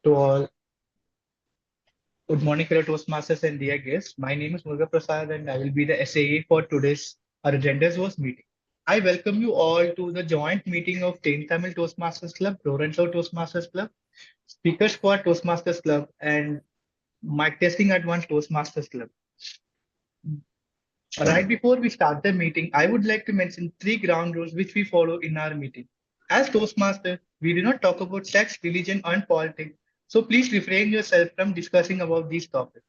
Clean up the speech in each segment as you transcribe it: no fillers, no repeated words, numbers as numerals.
To all, good morning, fellow Toastmasters and dear guests. My name is Muruga Prasad, and I will be the SAE for today's Rendezvous meeting. I welcome you all to the joint meeting of ThenTamil Toastmasters Club, Rendezvous Toastmasters Club, Speaker Squad Toastmasters Club, and Mictesting Advanced Toastmasters Club. Right before we start the meeting, I would like to mention three ground rules which we follow in our meeting. As Toastmaster, we do not talk about sex, religion, and politics, so please refrain yourself from discussing about these topics.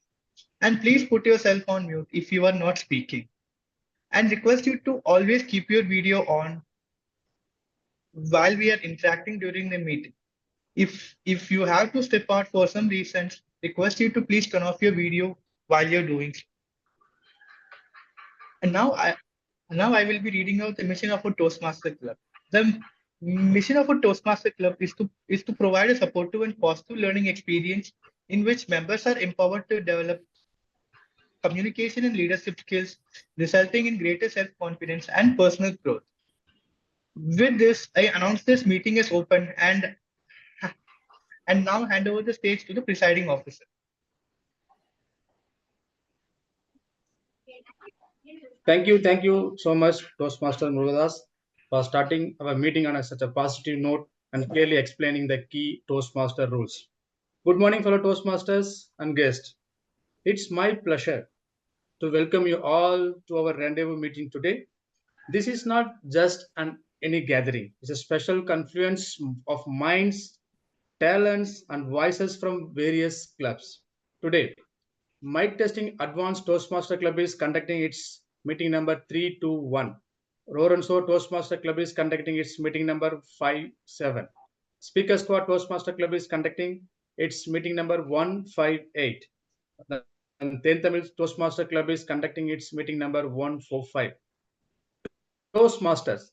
And please put yourself on mute if you are not speaking. And request you to always keep your video on while we are interacting during the meeting. If you have to step out for some reasons, request you to please turn off your video while you're doing so. And now I will be reading out the mission of a Toastmaster Club. The mission of a Toastmaster Club is to provide a supportive and positive learning experience in which members are empowered to develop communication and leadership skills, resulting in greater self-confidence and personal growth. With this, I announce this meeting is open and now hand over the stage to the presiding officer. Thank you so much, Toastmaster Murugadas, for starting our meeting on such a positive note and clearly explaining the key Toastmaster rules. Good morning, fellow Toastmasters and guests. It's my pleasure to welcome you all to our rendezvous meeting today. This is not just any gathering. It's a special confluence of minds, talents, and voices from various clubs. Today, Mictesting Advanced Toastmaster Club is conducting its meeting number 321. Soar Toastmaster Club is conducting its meeting number 57. Speaker Squad Toastmaster Club is conducting its meeting number 158. And ThenTamil Toastmaster Club is conducting its meeting number 145. Toastmasters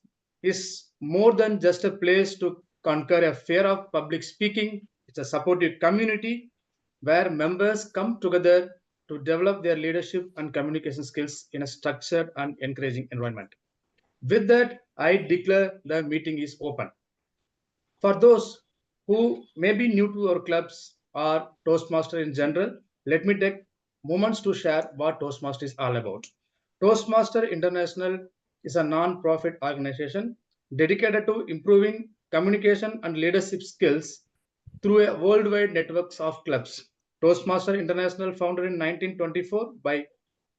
is more than just a place to conquer a fear of public speaking. It's a supportive community where members come together to develop their leadership and communication skills in a structured and encouraging environment. With that, I declare the meeting is open. For those who may be new to our clubs or Toastmaster in general, let me take moments to share what Toastmaster is all about. Toastmaster International is a non-profit organization dedicated to improving communication and leadership skills through a worldwide network of clubs. Toastmaster International, founded in 1924 by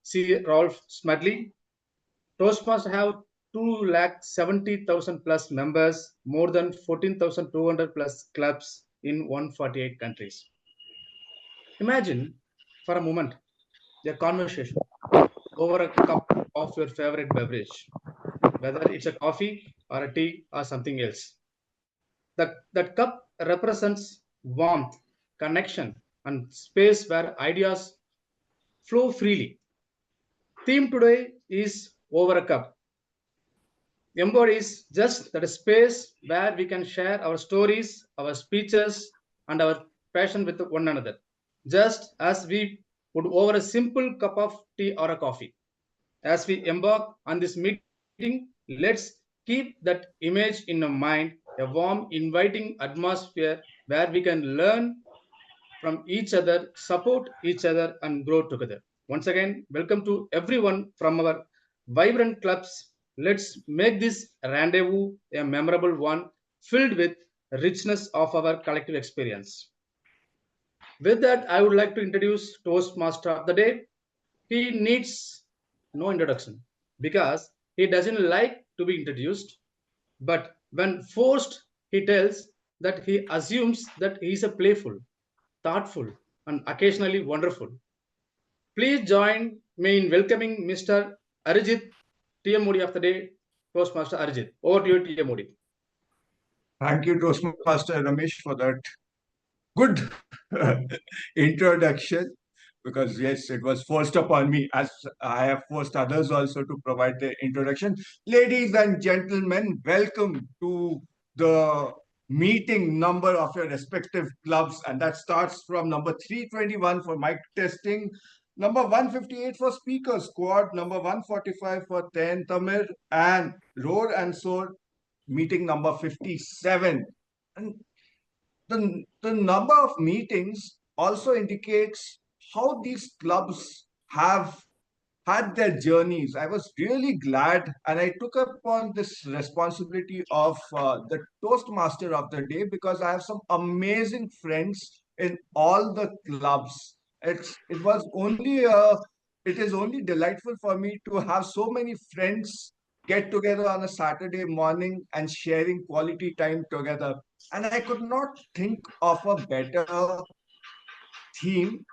C. Rolf Smedley. Toastmasters have 270,000 plus members, more than 14,200 plus clubs in 148 countries. Imagine for a moment a conversation over a cup of your favorite beverage, whether it's a coffee or a tea or something else. That cup represents warmth, connection, and space where ideas flow freely. Theme today is over a cup. Embodies just that space where we can share our stories, our speeches, and our passion with one another, just as we would over a simple cup of tea or a coffee. As we embark on this meeting, let's keep that image in our mind, a warm, inviting atmosphere where we can learn from each other, support each other, and grow together. Once again, welcome to everyone from our vibrant clubs. Let's make this rendezvous a memorable one filled with richness of our collective experience. With that, I would like to introduce Toastmaster of the day. He needs no introduction because he doesn't like to be introduced. But when forced, he tells that he assumes that he is a playful, thoughtful, and occasionally wonderful. Please join me in welcoming Mr. Arijit, TM Modi of the day, Toastmaster Arijit. Over to you, TM Modi. Thank you, Toastmaster Ramesh, for that good introduction. Because yes, it was forced upon me, as I have forced others also to provide the introduction. Ladies and gentlemen, welcome to the meeting number of your respective clubs, and that starts from number 321 for Mictesting, number 158 for Speaker Squad, number 145 for ThenTamil, and Roar and Soar meeting number 57. And the number of meetings also indicates how these clubs have had their journeys. I was really glad, and I took upon this responsibility of the Toastmaster of the day because I have some amazing friends in all the clubs. It is only delightful for me to have so many friends get together on a Saturday morning and sharing quality time together. And I could not think of a better theme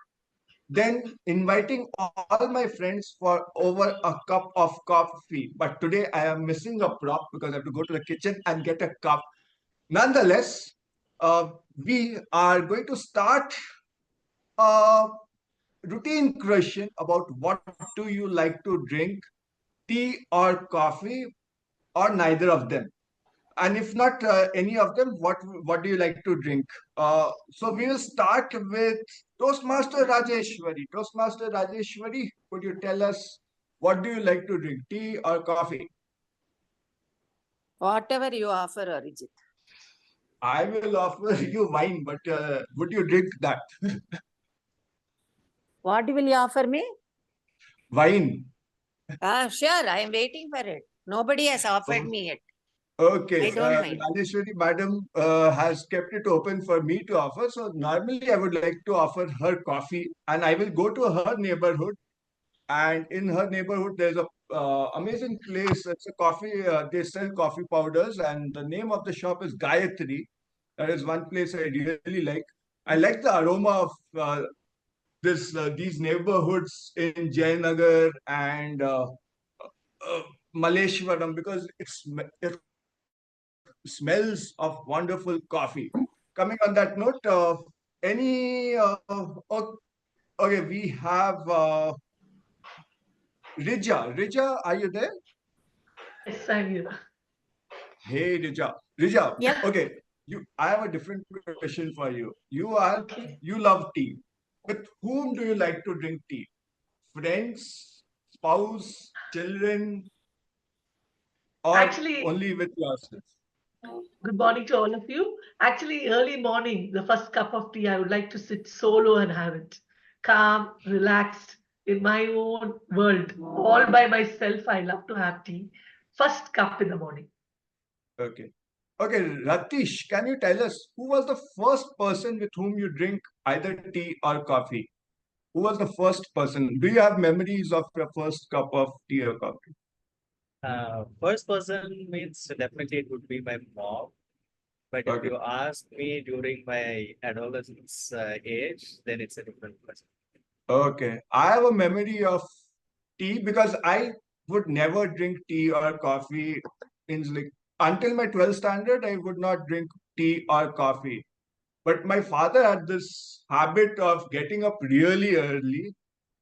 then inviting all my friends for over a cup of coffee. But today I am missing a prop because I have to go to the kitchen and get a cup. Nonetheless, we are going to start a routine question about what do you like to drink, tea or coffee, or neither of them. And if not any of them, what do you like to drink? So we will start with Toastmaster Rajeshwari. Toastmaster Rajeshwari, could you tell us what do you like to drink, tea or coffee? Whatever you offer, Arijit. I will offer you wine, but would you drink that? What will you offer me? Wine. Sure, I am waiting for it. Nobody has offered me yet. Okay, I don't mind. Rajeshwari madam has kept it open for me to offer. So normally I would like to offer her coffee, and I will go to her neighborhood. And in her neighborhood, there's a amazing place. It's a coffee. They sell coffee powders, and the name of the shop is Gayatri. That is one place I really like. I like the aroma of this these neighborhoods in Jayanagar and uh, Malleshwaram because it smells of wonderful coffee. Coming on that note, any okay, we have Rija. Rija, are you there? Yes, I'm here. Hey, Rija. Rija, Yeah. okay. I have a different question for you. Okay. You love tea. With whom do you like to drink tea? Friends, spouse, children, or Actually, only with yourself? good morning to all of you. Actually, early morning, the first cup of tea, I would like to sit solo and have it. Calm, relaxed, in my own world, all by myself. I love to have tea. First cup in the morning. Okay. Okay, Ratish, can you tell us who was the first person with whom you drink either tea or coffee? Who was the first person? Do you have memories of your first cup of tea or coffee? First person means definitely it would be my mom. But if Okay. you ask me during my adolescence age, then it's a different person. Okay. I have a memory of tea because I would never drink tea or coffee in like until my 12th standard, I would not drink tea or coffee. But my father had this habit of getting up really early,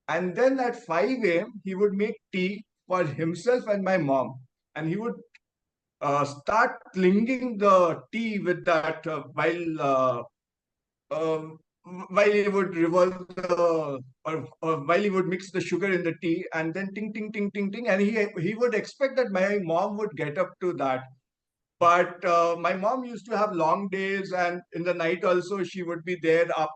and then at 5 a.m., he would make tea for himself and my mom. And he would start clinging the tea with that um, while he would revolve or while he would mix the sugar in the tea and then ting ting ting ting ting and he would expect that my mom would get up to that but my mom used to have long days and in the night also she would be there up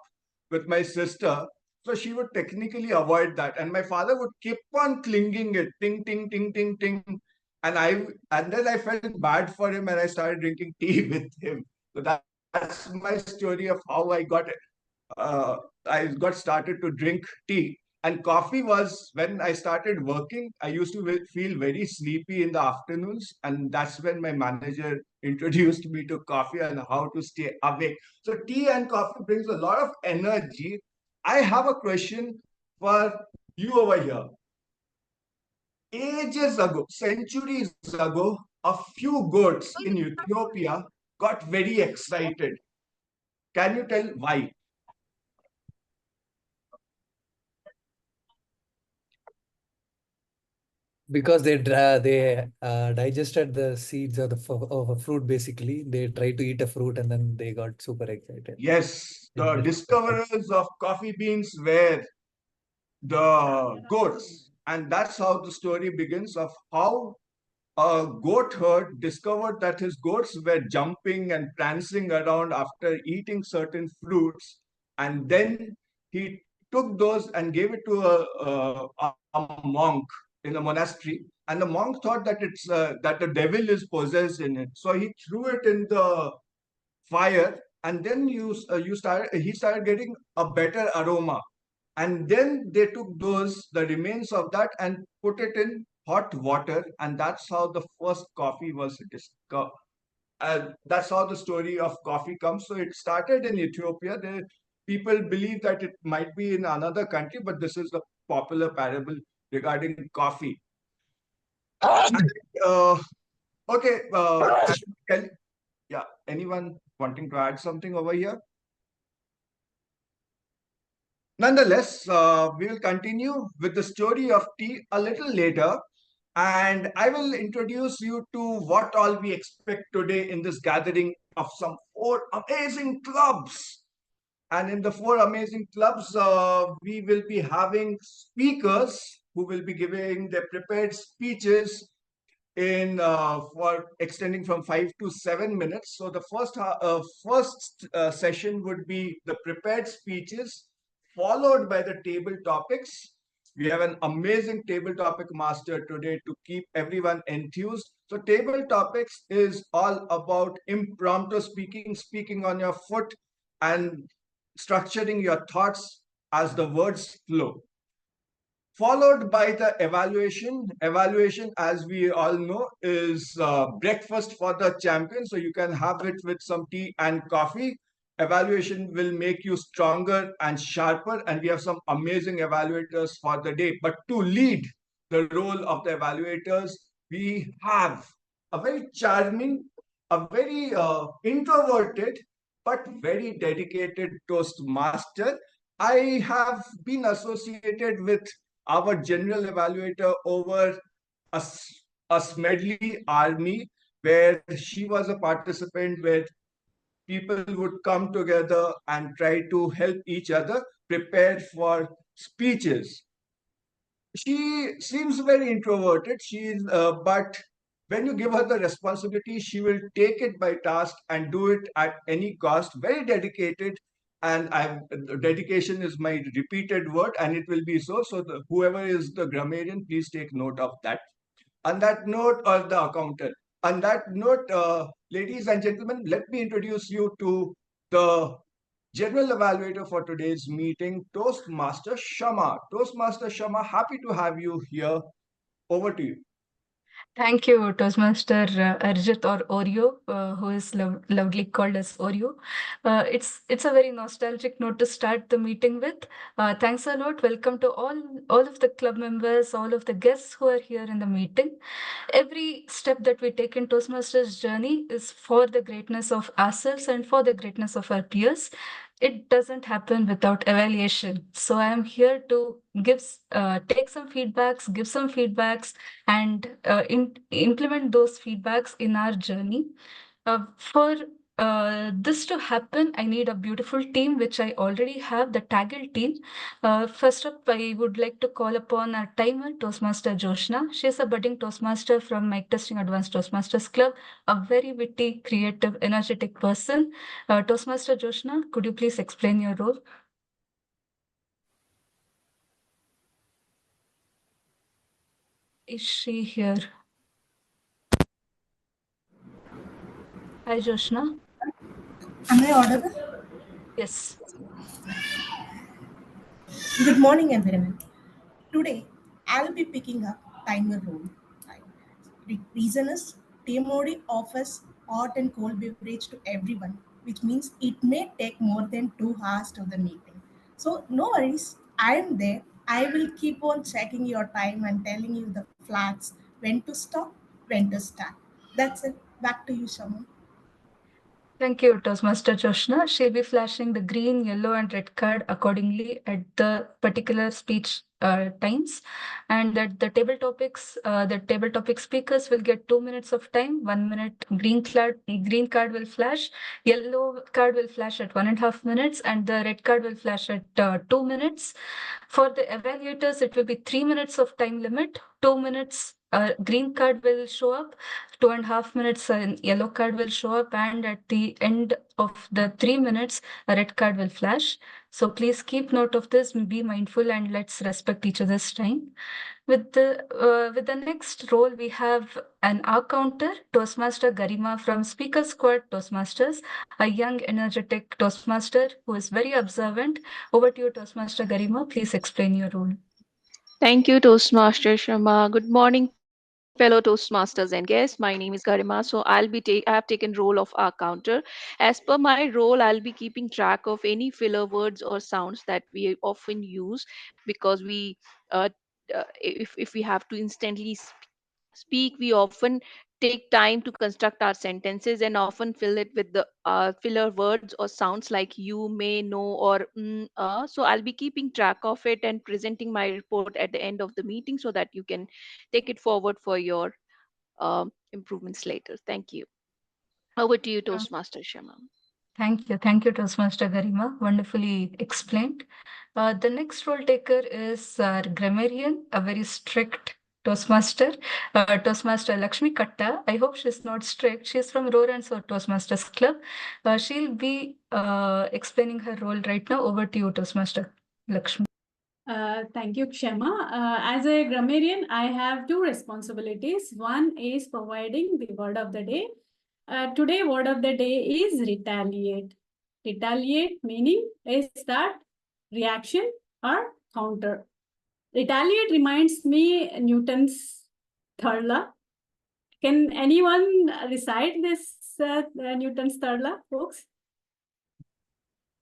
with my sister so she would technically avoid that and my father would keep on clinging it ting ting ting ting ting and then I felt bad for him and I started drinking tea with him so that's my story of how uh, I got started to drink tea. And coffee was when I started working. I used to feel very sleepy in the afternoons, and that's when my manager introduced me to coffee and how to stay awake. So tea and coffee brings a lot of energy. I have a question for you over here. Ages ago, centuries ago, a few goats in Ethiopia got very excited. Can you tell why? Because they digested the seeds of of a fruit. Basically, they tried to eat a fruit and then they got super excited. Yes, the discoverers of coffee beans were the goats. And that's how the story begins of how a goat herd discovered that his goats were jumping and prancing around after eating certain fruits, and then he took those and gave it to a monk in a monastery, and the monk thought that it's that the devil is possessed in it, so he threw it in the fire, and then he started getting a better aroma, and then they took the remains of that and put it in hot water, and that's how the first coffee was discovered. That's how the story of coffee comes. So it started in Ethiopia. People believe that it might be in another country, but this is the popular parable regarding coffee. uh, okay, yeah, anyone wanting to add something over here? Nonetheless, we will continue with the story of tea a little later, and I will introduce you to what all we expect today in this gathering of some 4 amazing clubs. And in the 4 amazing clubs, we will be having speakers who will be giving their prepared speeches in for extending from 5 to 7 minutes. So the first session would be the prepared speeches, followed by the table topics. We have an amazing table topic master today to keep everyone enthused. So table topics is all about impromptu speaking, speaking on your foot, and structuring your thoughts as the words flow, followed by the evaluation. Evaluation, as we all know, is breakfast for the champion. So you can have it with some tea and coffee. Evaluation will make you stronger and sharper, and we have some amazing evaluators for the day. But to lead the role of the evaluators, we have a very charming, a very introverted, but very dedicated Toastmaster. I have been associated with our general evaluator over a, a Smedley army, where she was a participant, where people would come together and try to help each other prepare for speeches. She seems very introverted. But when you give her the responsibility, she will take it by task and do it at any cost. Very dedicated, and dedication is my repeated word, and it will be so. So whoever is the grammarian, please take note of that. On that note, or the accountant. On that note, ladies and gentlemen, let me introduce you to the general evaluator for today's meeting, Toastmaster Shama. Toastmaster Shama, happy to have you here. Over to you. Thank you, Toastmaster Arjit or Oreo, who is loudly called as Oreo. It's a very nostalgic note to start the meeting with. Thanks a lot. Welcome to all of the club members, all of the guests who are here in the meeting. Every step that we take in Toastmasters journey is for the greatness of ourselves and for the greatness of our peers. It doesn't happen without evaluation. So I am here to take some feedbacks, give some feedbacks, and implement those feedbacks in our journey. For this to happen, I need a beautiful team, which I already have, the Taggle team. First up, I would like to call upon our timer, Toastmaster Joshna. She's a budding Toastmaster from Mictesting Advanced Toastmasters Club, a very witty, creative, energetic person. Toastmaster Joshna, could you please explain your role? Is she here? Hi, Joshna. Am I audible? Yes. Good morning, everyone. Today, I'll be picking up timer role. The reason is TMOD offers hot and cold beverage to everyone, which means it may take more than 2 hours to the meeting. So no worries, I am there. I will keep on checking your time and telling you the flags, when to stop, when to start. That's it. Back to you, Shaman. Thank you, Toastmaster Joshna. She'll be flashing the green, yellow, and red card accordingly at the particular speech times. And that the table topic speakers will get 2 minutes of time. 1 minute green card will flash, yellow card will flash at 1.5 minutes, and the red card will flash at 2 minutes. For the evaluators, it will be 3 minutes of time limit, 2 minutes a green card will show up, 2.5 minutes, a yellow card will show up, and at the end of the 3 minutes, a red card will flash. So please keep note of this, be mindful, and let's respect each other's time. With the next role, we have an R counter, Toastmaster Garima from Speaker Squad Toastmasters, a young, energetic Toastmaster who is very observant. Over to you, Toastmaster Garima. Please explain your role. Thank you, Toastmaster Sharma. Good morning, fellow Toastmasters and guests. My name is Garima. So I have taken role of our counter. As per my role, I'll be keeping track of any filler words or sounds that we often use because uh, if we have to instantly speak, we often take time to construct our sentences and often fill it with the filler words or sounds like you, may, know, or so I'll be keeping track of it and presenting my report at the end of the meeting so that you can take it forward for your improvements later. Thank you. Over to you, Toastmaster Sharma. Thank you. Thank you, Toastmaster Garima. Wonderfully explained. The next role taker is our grammarian, a very strict Toastmaster, Toastmaster Lakshmi Katta. I hope she's not strict. She's from Roar and Soar Toastmasters Club. She'll be explaining her role right now. Over to you, Toastmaster Lakshmi. Thank you, Kshama. As a grammarian, I have two responsibilities. One is providing the word of the day. Today, word of the day is retaliate. Retaliate meaning is that reaction or counter. Retaliate reminds me Newton's third law. Can anyone recite this Newton's third law, folks?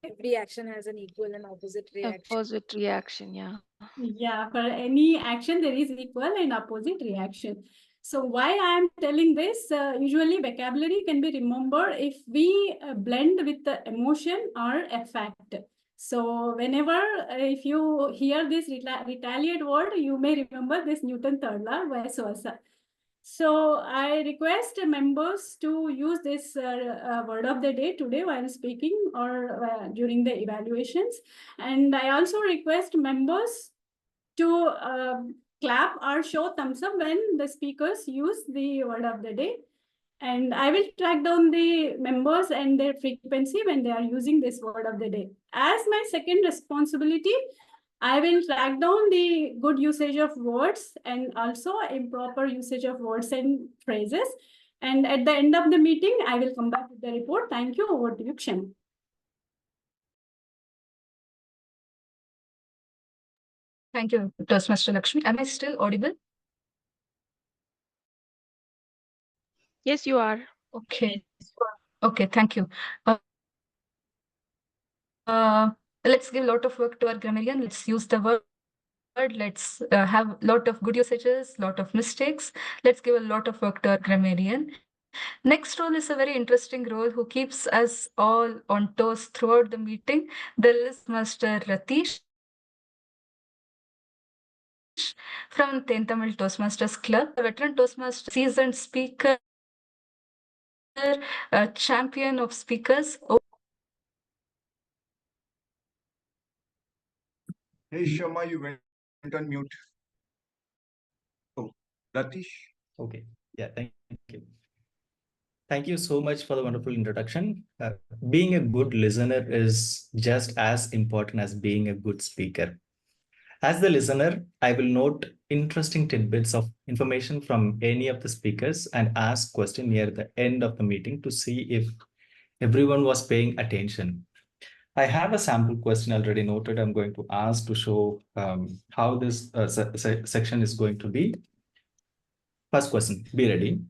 Every action has an equal and opposite reaction. Opposite reaction, yeah. Yeah, for any action, there is equal and opposite reaction. So why I am telling this, usually vocabulary can be remembered if we blend with the emotion or effect. So whenever if you hear this retaliate word, you may remember this Newton third law, vice versa. So I request members to use this word of the day today while speaking or during the evaluations. And I also request members to clap or show thumbs up when the speakers use the word of the day. And I will track down the members and their frequency when they are using this word of the day. As my second responsibility, I will track down the good usage of words and also improper usage of words and phrases. And at the end of the meeting, I will come back with the report. Thank you. Over to you, Kshem. Thank you, Toastmaster Lakshmi. Am I still audible? Yes, you are. Okay. Okay, thank you. Let's give a lot of work to our grammarian. Let's use the word. Let's have a lot of good usages, lot of mistakes. Let's give a lot of work to our grammarian. Next role is a very interesting role who keeps us all on toes throughout the meeting. There is Master Ratish from ThenTamil Toastmasters Club, a veteran Toastmaster, seasoned speaker, a champion of speakers. Hey, Shama, you went on mute. Oh, Ratish. Okay. Yeah, thank you. Thank you so much for the wonderful introduction. Being a good listener is just as important as being a good speaker. As the listener, I will note interesting tidbits of information from any of the speakers and ask questions near the end of the meeting to see if everyone was paying attention. I have a sample question already noted. I'm going to ask to show how this section is going to be. First question, be ready.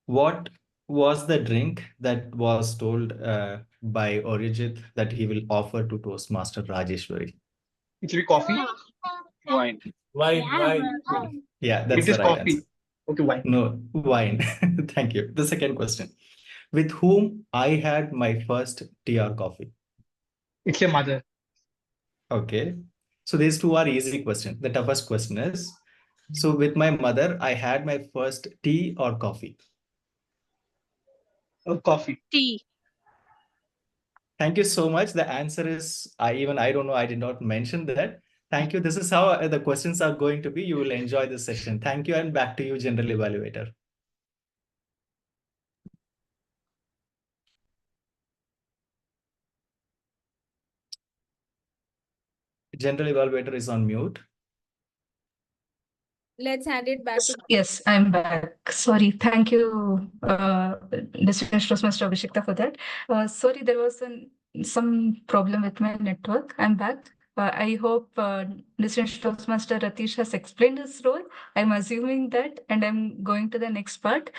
What was the drink that was told by Orijit that he will offer to Toastmaster Rajeshwari? It will be coffee. Wine. Wine. Yeah, that's It the is right coffee. answer. Okay, wine. No, wine. Thank you. The second question. With whom I had my first tea or coffee? It's your mother. Okay. So these two are easy questions. The toughest question is, so with my mother, I had my first tea or coffee? Coffee. Tea. Thank you so much. The answer is, I don't know, I did not mention that. Thank you. This is how the questions are going to be. You will enjoy this session. Thank you, and back to you, General Evaluator. General Evaluator is on mute. Let's hand it back to. Yes, I'm back. Sorry. Thank you, Distinguished Toastmaster Abhishekta, for that. Sorry, there was some problem with my network. I'm back. I hope Distinguished Toastmaster Ratish has explained his role. I'm assuming that, and I'm going to the next part.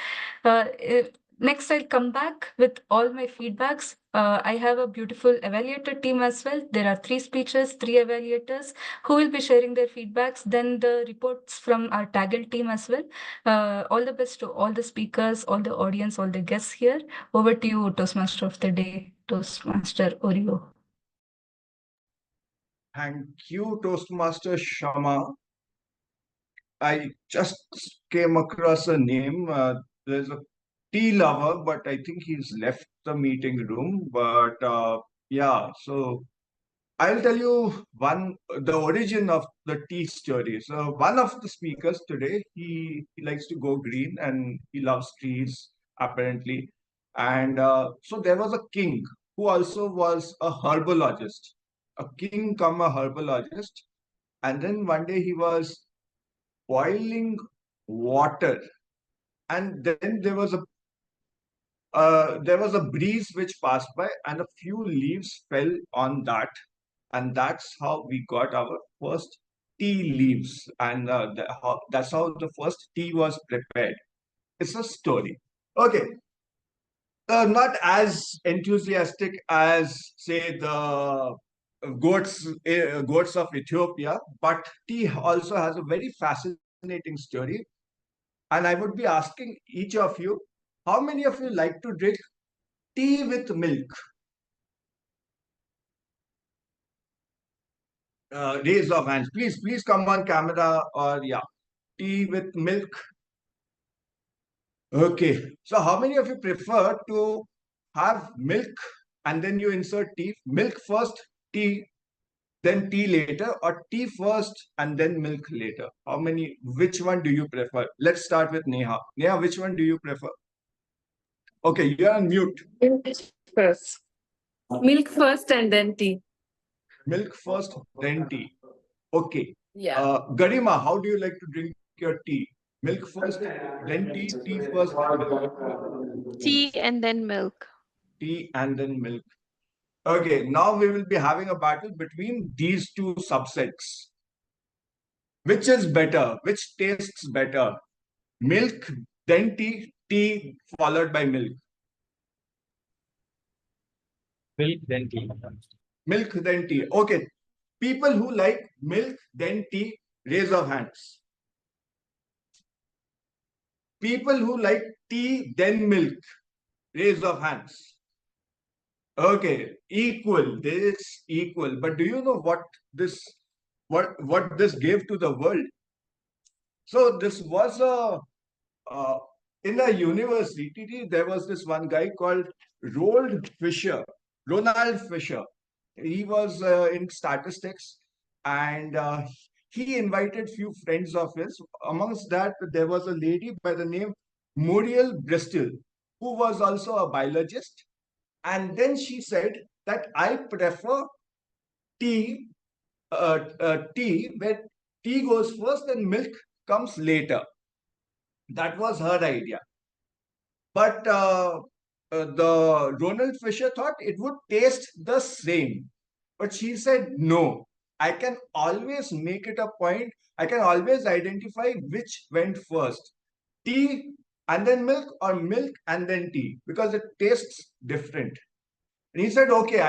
Next, I'll come back with all my feedbacks. I have a beautiful evaluator team as well. There are 3 speeches, 3 evaluators who will be sharing their feedbacks, then the reports from our Taggle team as well. All the best to all the speakers, all the audience, all the guests here. Over to you, Toastmaster of the Day, Toastmaster Oreo. Thank you, Toastmaster Shama. I just came across a name. There's a tea lover, but I think he's left the meeting room. But yeah, so I'll tell you the origin of the tea story. So one of the speakers today, he likes to go green and he loves trees apparently. And so there was a king who also was a herbologist, a king come a herbologist. And then one day he was boiling water, and then there was a breeze which passed by, and a few leaves fell on that, and that's how we got our first tea leaves, and that's how the first tea was prepared. It's a story. Okay, not as enthusiastic as say the goats of Ethiopia, but tea also has a very fascinating story. And I would be asking each of you, how many of you like to drink tea with milk? Raise of hands. Please come on camera, or yeah. Tea with milk. Okay. So how many of you prefer to have milk and then you insert tea? Milk first, tea, then tea later, or tea first and then milk later? How many, which one do you prefer? Let's start with Neha. Neha, which one do you prefer? Okay, you're on mute. First. Milk first and then tea. Milk first, then tea. Okay. Yeah. Garima, how do you like to drink your tea? Milk first, then tea, tea first, then milk. Tea and then milk. Tea and then milk. Okay, now we will be having a battle between these two subsets. Which is better? Which tastes better? Milk, then tea, tea followed by milk. Milk, then tea. Milk, then tea. Okay. People who like milk, then tea, raise of hands. People who like tea, then milk, raise of hands. Okay, equal. This equal. But do you know what this gave to the world? So this was in a university. There was this one guy called Ronald Fisher. He was in statistics, and he invited few friends of his. Amongst that, there was a lady by the name Muriel Bristol, who was also a biologist. And then she said that I prefer tea, where tea goes first and milk comes later. That was her idea. But the Ronald Fisher thought it would taste the same. But she said, no, I can always make it a point. I can always identify which went first. Tea and then milk, or milk and then tea, because it tastes different. And he said, okay,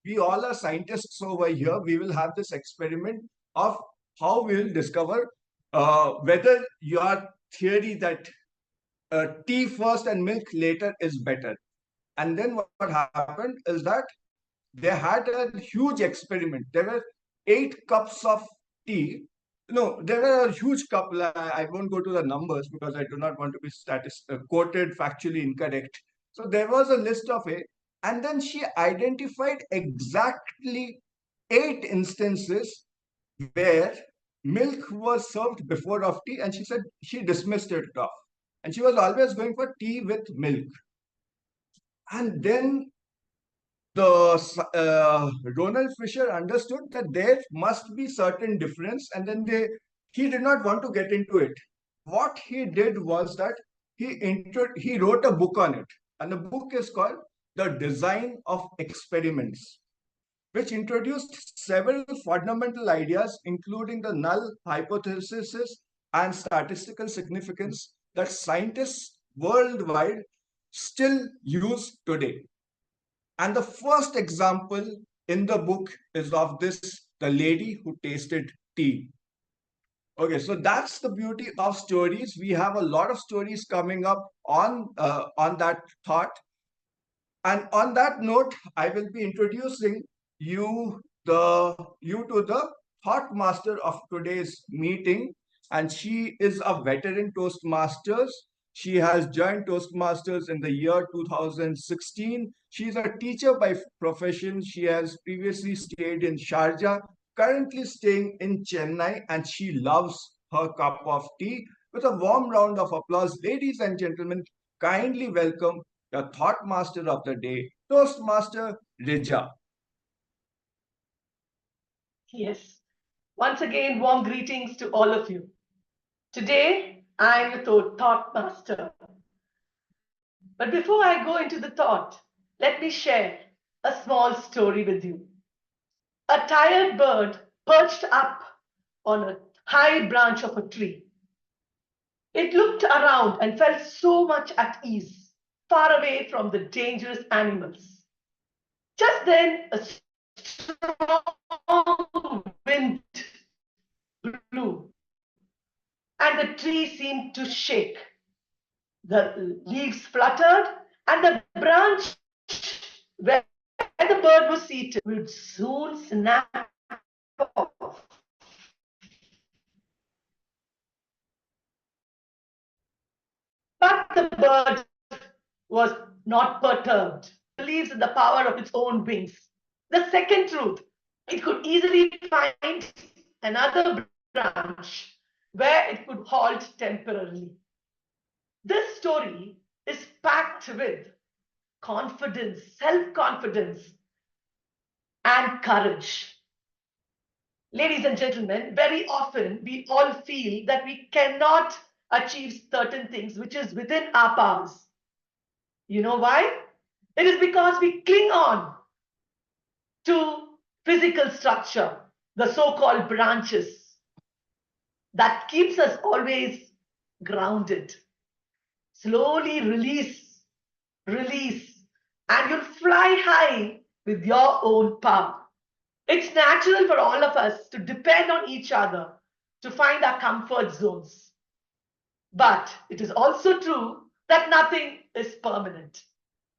we all are scientists over here. We will have this experiment of how we will discover whether your theory that tea first and milk later is better. And then what happened is that they had a huge experiment. There were 8 cups of tea. No, there were a huge cup. I won't go to the numbers because I do not want to be quoted factually incorrect. So there was a list of 8. And then she identified exactly 8 instances where milk was served before of tea, and she said she dismissed it off. And she was always going for tea with milk. And then Ronald Fisher understood that there must be certain difference, and then he did not want to get into it. What he did was that he wrote a book on it, and the book is called The Design of Experiments, which introduced several fundamental ideas, including the null hypothesis and statistical significance that scientists worldwide still use today. And the first example in the book is of the lady who tasted tea. Okay, so that's the beauty of stories. We have a lot of stories coming up on that thought. And on that note, I will be introducing you to the thought master of today's meeting, and she is a veteran Toastmasters. She has joined Toastmasters in the year 2016. She's a teacher by profession. She has previously stayed in Sharjah, currently staying in Chennai, and she loves her cup of tea. With a warm round of applause, ladies and gentlemen, kindly welcome the thought master of the day, Toastmaster Rija. Yes. Once again, warm greetings to all of you. Today, I'm your thought master. But before I go into the thought, let me share a small story with you. A tired bird perched up on a high branch of a tree. It looked around and felt so much at ease, far away from the dangerous animals. Just then, a strong wind blew, and the tree seemed to shake. The leaves fluttered, and the branch where the bird was seated would soon snap off. But the bird was not perturbed. It believes in the power of its own wings. The second truth, it could easily find another branch where it could halt temporarily. This story is packed with confidence, self-confidence, and courage. Ladies and gentlemen, very often we all feel that we cannot achieve certain things which is within our powers. You know why? It is because we cling on to physical structure, the so-called branches, that keeps us always grounded. Slowly release, and you'll fly high with your own power. It's natural for all of us to depend on each other to find our comfort zones. But it is also true that nothing is permanent.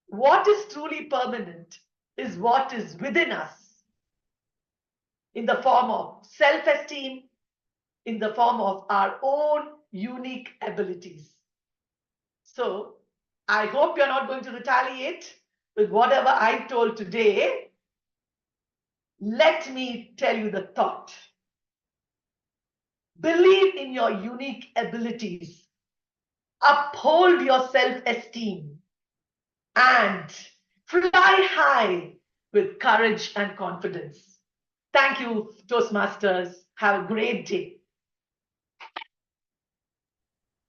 What is truly permanent is what is within us in the form of self-esteem, in the form of our own unique abilities. So I hope you're not going to retaliate with whatever I told today. Let me tell you the thought. Believe in your unique abilities. Uphold your self-esteem and fly high with courage and confidence. Thank you, Toastmasters. Have a great day.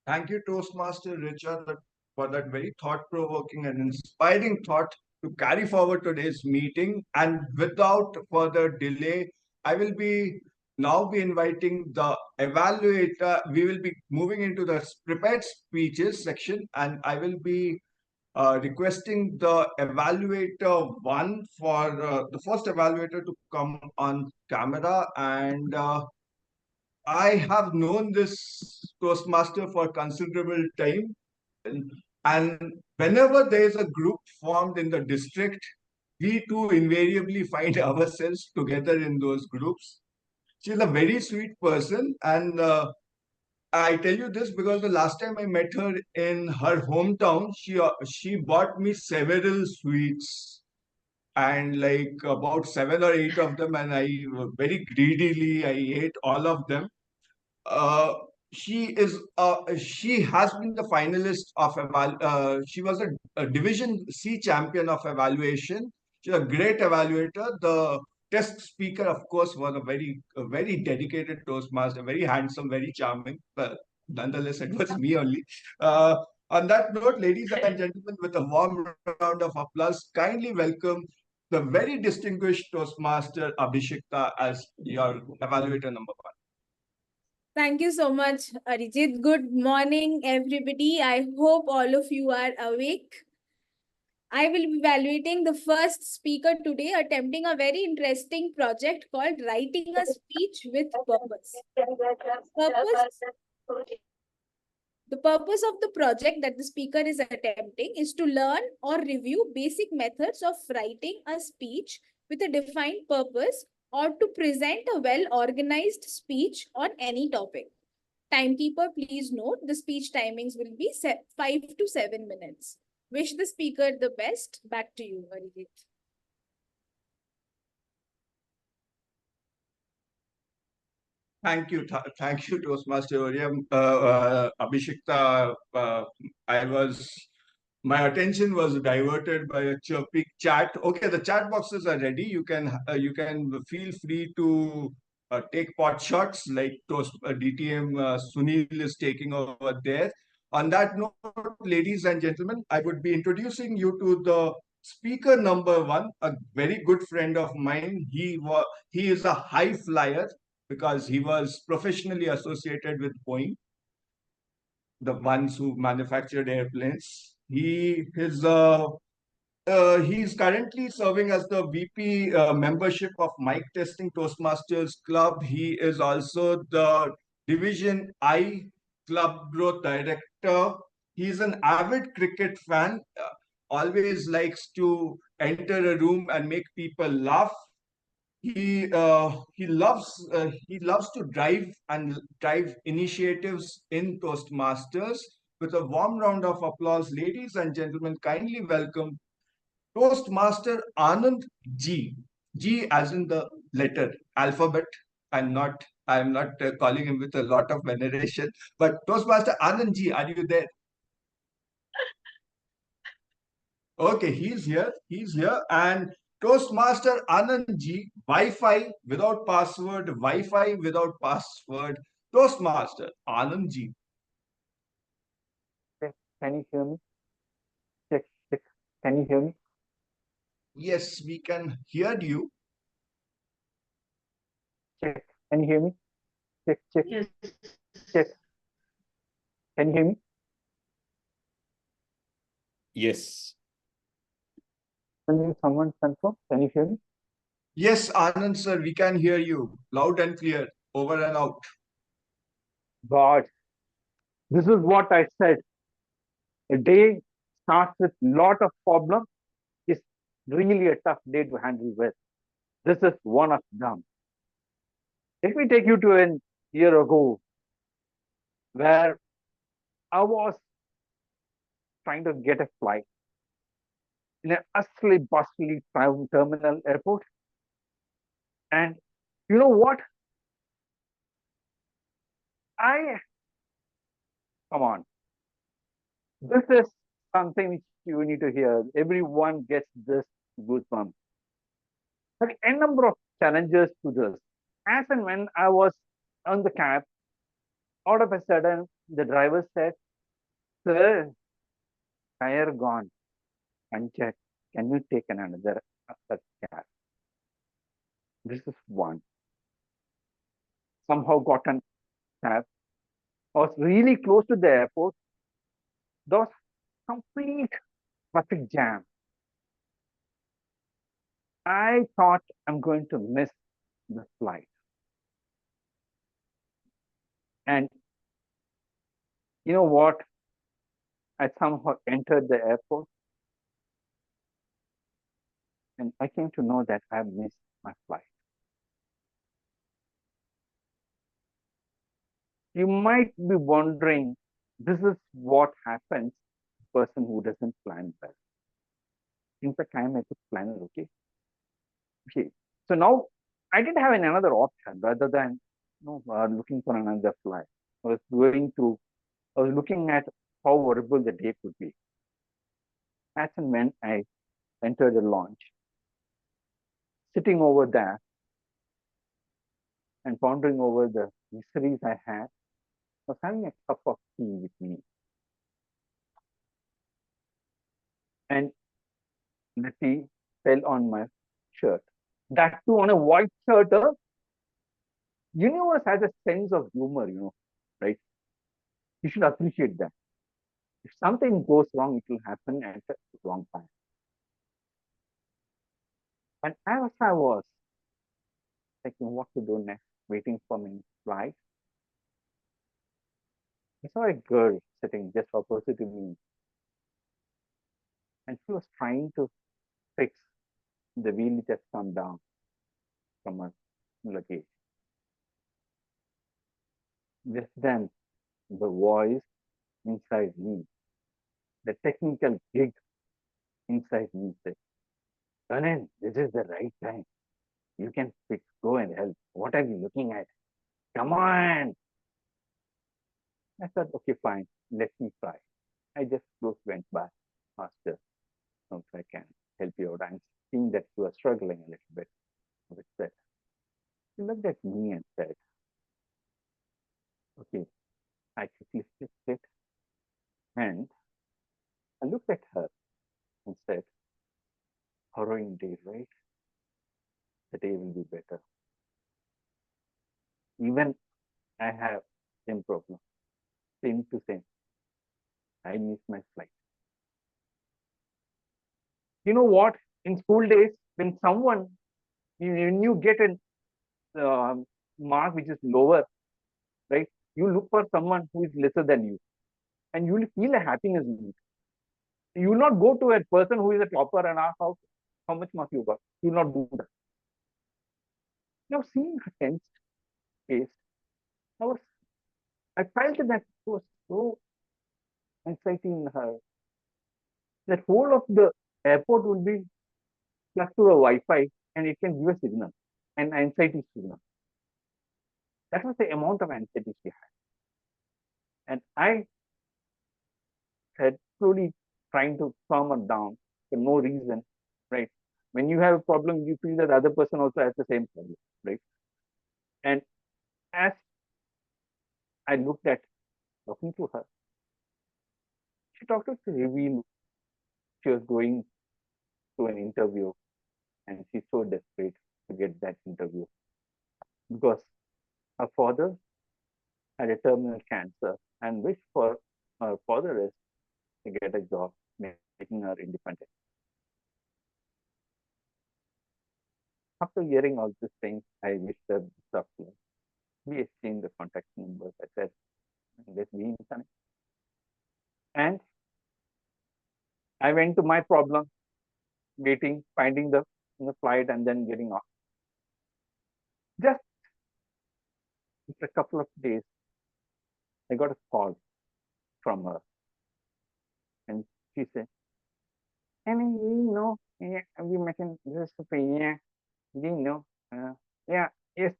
Thank you, Toastmaster Richard, for that very thought-provoking and inspiring thought to carry forward today's meeting. And without further delay, I will now be inviting the evaluator. We will be moving into the prepared speeches section, and I will be requesting the evaluator one for the first evaluator to come on camera. And I have known this Toastmaster for considerable time. And whenever there is a group formed in the district, we too invariably find ourselves together in those groups. She's a very sweet person, and I tell you this because the last time I met her in her hometown, she bought me several sweets. and like about 7 or 8 of them, and I very greedily I ate all of them. Uh, she has been the finalist of she was a Division C champion of evaluation. She's a great evaluator. The test speaker, of course, was a very dedicated Toastmaster, very handsome, very charming. But nonetheless, it was me only. Uh, on that note, ladies and gentlemen, with a warm round of applause, kindly welcome the very distinguished Toastmaster Abhishekta as your evaluator number one. Thank you so much, Arijit. Good morning, everybody. I hope all of you are awake. I will be evaluating the first speaker today, attempting a very interesting project called Writing a Speech with Purpose. The purpose of the project that the speaker is attempting is to learn or review basic methods of writing a speech with a defined purpose or to present a well-organized speech on any topic. Timekeeper, please note the speech timings will be 5 to 7 minutes. Wish the speaker the best. Back to you, Arijit. Thank you, thank you, Toastmaster Oriam. Abhishekta, my attention was diverted by a chirping chat. Okay, the chat boxes are ready. You can feel free to take pot shots like DTM Sunil is taking over there. On that note, ladies and gentlemen, I would be introducing you to the speaker number one, a very good friend of mine. He is a high flyer because he was professionally associated with Boeing, the ones who manufactured airplanes. He is currently serving as the VP membership of Mictesting Toastmasters Club. He is also the Division I Club Growth Director. He is an avid cricket fan, always likes to enter a room and make people laugh. He loves to drive initiatives in Toastmasters. With a warm round of applause, ladies and gentlemen, kindly welcome Toastmaster Anand G. G as in the letter alphabet. I am not calling him with a lot of veneration, but Toastmaster Anand G, are you there? Okay, he's here. He's here. And Toastmaster Anand Ji, Wi-Fi without password, Wi-Fi without password. Toastmaster Anand Ji. Can you hear me? Check, check. Can you hear me? Yes, we can hear you. Check. Can you hear me? Check, check. Yes. Check. Can you hear me? Yes. Can someone confirm? Can you hear me? Yes, Anand sir, we can hear you loud and clear, over and out. God, this is what I said. A day starts with lot of problems. It's really a tough day to handle with. This is one of them. Let me take you to a year ago where I was trying to get a flight in an hustly bustly terminal airport. And you know what? Come on. This is something which you need to hear. Everyone gets this goosebump. Like a number of challenges to this. As and when I was on the cab, all of a sudden the driver said, "Sir, tire gone. Unchecked. Can you take another cab?" This is one. Somehow got a cab. I was really close to the airport. There was complete traffic jam. I thought I'm going to miss the flight. And you know what? I somehow entered the airport and I came to know that I missed my flight. You might be wondering, this is what happens to a person who doesn't plan well. In fact, I am a good planner, okay? Okay. So now I didn't have another option rather than looking for another flight. I was I was looking at how horrible the day could be. As and when I entered the launch, sitting over there and pondering over the miseries I had, was having a cup of tea with me. And the tea fell on my shirt. That too on a white shirt. Universe has a sense of humor, right? You should appreciate that. If something goes wrong, it will happen at the wrong time. And as I was thinking what to do next, waiting for my flight, I saw a girl sitting just opposite to me. And she was trying to fix the wheel which has come down from her luggage. Just then, the voice inside me, the technical gig inside me said, Anand, this is the right time. You can fix, go and help. What are you looking at? Come on. I said, okay, fine, let me try. I just close went back, Master, if I can help you out. I'm seeing that you are struggling a little bit with that. He looked at me and said, okay, I quickly fixed it. And I looked at her and said, harrowing day, right? The day will be better. Even I have same problem, same to same. I miss my flight. You know what? In school days, when you get a mark which is lower, right? You look for someone who is lesser than you, and you will feel a happiness in it. You will not go to a person who is a topper and ask how much mark you got. You will not do that. Now, seeing her tense face, I felt that it was so anxiety in her. That whole of the airport will be plugged to a Wi-Fi and it can give a signal, an anxiety signal. That was the amount of anxiety she had. And I had slowly trying to calm her down for no reason, right? When you have a problem, you feel that the other person also has the same problem, right? And as I looked at talking to her, she talked to reveal she was going to an interview and she's so desperate to get that interview because her father had a terminal cancer and wish for her father is to get a job making her independent. After hearing all these things, I wished her best of luck. We exchanged the contact numbers. I said, let's be in connect. And I went to my problem, waiting, finding the flight, and then getting off. Just after a couple of days, I got a call from her, and she said, "I mean, yeah, we making this Supriya, yeah, yes,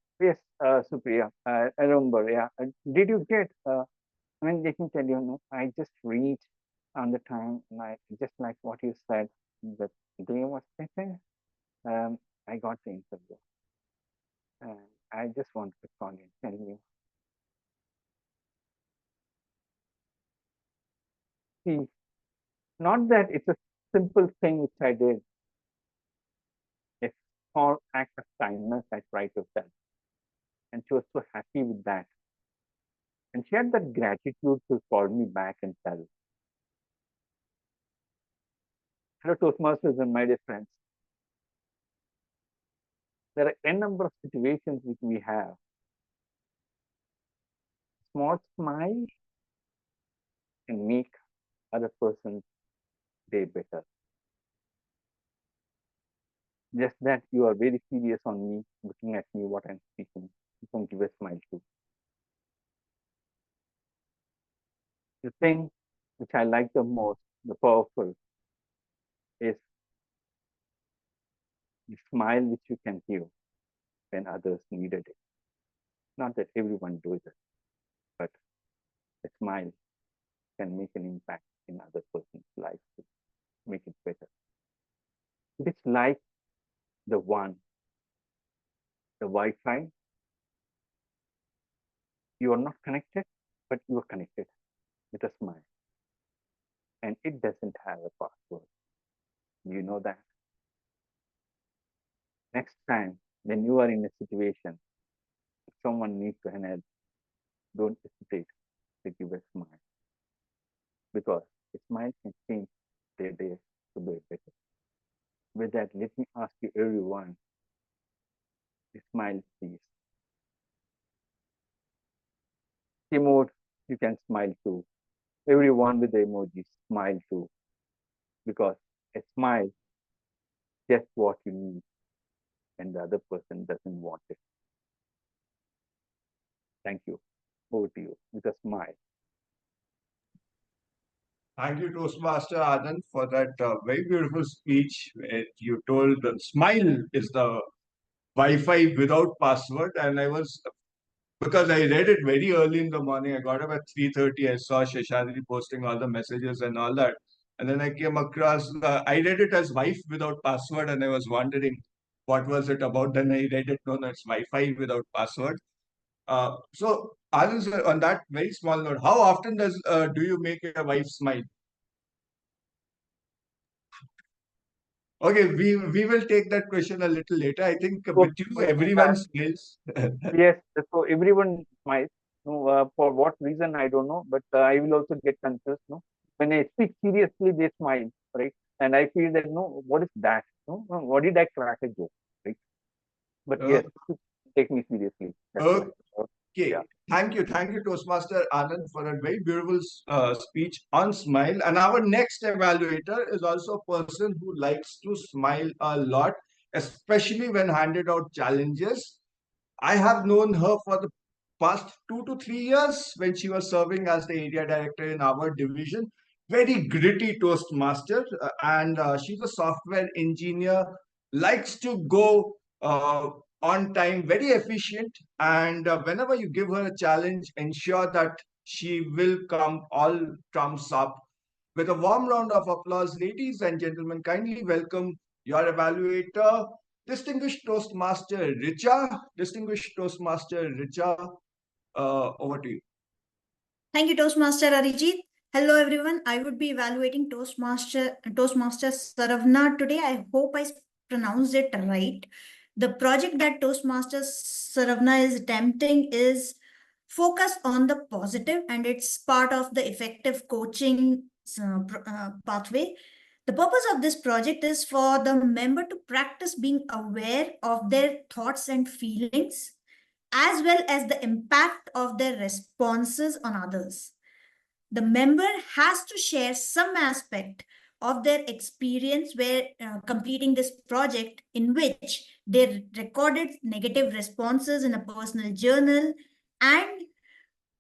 Supriya, I remember, yeah. Did you get? I mean, let me tell you, no, I just reached on the time, like just like what you said, the day was better. I got the interview. And I just wanted to call you and tell you. See, not that it's a simple thing which I did. A small act of kindness I tried to tell. And she was so happy with that. And she had that gratitude to call me back and tell. Hello, Toastmasters and my dear friends. There are a number of situations which we have. Small smile can make other person's day better. Just that you are very serious on me, looking at me, what I'm speaking. You can give a smile too. The thing which I like the most, the powerful, is the smile which you can give when others needed it. Not that everyone does it, but a smile can make an impact in other person's life to make it better. It is like the one, the Wi-Fi. You are not connected, but you are connected with a smile. And it doesn't have a password. You know that? Next time when you are in a situation, if someone needs to help, don't hesitate to give a smile. Because a smile can change their day to be better. With that, let me ask you everyone, smile please. Emote, you can smile too. Everyone with the emojis, smile too. Because a smile is just what you need and the other person doesn't want it. Thank you. Over to you with a smile. Thank you, Toastmaster Anand, for that very beautiful speech. You told smile is the Wi-Fi without password, and I was because I read it very early in the morning. I got up at 3:30. I saw Sheshadri posting all the messages and all that, and then I came across. I read it as "wife without password," and I was wondering what was it about. Then I read it. No, no, it's Wi-Fi without password. So, Anand sir, on that very small note, how often do you make your wife smile? Okay, we will take that question a little later. I think with you, everyone smiles. Yes, so everyone smiles. No, for what reason I don't know, but I will also get confused. No, when I speak seriously, they smile, right? And I feel that no, what is that? No, what did I crack a joke, right? But yes, take me seriously. That's why. Okay, Yeah. thank you, Toastmaster Anand, for a very beautiful speech on smile. And our next evaluator is also a person who likes to smile a lot, especially when handed out challenges. I have known her for the past 2 to 3 years when she was serving as the area director in our division. Very gritty Toastmaster, and she's a software engineer, likes to go on time, very efficient, and whenever you give her a challenge, ensure that she will come all trumps up. With a warm round of applause, ladies and gentlemen, kindly welcome your evaluator, Distinguished Toastmaster Richa. Distinguished Toastmaster Richa, over to you. Thank you, Toastmaster Arijit. Hello, everyone. I would be evaluating Toastmaster Saravna today. I hope I pronounced it right. The project that Toastmaster Saravna is attempting is focused on the positive, and it's part of the effective coaching pathway. The purpose of this project is for the member to practice being aware of their thoughts and feelings, as well as the impact of their responses on others. The member has to share some aspect of their experience where completing this project, in which they recorded negative responses in a personal journal and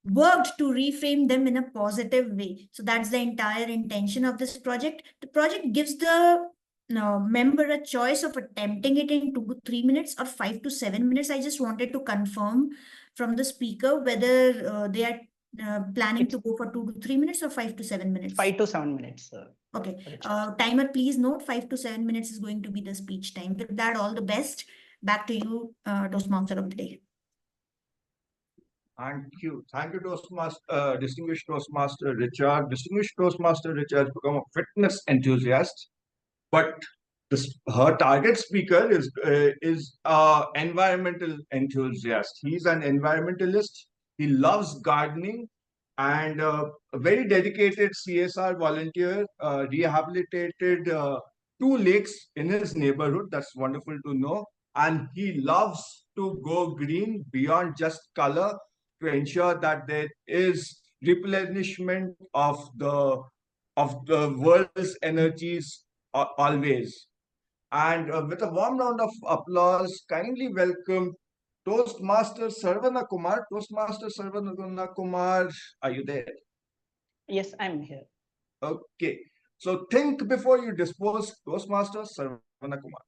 worked to reframe them in a positive way. So that's the entire intention of this project. The project gives the member a choice of attempting it in 2 to 3 minutes or 5 to 7 minutes. I just wanted to confirm from the speaker whether they are planning to go for 2 to 3 minutes or 5 to 7 minutes. 5 to 7 minutes, sir. Okay. Timer, please note 5 to 7 minutes is going to be the speech time. With that, all the best. Back to you, Toastmaster of the day. Thank you, Toastmaster, Distinguished Toastmaster Richard. Distinguished Toastmaster Richard has become a fitness enthusiast, but her target speaker is environmental enthusiast. He's an environmentalist. He loves gardening and a very dedicated CSR volunteer. Rehabilitated 2 lakes in his neighborhood. That's wonderful to know. And he loves to go green beyond just color to ensure that there is replenishment of the world's energies always. And with a warm round of applause, kindly welcome Toastmaster Sarvana Kumar. Toastmaster Sarvana Kumar, are you there? Yes, I'm here. Okay. So think before you dispose, Toastmaster Sarvana Kumar.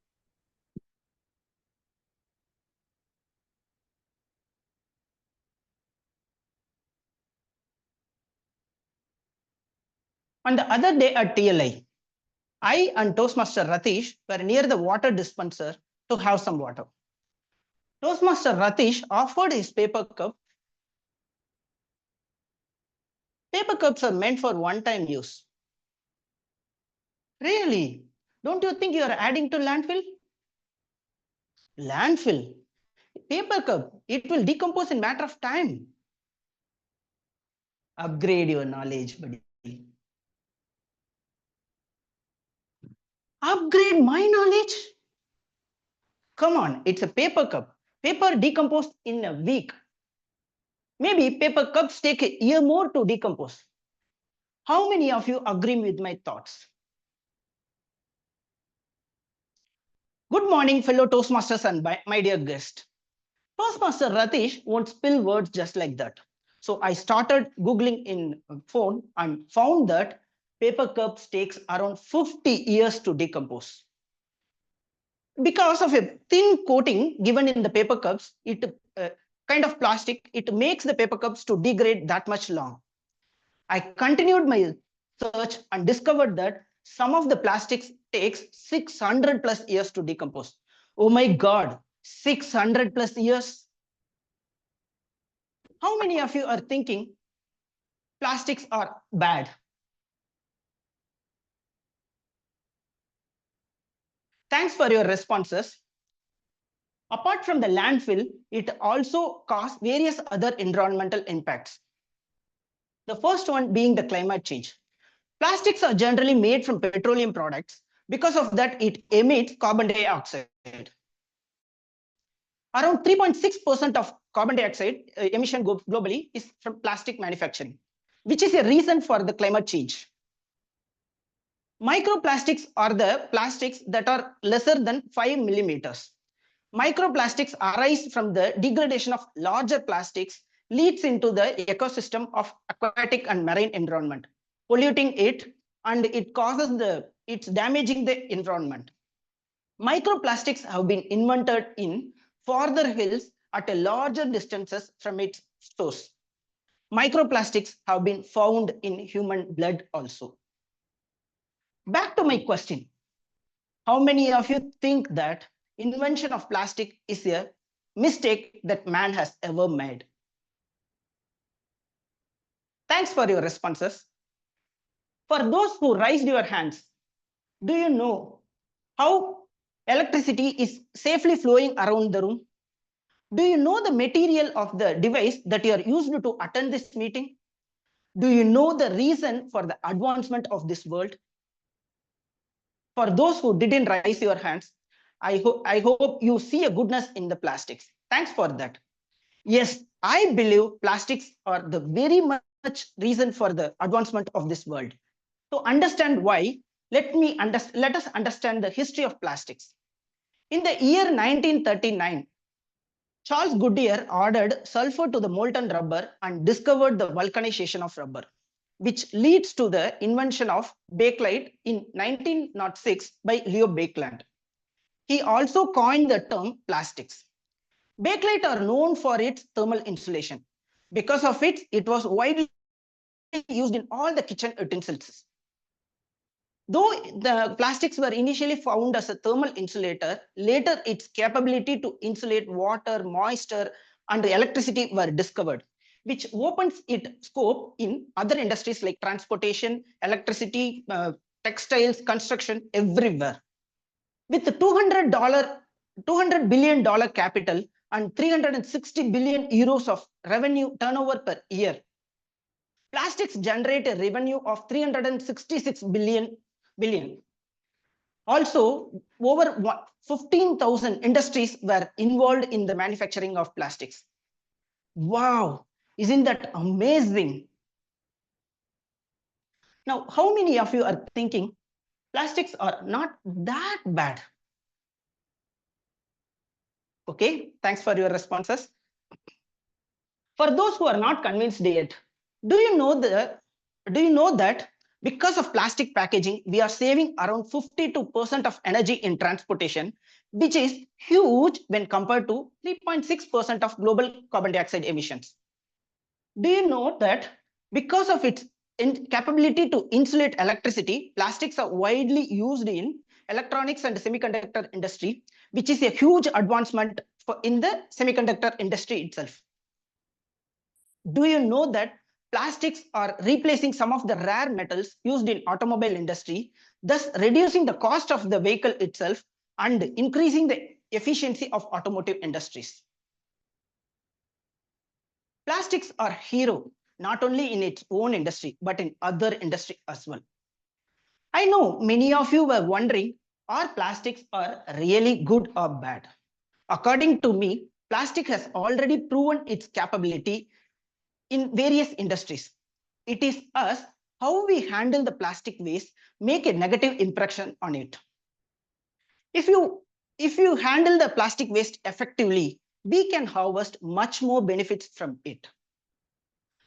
On the other day at TLI, I and Toastmaster Ratish were near the water dispenser to have some water. Toastmaster Ratish offered his paper cup. Paper cups are meant for one-time use. Really? Don't you think you are adding to landfill? Landfill? Paper cup, it will decompose in matter of time. Upgrade your knowledge, buddy. Upgrade my knowledge? Come on, it's a paper cup. Paper decomposed in a week. Maybe paper cups take a year more to decompose. How many of you agree with my thoughts? Good morning, fellow Toastmasters and my dear guest. Toastmaster Ratish won't spill words just like that. So I started Googling in phone and found that paper cups takes around 50 years to decompose. Because of a thin coating given in the paper cups, it kind of plastic, it makes the paper cups to degrade that much long. I continued my search and discovered that some of the plastics takes 600 plus years to decompose. Oh my God, 600 plus years. How many of you are thinking plastics are bad? Thanks for your responses. Apart from the landfill, it also causes various other environmental impacts. The first one being the climate change. Plastics are generally made from petroleum products. Because of that, it emits carbon dioxide. Around 3.6% of carbon dioxide emission globally is from plastic manufacturing, which is a reason for the climate change. Microplastics are the plastics that are lesser than 5 millimeters. Microplastics arise from the degradation of larger plastics, leads into the ecosystem of aquatic and marine environment, polluting it, and it's damaging the environment. Microplastics have been invented in farther hills at a larger distances from its source. Microplastics have been found in human blood also. Back to my question. How many of you think that invention of plastic is a mistake that man has ever made? Thanks for your responses. For those who raised your hands, do you know how electricity is safely flowing around the room? Do you know the material of the device that you are used to attend this meeting? Do you know the reason for the advancement of this world? For those who didn't raise your hands, I hope you see a goodness in the plastics. Thanks for that. Yes, I believe plastics are the very much reason for the advancement of this world. To understand why, let us understand the history of plastics. In the year 1939, Charles Goodyear added sulfur to the molten rubber and discovered the vulcanization of rubber, which leads to the invention of bakelite in 1906 by Leo Baekeland. He also coined the term plastics. Bakelite are known for its thermal insulation. Because of it was widely used in all the kitchen utensils. Though the plastics were initially found as a thermal insulator, later its capability to insulate water, moisture, and electricity were discovered, which opens its scope in other industries like transportation, electricity, textiles, construction, everywhere. With $200 billion capital and 360 billion euros of revenue turnover per year, plastics generate a revenue of 366 billion. Also, over 15,000 industries were involved in the manufacturing of plastics. Wow, isn't that amazing? Now, how many of you are thinking plastics are not that bad? Okay, thanks for your responses. For those who are not convinced yet, do you know that because of plastic packaging, we are saving around 52% of energy in transportation, which is huge when compared to 3.6% of global carbon dioxide emissions. Do you know that because of its capability to insulate electricity, plastics are widely used in electronics and semiconductor industry, which is a huge advancement in the semiconductor industry itself. Do you know that plastics are replacing some of the rare metals used in automobile industry, thus reducing the cost of the vehicle itself and increasing the efficiency of automotive industries? Plastics are hero not only in its own industry but in other industry as well. I know many of you were wondering, are plastics are really good or bad? According to me, plastic has already proven its capability in various industries. It is us how we handle the plastic waste make a negative impression on it. If you handle the plastic waste effectively, we can harvest much more benefits from it.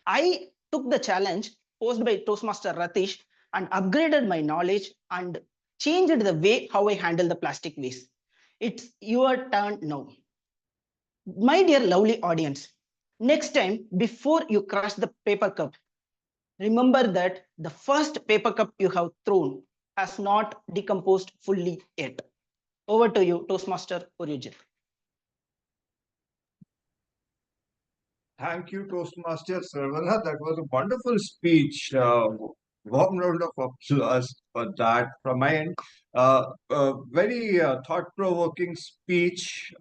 I took the challenge posed by Toastmaster Ratish and upgraded my knowledge and changed the way how I handle the plastic waste. It's your turn now. My dear lovely audience, next time before you crush the paper cup, remember that the first paper cup you have thrown has not decomposed fully yet. Over to you, Toastmaster Urujit. Thank you, Toastmaster Sarvana. That was a wonderful speech. Warm round of applause for that from my end. Very thought-provoking speech.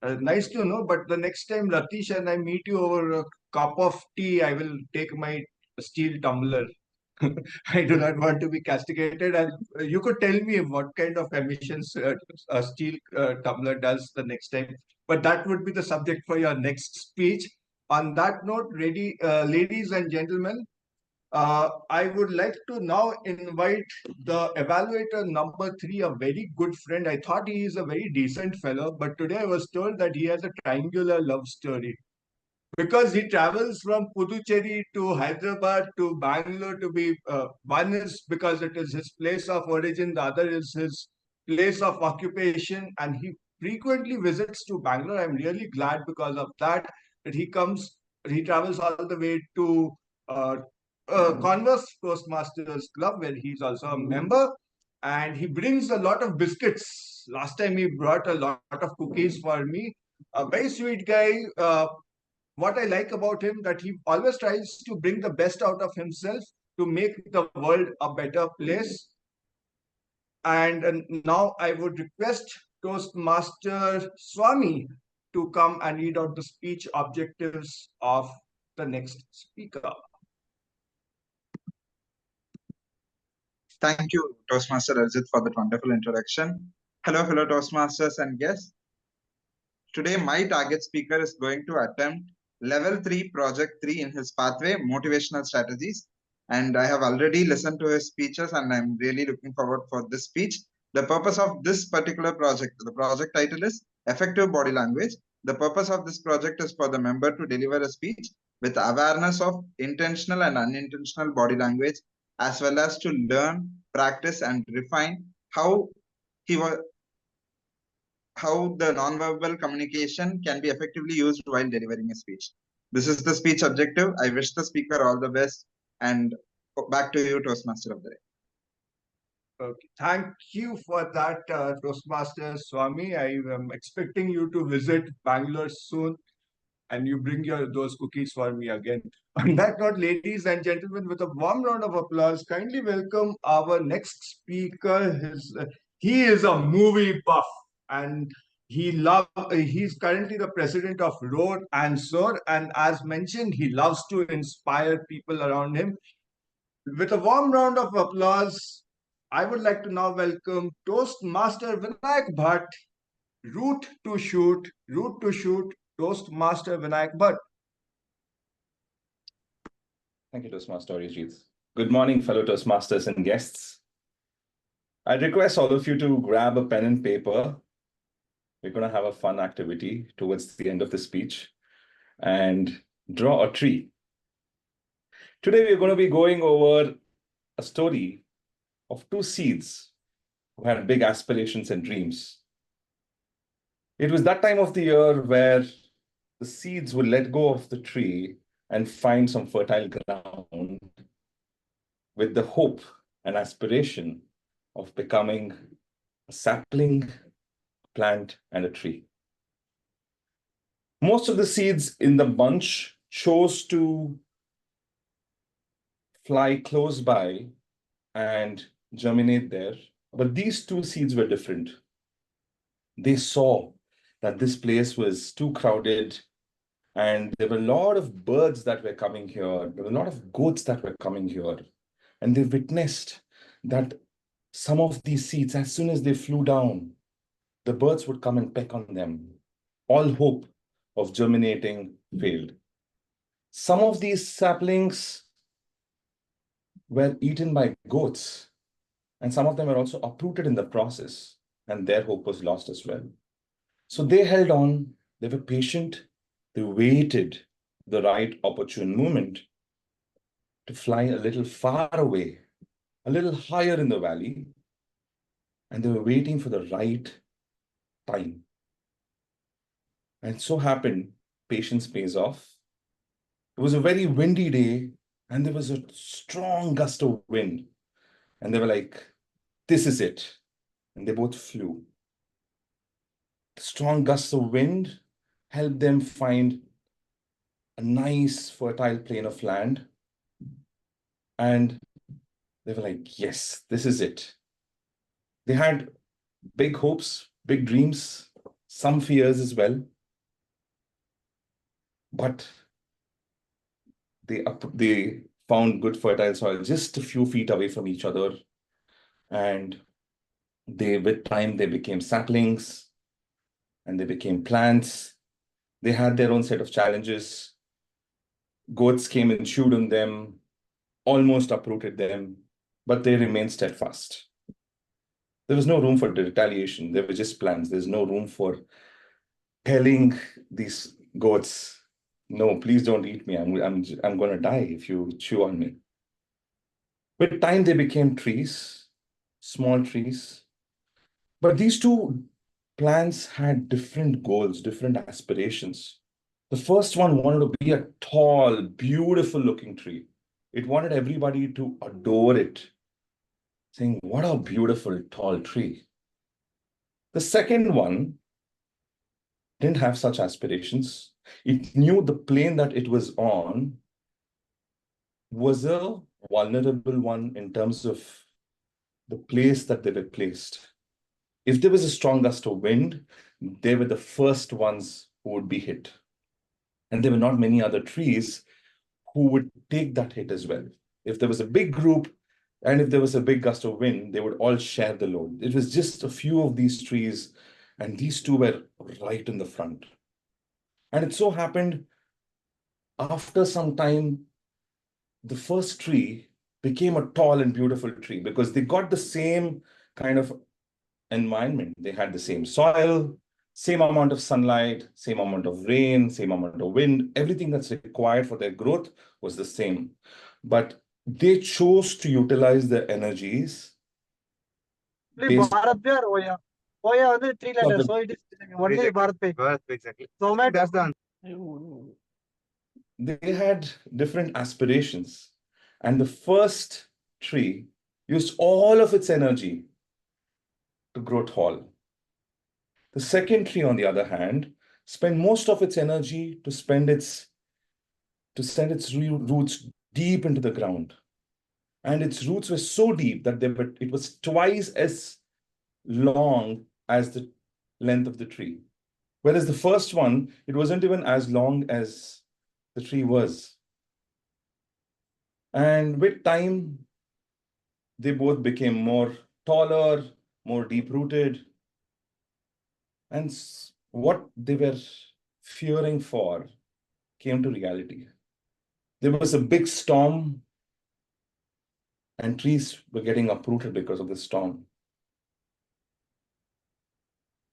Nice to know, but the next time Latish and I meet you over a cup of tea, I will take my steel tumbler. I do not want to be castigated. And you could tell me what kind of emissions a steel tumbler does the next time. But that would be the subject for your next speech. On that note, ladies and gentlemen, I would like to now invite the evaluator number 3, a very good friend. I thought he is a very decent fellow, but today I was told that he has a triangular love story. Because he travels from Puducherry to Hyderabad to Bangalore to be, one is because it is his place of origin, the other is his place of occupation, and he frequently visits to Bangalore. I'm really glad because of that he travels all the way to Converse Toastmasters Club, where he's also a member, and he brings a lot of biscuits. Last time he brought a lot of cookies for me. A very sweet guy. What I like about him that he always tries to bring the best out of himself to make the world a better place. And now I would request Toastmaster Swami to come and read out the speech objectives of the next speaker. Thank you, Toastmaster Arjit, for that wonderful introduction. Hello, fellow Toastmasters and guests. Today, my target speaker is going to attempt Level 3, Project 3 in his pathway, Motivational Strategies. And I have already listened to his speeches and I'm really looking forward for this speech. The purpose of this particular project, the project title is Effective Body Language. The purpose of this project is for the member to deliver a speech with awareness of intentional and unintentional body language, as well as to learn, practice, and refine how the nonverbal communication can be effectively used while delivering a speech. This is the speech objective. I wish the speaker all the best, and back to you, Toastmaster of the day. Okay. Thank you for that, Toastmaster Swami. I am expecting you to visit Bangalore soon, and you bring those cookies for me again. On that note, ladies and gentlemen, with a warm round of applause, kindly welcome our next speaker. He is a movie buff, and he's currently the president of Roar and Soar, and as mentioned, he loves to inspire people around him. With a warm round of applause, I would like to now welcome Toastmaster Vinayak Bhatt, Route to Shoot, Toastmaster Vinayak Bhatt. Thank you, Toastmaster Arijit. Good morning, fellow Toastmasters and guests. I'd request all of you to grab a pen and paper. We're going to have a fun activity towards the end of the speech and draw a tree. Today, we're going to be going over a story of two seeds who had big aspirations and dreams. It was that time of the year where the seeds would let go of the tree and find some fertile ground with the hope and aspiration of becoming a sapling, plant, and a tree. Most of the seeds in the bunch chose to fly close by and germinate there. But these two seeds were different. They saw that this place was too crowded and there were a lot of birds that were coming here. There were a lot of goats that were coming here. And they witnessed that some of these seeds, as soon as they flew down, the birds would come and peck on them. All hope of germinating failed. Some of these saplings were eaten by goats, and some of them were also uprooted in the process, and their hope was lost as well. So they held on, they were patient, they waited the right opportune moment to fly a little far away, a little higher in the valley, and they were waiting for the right time. And it so happened, patience pays off. It was a very windy day, and there was a strong gust of wind. And they were like, this is it. And they both flew. The strong gusts of wind helped them find a nice fertile plain of land. And they were like, yes, this is it. They had big hopes, big dreams, some fears as well. But they found good fertile soil just a few feet away from each other. And with time, they became saplings and they became plants. They had their own set of challenges. Goats came and chewed on them, almost uprooted them, but they remained steadfast. There was no room for retaliation. They were just plants. There's no room for telling these goats, no, please don't eat me. I'm going to die if you chew on me. With time, they became trees, small trees. But these two plants had different goals, different aspirations. The first one wanted to be a tall, beautiful looking tree. It wanted everybody to adore it, saying, what a beautiful tall tree. The second one didn't have such aspirations. It knew the plane that it was on was a vulnerable one in terms of the place that they were placed. If there was a strong gust of wind, they were the first ones who would be hit. And there were not many other trees who would take that hit as well. If there was a big group and if there was a big gust of wind, they would all share the load. It was just a few of these trees, and these two were right in the front. And it so happened, after some time, the first tree became a tall and beautiful tree because they got the same kind of environment. They had the same soil, same amount of sunlight, same amount of rain, same amount of wind. Everything that's required for their growth was the same. But they chose to utilize their energies based Bharat Bhai or Oya? Oya only 3 letters, so it is only Bharat Bhai. Bharat, exactly. So That's the answer. They had different aspirations. And the first tree used all of its energy to grow tall. The second tree, on the other hand, spent most of its energy to send its roots deep into the ground. And its roots were so deep that it was twice as long as the length of the tree. Whereas the first one, it wasn't even as long as the tree was. And with time, they both became more taller, more deep-rooted. And what they were fearing for came to reality. There was a big storm, and trees were getting uprooted because of the storm.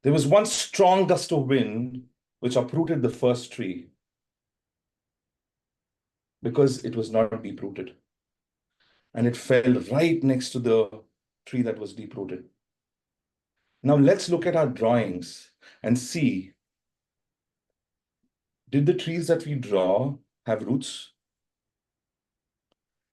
There was one strong gust of wind which uprooted the first tree because it was not deep-rooted. And it fell right next to the tree that was deep-rooted. Now let's look at our drawings and see, did the trees that we draw have roots?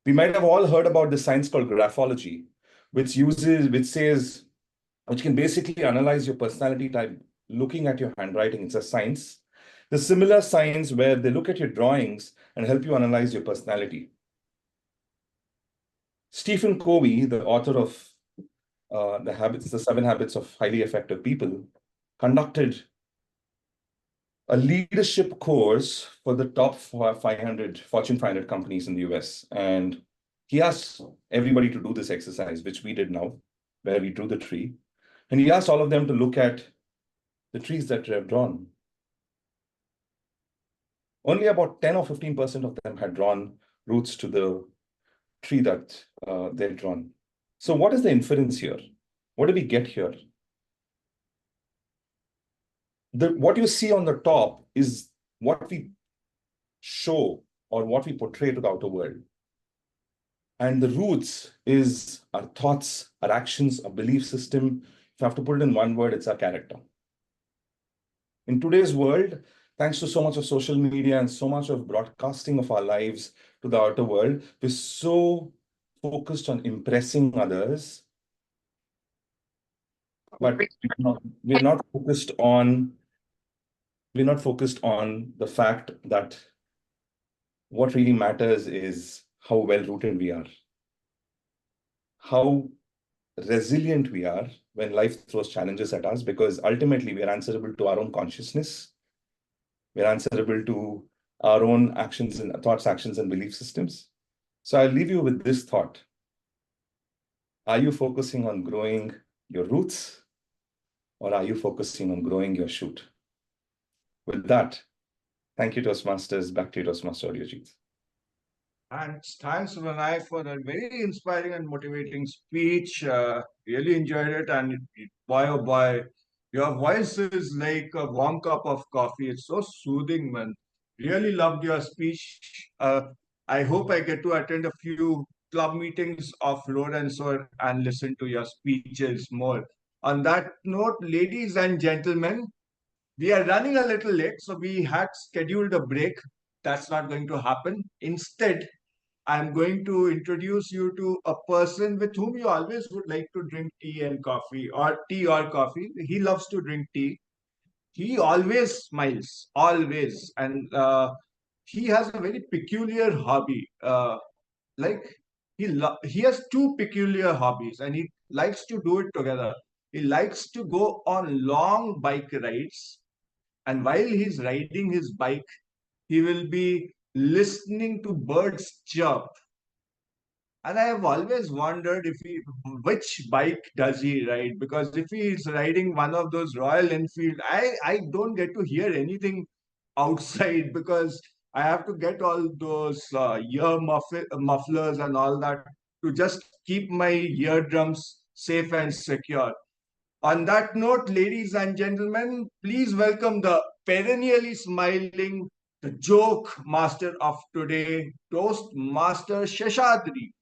We might have all heard about this science called graphology, which can basically analyze your personality type looking at your handwriting. It's a science. The similar science where they look at your drawings and help you analyze your personality. Stephen Covey, the author of the 7 Habits of Highly Effective People, conducted a leadership course for the top 500 Fortune 500 companies in the US. And he asked everybody to do this exercise, which we did now, where we drew the tree. And he asked all of them to look at the trees that they have drawn. Only about 10 or 15% of them had drawn roots to the tree that they've drawn. So what is the inference here? What do we get here? What you see on the top is what we show or what we portray to the outer world. And the roots is our thoughts, our actions, our belief system. If I have to put it in one word, it's our character. In today's world, thanks to so much of social media and so much of broadcasting of our lives to the outer world, we're so focused on impressing others, but we're not focused on the fact that what really matters is how well-rooted we are, how resilient we are when life throws challenges at us, because ultimately we are answerable to our own consciousness. We're answerable to our own actions and thoughts, actions, and belief systems. So I'll leave you with this thought. Are you focusing on growing your roots, or are you focusing on growing your shoot? With that, thank you, Toastmasters. Back to you, Toastmaster Arijit. And thanks, Vinay, for a very inspiring and motivating speech. Really enjoyed it. And boy, oh boy, your voice is like a warm cup of coffee. It's so soothing, man. Really loved your speech. I hope I get to attend a few club meetings of Road and Soar and listen to your speeches more. On that note, ladies and gentlemen, we are running a little late, so we had scheduled a break. That's not going to happen. Instead, I'm going to introduce you to a person with whom you always would like to drink tea and coffee, or tea or coffee. He loves to drink tea. He always smiles, always. And he has a very peculiar hobby. Like he has two peculiar hobbies, and he likes to do it together. He likes to go on long bike rides, and while he's riding his bike, he will be listening to birds chirp. And I have always wondered which bike does he ride? Because if he is riding one of those Royal Enfield, I don't get to hear anything outside because I have to get all those mufflers and all that to just keep my eardrums safe and secure. On that note, ladies and gentlemen, please welcome the perennially smiling, the joke master of today, Toastmaster Sheshadri.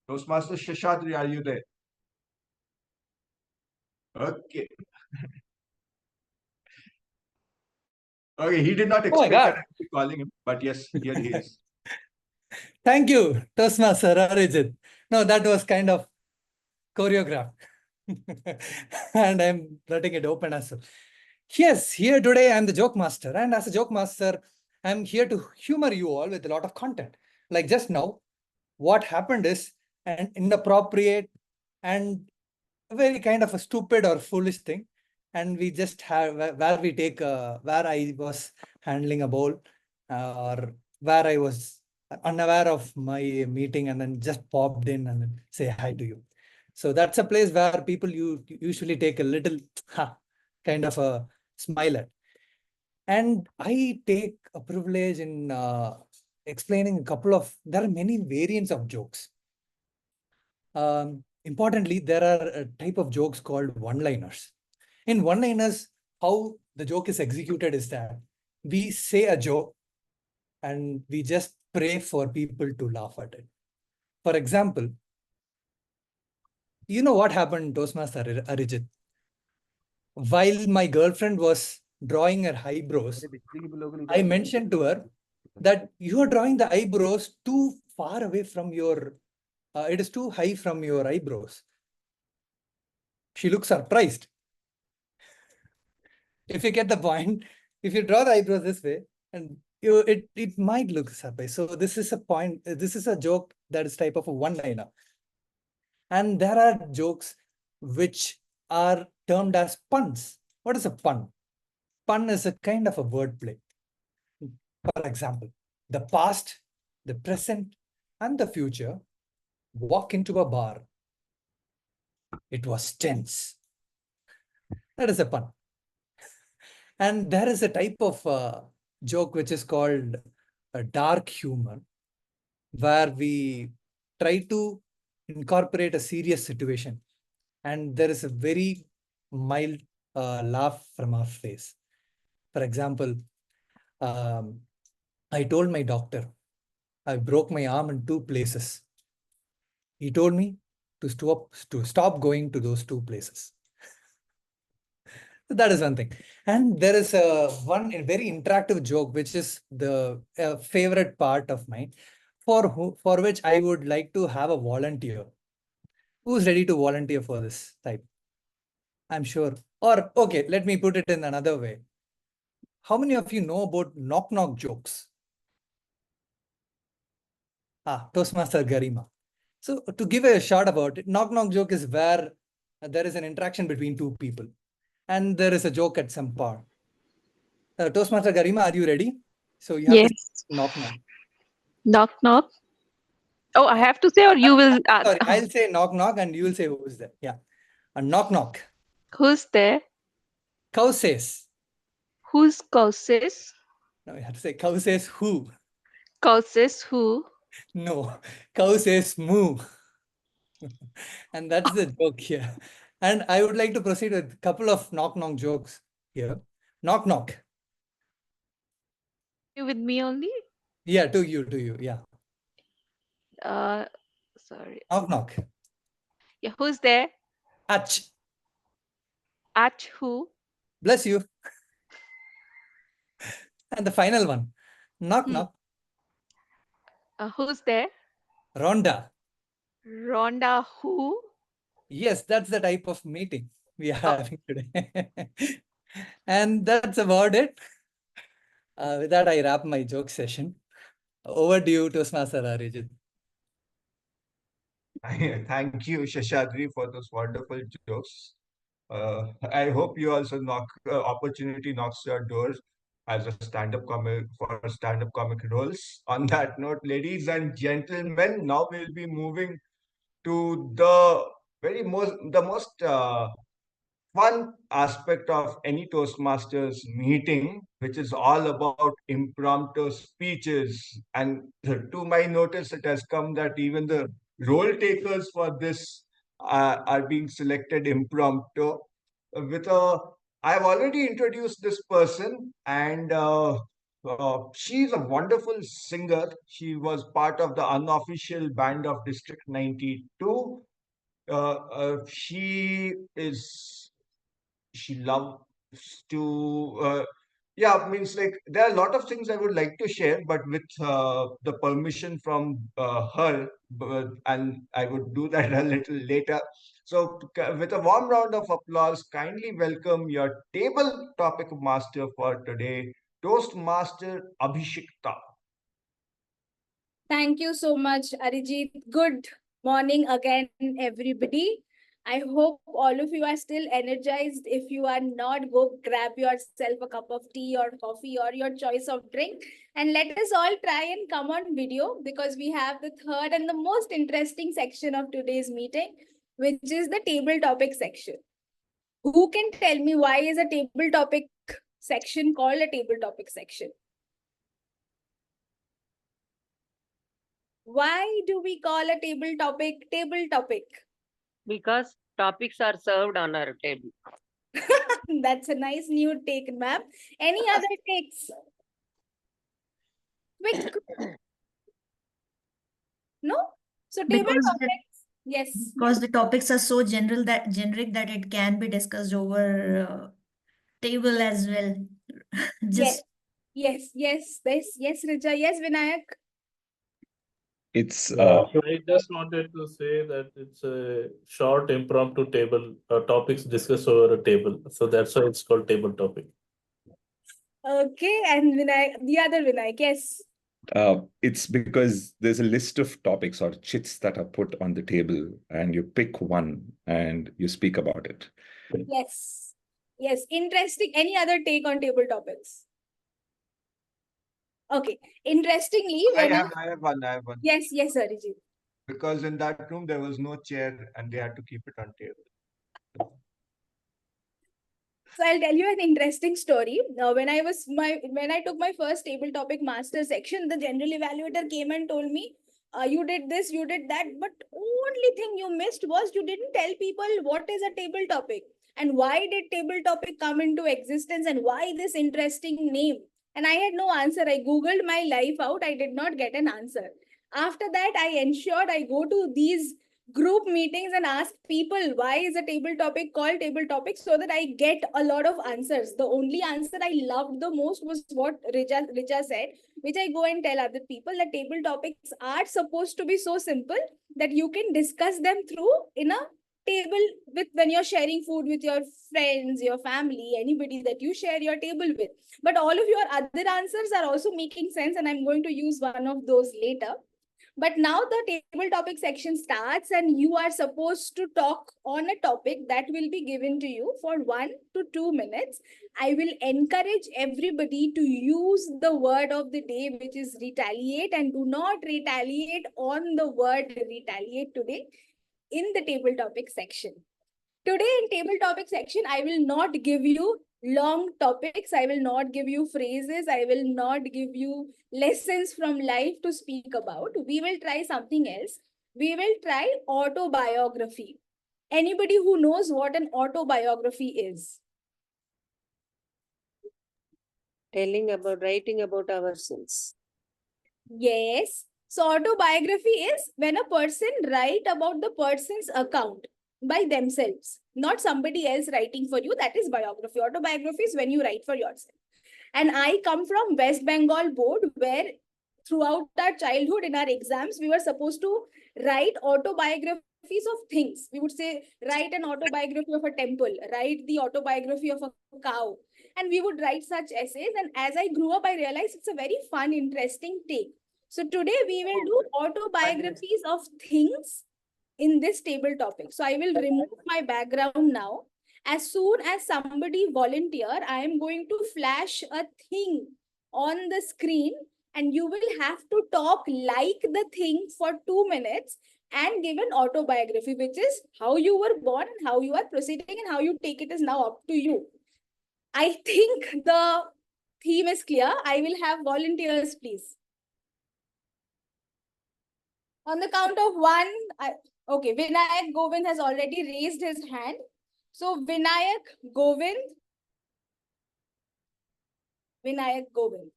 Toastmaster Sheshadri, are you there? Okay. Okay, he did not Oh my expect that God. I would be calling him, but yes, here he is. Thank you, Toastmaster Arijit. No, that was kind of choreographed. And I'm letting it open as well. Yes, here today I'm the joke master. And as a joke master, I'm here to humor you all with a lot of content. Like just now, what happened is an inappropriate and very kind of a stupid or foolish thing. And we just have where we take where I was handling a bowl or where I was unaware of my meeting and then just popped in and then say hi to you. So that's a place where people you usually take a little kind of a smile at. And I take a privilege in explaining a couple of, there are many variants of jokes. Importantly, there are a type of jokes called one-liners. In one-liners, how the joke is executed is that we say a joke and we just pray for people to laugh at it. For example, you know what happened, Toastmaster Arijit? While my girlfriend was drawing her eyebrows, I mentioned to her that you are drawing the eyebrows too far away from your it is too high from your eyebrows. She looks surprised. If you get the point, if you draw the eyebrows this way, and it might look surprised. So this is a point. This is a joke that is type of a one-liner. And there are jokes which are termed as puns. What is a pun? Pun is a kind of a wordplay. For example, the past, the present, and the future walk into a bar. It was tense. That is a pun. And there is a type of joke which is called a dark humor, where we try to incorporate a serious situation and there is a very mild laugh from our face. For example, I told my doctor I broke my arm in 2 places. He told me to stop going to those 2 places. That is one thing. And there is one very interactive joke, which is the favorite part of mine, for which I would like to have a volunteer. Who's ready to volunteer for this type? I'm sure. Or, okay, let me put it in another way. How many of you know about knock-knock jokes? Toastmaster Garima. So to give a short about it, knock-knock joke is where there is an interaction between 2 people. And there is a joke at some part. Toastmaster Garima, are you ready? So you have to knock knock. Knock knock. Oh, I have to say, or you will? Sorry, I'll say knock knock, and you will say who's there. Yeah, a knock knock. Who's there? Cow says. Who's cow says? No, you have to say cow says who. Cow says who? No, cow says moo. And that's the joke here. And I would like to proceed with a couple of knock knock jokes here. Knock knock. You with me only? Yeah, to you. Yeah. Sorry. Knock knock. Yeah, who's there? Ach. Ach who? Bless you. And the final one. Knock knock. Who's there? Rhonda. Rhonda who? Yes, that's the type of meeting we are having today. And that's about it. With that, I wrap my joke session. Over to you, Toastmaster Arijit. Thank you, Shashadri, for those wonderful jokes. I hope you also opportunity knocks your doors as a stand-up comic for stand-up comic roles. On that note, ladies and gentlemen, now we'll be moving to the most fun aspect of any Toastmasters meeting, which is all about impromptu speeches. And to my notice, it has come that even the role takers for this are being selected impromptu. With a, I've already introduced this person, and she's a wonderful singer. She was part of the unofficial band of District 92. She loves to yeah, means like there are a lot of things I would like to share, but with the permission from her, and I would do that a little later. So with a warm round of applause, kindly welcome your table topic master for today, Toastmaster Abhishekta. Thank you so much, Arijit. Good morning again, everybody. I hope all of you are still energized. If you are not, go grab yourself a cup of tea or coffee or your choice of drink. And let us all try and come on video because we have the third and the most interesting section of today's meeting, which is the table topic section. Who can tell me why is a table topic section called a table topic section? Why do we call a table topic table topic? Because topics are served on our table. That's a nice new take, ma'am. Any other takes? Quick. No? So table Because topics. Yes. Because the topics are so generic that it can be discussed over table as well. Just Yes. Yes. Yes. Yes. Yes, Rija. Yes, Vinayak. It's I just wanted to say that it's a short impromptu table, topics discussed over a table. So that's why it's called table topic. Okay, and the other Vinayak, yes. It's because there's a list of topics or chits that are put on the table, and you pick one and you speak about it. Yes. Yes. Interesting. Any other take on table topics? Okay. Interestingly, I when have one. Yes, yes, Arijit. Because in that room there was no chair and they had to keep it on table. So I'll tell you an interesting story. Now, when I took my first table topic master section, the general evaluator came and told me, you did this, you did that, but only thing you missed was you didn't tell people what is a table topic and why did table topic come into existence and why this interesting name. And I had no answer. I googled my life out. I did not get an answer. After that, I ensured I go to these group meetings and ask people why is a table topic called table topic so that I get a lot of answers. The only answer I loved the most was what Richa said, which I go and tell other people that table topics are supposed to be so simple that you can discuss them through in a table with when you're sharing food with your friends, your family, anybody that you share your table with. But all of your other answers are also making sense and I'm going to use one of those later. But now the table topic section starts and you are supposed to talk on a topic that will be given to you for 1 to 2 minutes. I will encourage everybody to use the word of the day, which is retaliate, and do not retaliate on the word retaliate today in the table topic section. Today in table topic section, I will not give you long topics. I will not give you phrases. I will not give you lessons from life to speak about. We will try something else. We will try autobiography. Anybody who knows what an autobiography is? Writing about ourselves. Yes. So autobiography is when a person write about the person's account by themselves, not somebody else writing for you. That is biography. Autobiography is when you write for yourself. And I come from West Bengal board where throughout our childhood in our exams, we were supposed to write autobiographies of things. We would say, write an autobiography of a temple, write the autobiography of a cow. And we would write such essays. And as I grew up, I realized it's a very fun, interesting take. So today we will do autobiographies of things in this table topic. So I will remove my background now. As soon as somebody volunteer, I am going to flash a thing on the screen and you will have to talk like the thing for 2 minutes and give an autobiography, which is how you were born and how you are proceeding and how you take it is now up to you. I think the theme is clear. I will have volunteers, please. On the count of one, okay, Vinayak Govind has already raised his hand. So Vinayak Govind. Vinayak Govind.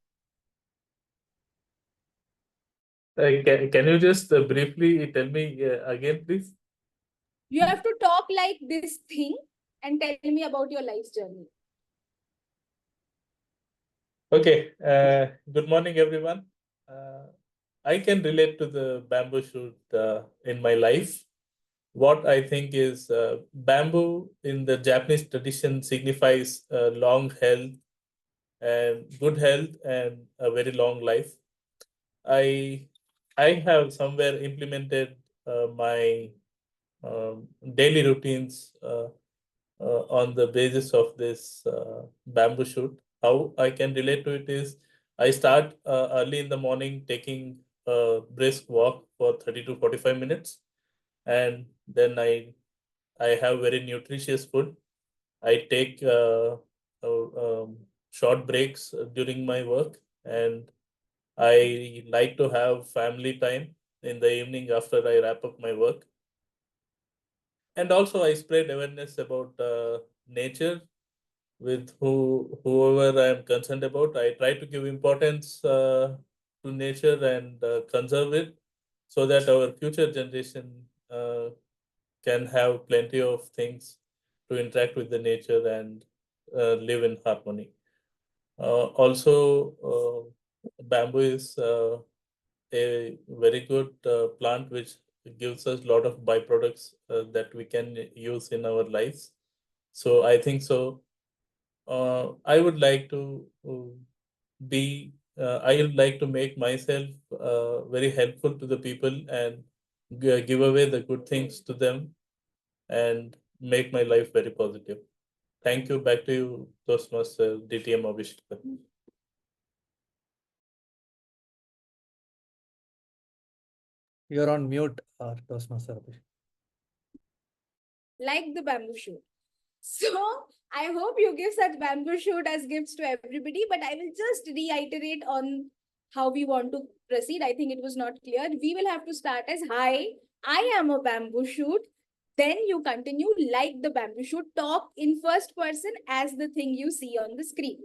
Can you just briefly tell me again, please? You have to talk like this thing and tell me about your life's journey. Okay. Good morning, everyone. I can relate to the bamboo shoot in my life. What I think is bamboo in the Japanese tradition signifies long health and good health and a very long life. I have somewhere implemented my daily routines on the basis of this bamboo shoot. How I can relate to it is I start early in the morning taking a brisk walk for 30 to 45 minutes. And then I have very nutritious food. I take short breaks during my work, and I like to have family time in the evening after I wrap up my work. And also I spread awareness about nature with whoever I am concerned about. I try to give importance to nature and conserve it so that our future generation can have plenty of things to interact with the nature and live in harmony. Also, bamboo is a very good plant which gives us a lot of byproducts that we can use in our lives. So I think so. I would like to I would like to make myself very helpful to the people and give away the good things to them and make my life very positive. Thank you. Back to you, Toastmaster DTM Abhishek. You're on mute, Toastmaster Abhishek. Like the bamboo shoot. So I hope you give such bamboo shoot as gifts to everybody, but I will just reiterate on how we want to proceed. I think it was not clear. We will have to start as, hi, I am a bamboo shoot. Then you continue like the bamboo shoot. Talk in first person as the thing you see on the screen.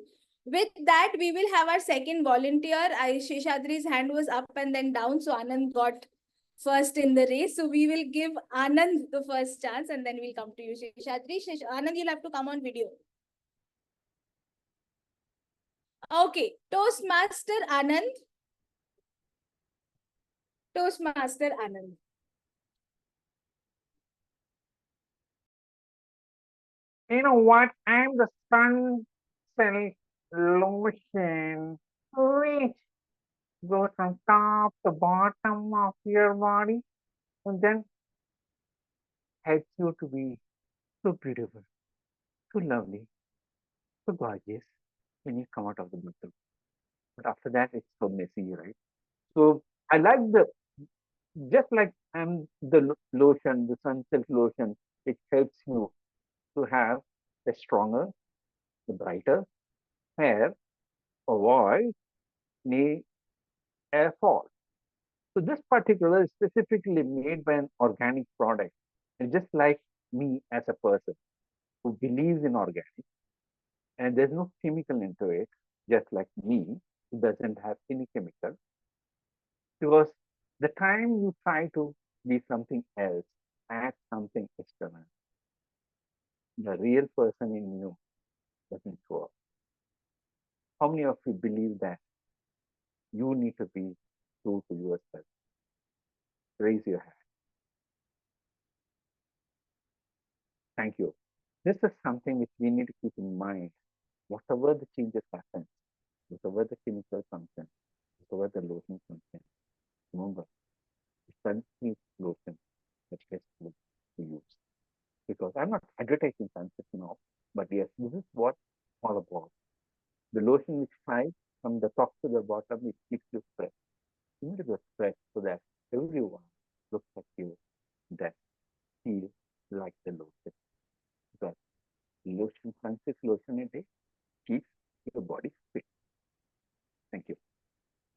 With that, we will have our second volunteer. Sheshadri's hand was up and then down, so Anand got first in the race. So we will give Anand the first chance and then we'll come to you, Sheshadri. Anand, you'll have to come on video. Okay, Toastmaster Anand. Toastmaster Anand. You know what? I'm the sun cell lotion, which goes from top to bottom of your body and then helps you to be so beautiful, so lovely, so gorgeous when you come out of the bottle. But after that, it's so messy, right? So I like just like I'm the lotion, the sun silk lotion, it helps you to have a stronger, a brighter hair, avoid any hair fall. So this particular is specifically made by an organic product. And just like me as a person who believes in organic, and there's no chemical into it, just like me, who doesn't have any chemical. Because the time you try to be something else, add something external, the real person in you doesn't show up. How many of you believe that you need to be true to yourself? Raise your hand. Thank you. This is something which we need to keep in mind. Whatever the changes happen, whatever the chemical comes in, whatever the lotion comes in, remember, it's sunscreen lotion that gets to use. Because I'm not advertising sunscreen now, but yes, this is what it's all about. The lotion which flies from the top to the bottom, it keeps you fresh. You need to be fresh so that everyone looks at you that feel like the lotion. Because lotion, sunscreen lotion a day keeps your body fit. Thank you.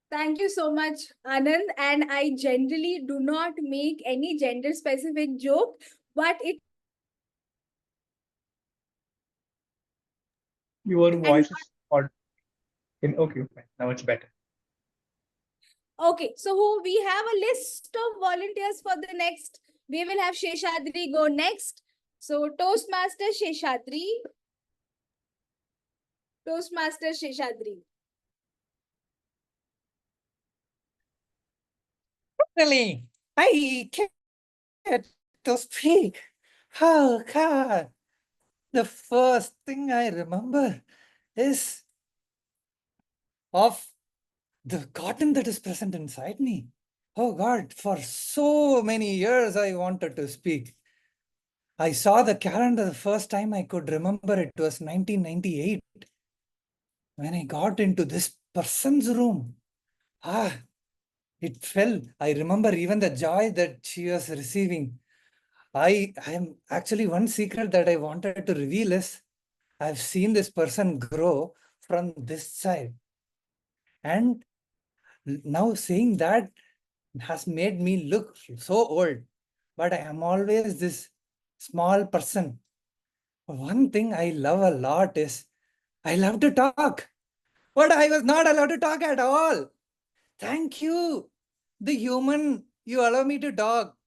Thank you so much, Anand. And I generally do not make any gender specific joke, but it. Your voice is odd. Okay, fine. Now it's better. Okay, so we have a list of volunteers for the next. We will have Sheshadri go next. So Toastmaster Sheshadri. Toastmaster Sheshadri. Really, I can't to speak. Oh God. The first thing I remember is of the cotton that is present inside me. Oh God, for so many years I wanted to speak. I saw the calendar the first time I could remember it was 1998. When I got into this person's room, it fell. I remember even the joy that she was receiving. I am actually one secret that I wanted to reveal is I've seen this person grow from this side. And now saying that has made me look so old, but I am always this small person. One thing I love a lot is I love to talk, but I was not allowed to talk at all. Thank you, the human, you allow me to talk.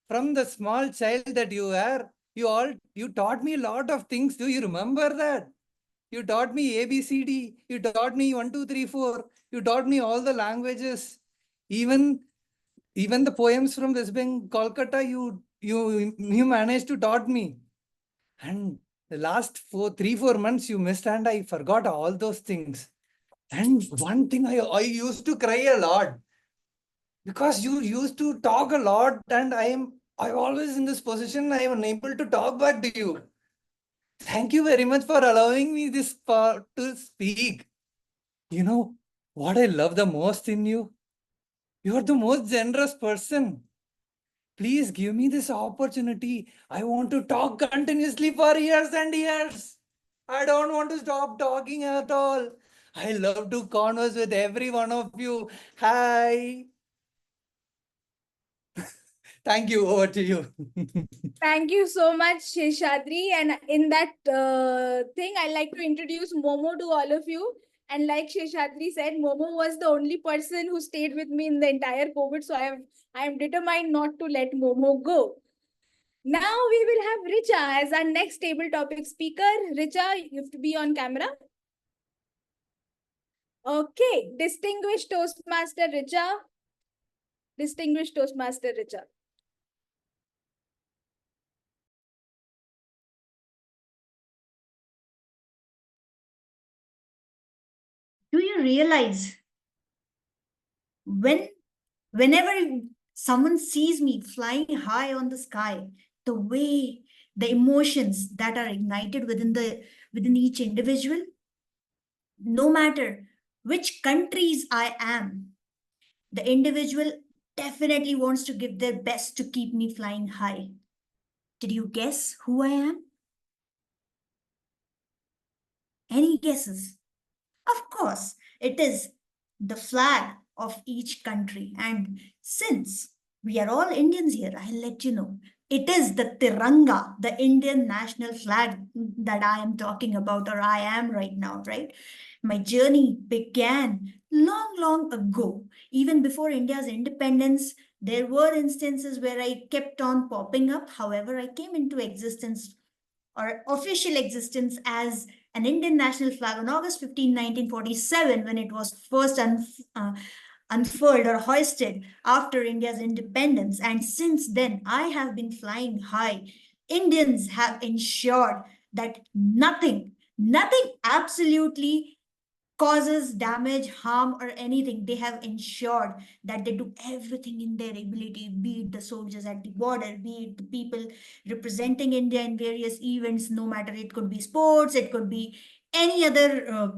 From the small child that you are, you taught me a lot of things. Do you remember that? You taught me ABCD. You taught me 1, 2, 3, 4. You taught me all the languages. Even the poems from West Bengal, Kolkata, you managed to taught me. And the last 3-4 months you missed and I forgot all those things. And one thing I used to cry a lot because you used to talk a lot and I'm always in this position. I am unable to talk back to you. Thank you very much for allowing me this part to speak. You know what I love the most in you? You are the most generous person. Please give me this opportunity. I want to talk continuously for years and years. I don't want to stop talking at all. I love to converse with every one of you. Hi. Thank you. Over to you. Thank you so much, Sheshadri. And in that thing, I'd like to introduce Momo to all of you. And like Sheshadri said, Momo was the only person who stayed with me in the entire COVID. So I am determined not to let Momo go. Now we will have Richa as our next table topic speaker. Richa, you have to be on camera. Okay, distinguished Toastmaster Richa. Distinguished Toastmaster Richa. Do you realize whenever someone sees me flying high on the sky, the way the emotions that are ignited within each individual, no matter which countries I am, the individual definitely wants to give their best to keep me flying high. Did you guess who I am? Any guesses? Of course, it is the flag of each country. And since we are all Indians here, I'll let you know. It is the Tiranga, the Indian national flag that I am talking about, or I am right now, right? My journey began long, long ago. Even before India's independence, there were instances where I kept on popping up. However, I came into existence or official existence as an Indian national flag on August 15, 1947, when it was first unfurled or hoisted after India's independence. And since then, I have been flying high. Indians have ensured that nothing absolutely causes damage, harm, or anything. They have ensured that they do everything in their ability, be it the soldiers at the border, be it the people representing India in various events, no matter it could be sports, it could be any other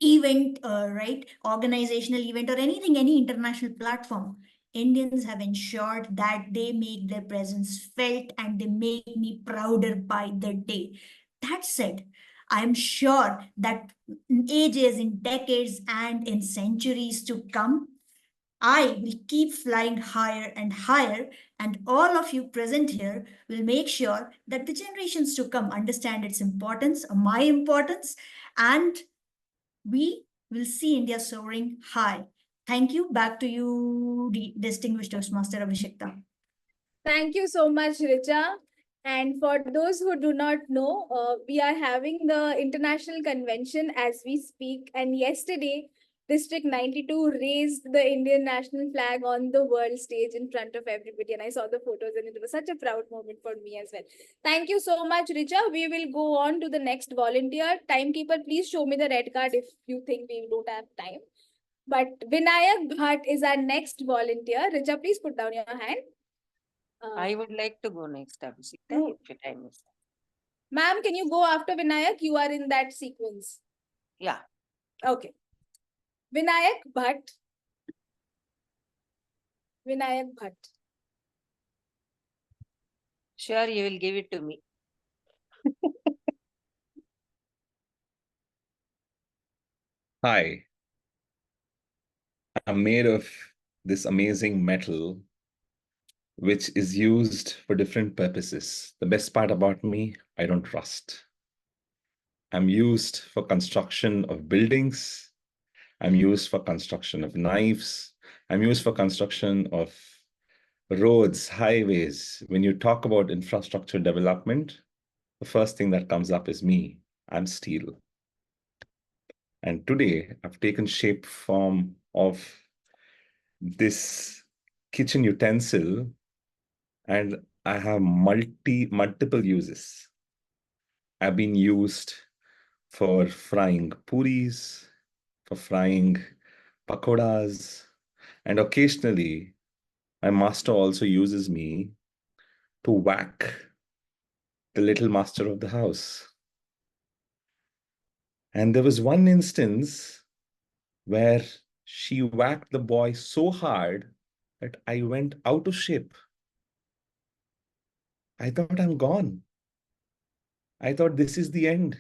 event, right? Organizational event or anything, any international platform. Indians have ensured that they make their presence felt and they make me prouder by the day. That said, I'm sure that in ages, in decades, and in centuries to come, I will keep flying higher and higher, and all of you present here will make sure that the generations to come understand its importance, my importance, and we will see India soaring high. Thank you. Back to you, distinguished Toastmaster Abhishekta. Thank you so much, Richa. And for those who do not know, we are having the international convention as we speak. And yesterday, District 92 raised the Indian national flag on the world stage in front of everybody. And I saw the photos and it was such a proud moment for me as well. Thank you so much, Richa. We will go on to the next volunteer. Timekeeper, please show me the red card if you think we don't have time. But Vinayak Bhatt is our next volunteer. Richa, please put down your hand. I would like to go next, Abhishekta, if your time is. Ma'am, can you go after Vinayak? You are in that sequence. Yeah. Okay. Vinayak Bhatt. Vinayak Bhatt. Sure, you will give it to me. Hi. I'm made of this amazing metal, which is used for different purposes. The best part about me, I don't rust. I'm used for construction of buildings. I'm used for construction of knives. I'm used for construction of roads, highways. When you talk about infrastructure development, the first thing that comes up is me. I'm steel. And today I've taken shape form of this kitchen utensil, and I have multiple uses. I've been used for frying puris, for frying pakoras, and occasionally my master also uses me to whack the little master of the house. And there was one instance where she whacked the boy so hard that I went out of shape. I thought I'm gone. I thought this is the end.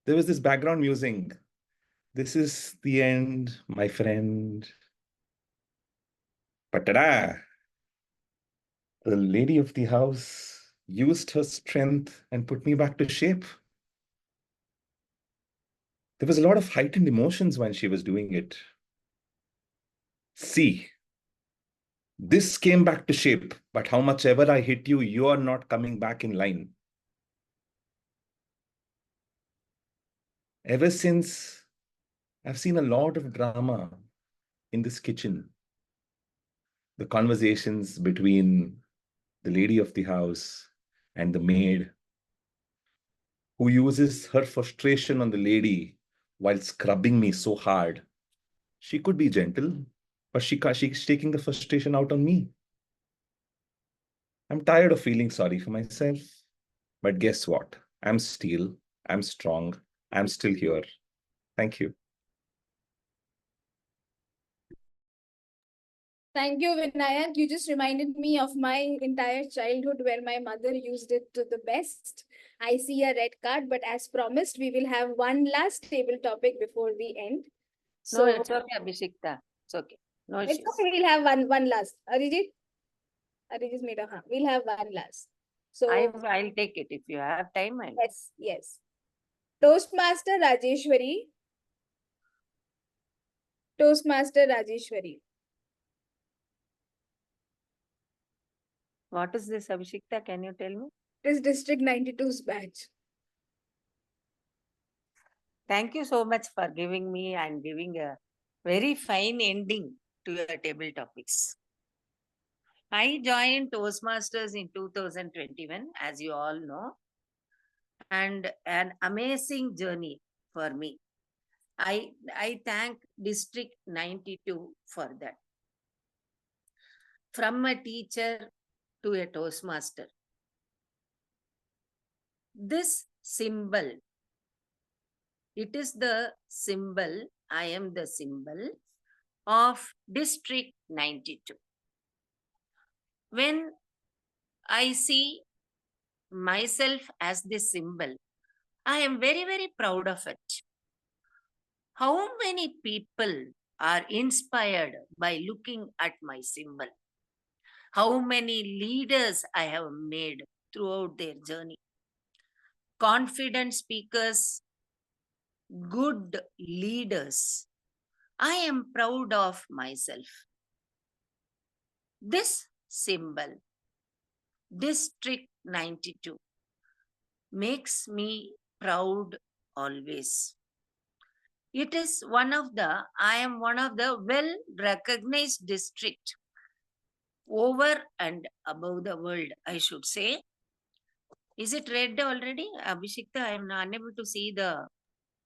There was this background music. This is the end, my friend. But the lady of the house used her strength and put me back to shape. There was a lot of heightened emotions when she was doing it. See, this came back to shape, but how much ever I hit you, you are not coming back in line. Ever since, I've seen a lot of drama in this kitchen. The conversations between the lady of the house and the maid, who uses her frustration on the lady while scrubbing me so hard. She could be gentle, but she's taking the frustration out on me. I'm tired of feeling sorry for myself. But guess what? I'm strong, I'm still here. Thank you. Thank you, Vinayak. You just reminded me of my entire childhood where my mother used it to the best. I see a red card, but as promised, we will have one last table topic before we end. No, it's okay, Abhishekta. It's okay. No It's issues. okay. We'll have one last. Arijit made a We'll have one last. So I'll take it if you have time. yes. Toastmaster Rajeshwari. Toastmaster Rajeshwari. What is this, Abhishekta? Can you tell me? It is District 92's badge. Thank you so much for giving me and giving a very fine ending to your table topics. I joined Toastmasters in 2021, as you all know, and an amazing journey for me. I thank District 92 for that. From a teacher to a Toastmaster. This symbol, it is the symbol, I am the symbol of District 92. When I see myself as this symbol, I am very, very proud of it. How many people are inspired by looking at my symbol? How many leaders I have made throughout their journey? Confident speakers, good leaders. I am proud of myself. This symbol, District 92, makes me proud always. It is I am one of the well-recognized district over and above the world, I should say. Is it red already? Abhishekta, I am unable to see the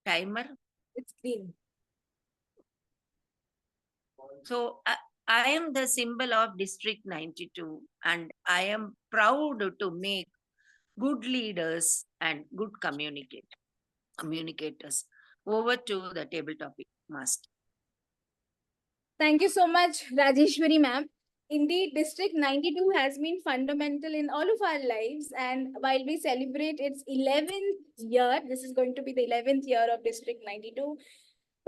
timer. It's green. So I am the symbol of District 92 and I am proud to make good leaders and good communicators. Over to the table topic, Master. Thank you so much, Rajeshwari ma'am. Indeed, District 92 has been fundamental in all of our lives. And while we celebrate its 11th year, this is going to be the 11th year of District 92.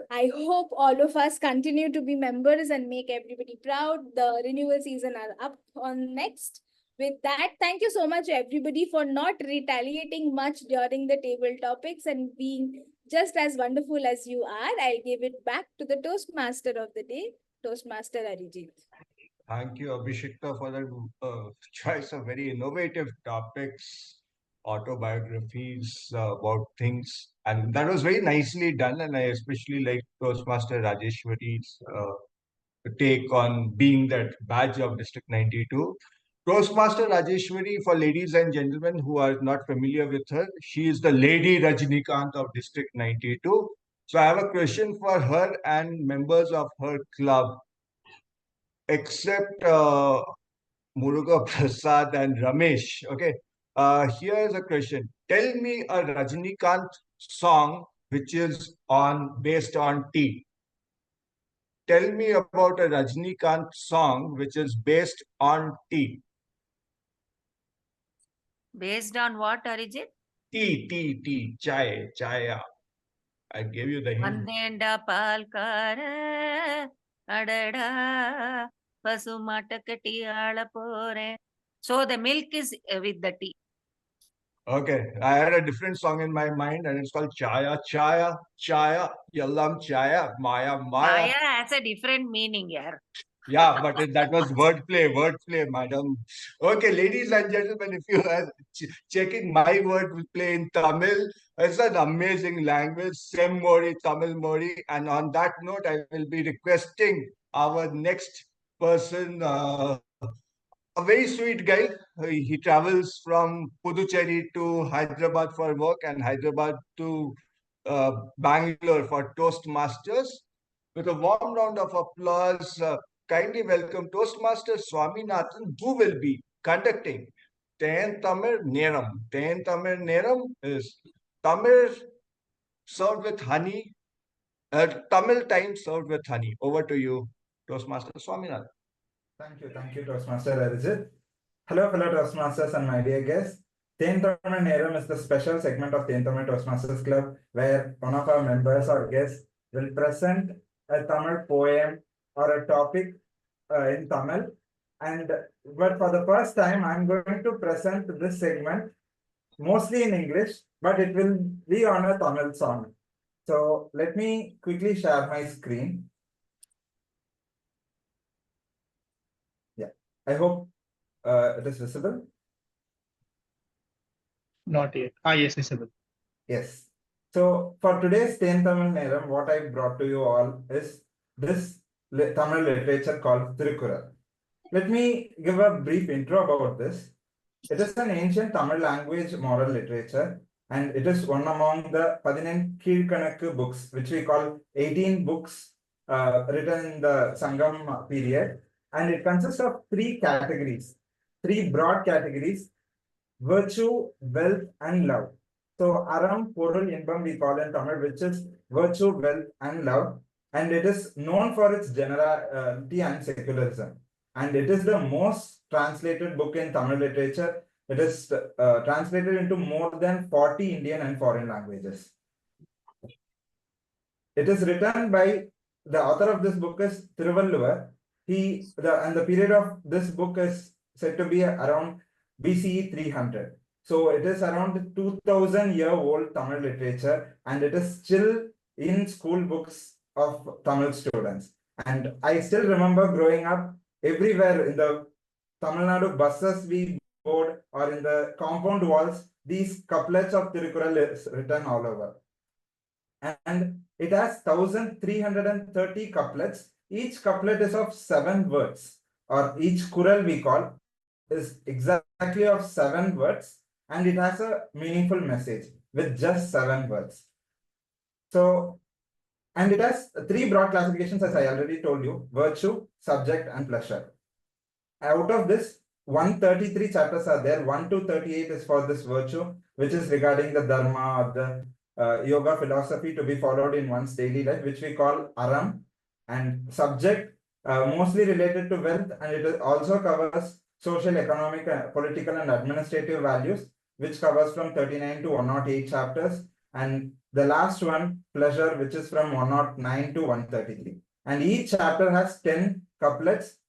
I hope all of us continue to be members and make everybody proud. The renewal season are up on next. With that, thank you so much everybody for not retaliating much during the table topics and being just as wonderful as you are. I'll give it back to the Toastmaster of the day, Toastmaster Arijit. Thank you, Abhishekta, for that choice of very innovative topics, autobiographies about things. And that was very nicely done. And I especially like Toastmaster Rajeshwari's take on being that badge of District 92. Toastmaster Rajeshwari, for ladies and gentlemen who are not familiar with her, she is the Lady Rajnikant of District 92. So I have a question for her and members of her club. Except Muruga Prasad and Ramesh. Okay. Here's a question. Tell me a Rajnikant song which is on based on tea. Tell me about a Rajnikant song which is based on tea. Based on what, Arijit? Tea, chaya. I gave you the hint. Andenda palkara adada pasumatakati alapore. So the milk is with the tea. Okay, I had a different song in my mind and it's called Chaya, Yallam Chaya, Maya. Maya has a different meaning here. Yeah, but that was wordplay, madam. Okay, ladies and gentlemen, if you are checking my wordplay in Tamil, it's an amazing language, Sem Mori, Tamil Mori. And on that note, I will be requesting our next person, a very sweet guy. He travels from Puducherry to Hyderabad for work and Hyderabad to Bangalore for Toastmasters. With a warm round of applause, kindly welcome Toastmaster Swaminathan, who will be conducting ThenTamil Neram. ThenTamil Neram is Tamil served with honey, Tamil time served with honey. Over to you, Toastmaster Swaminathan. Thank you, Toastmaster Arijit. Hello, fellow Toastmasters and my dear guests. ThenTamil Neram is the special segment of ThenTamil Toastmasters Club where one of our members or guests will present a Tamil poem or a topic in Tamil. But for the first time, I'm going to present this segment mostly in English, but it will be on a Tamil song. So let me quickly share my screen. Yeah, I hope it is visible. Not yet. Yes, visible. Yes. So for today's ThenTamil Neram, what I brought to you all is this Tamil literature called Tirukkural. Let me give a brief intro about this. It is an ancient Tamil language moral literature, and it is one among the 18 Keelkanakku books, which we call 18 books written in the Sangam period. And it consists of three categories, three broad categories: virtue, wealth, and love. So, Aram, Porul, Inbam, we call in Tamil, which is virtue, wealth, and love. And it is known for its generality and secularism. And it is the most translated book in Tamil literature. It is translated into more than 40 Indian and foreign languages. It is written by the author of this book is Thiruvalluvar. And the period of this book is said to be around BCE 300. So it is around 2000-year-old Tamil literature, and it is still in school books of Tamil students. And I still remember growing up everywhere in the Tamil Nadu buses we board or in the compound walls, these couplets of Tirukkural is written all over. And it has 1330 couplets. Each couplet is of 7 words, or each kural we call is exactly of 7 words, and it has a meaningful message with just 7 words. So, and it has 3 broad classifications, as I already told you: virtue, subject, and pleasure. Out of this, 133 chapters are there. 1 to 38 is for this virtue, which is regarding the dharma or the yoga philosophy to be followed in one's daily life, which we call Aram. And subject, mostly related to wealth, and it also covers social, economic, political, and administrative values, which covers from 39 to 108 chapters. And the last one, pleasure, which is from 109 to 133. And each chapter has 10 couplets,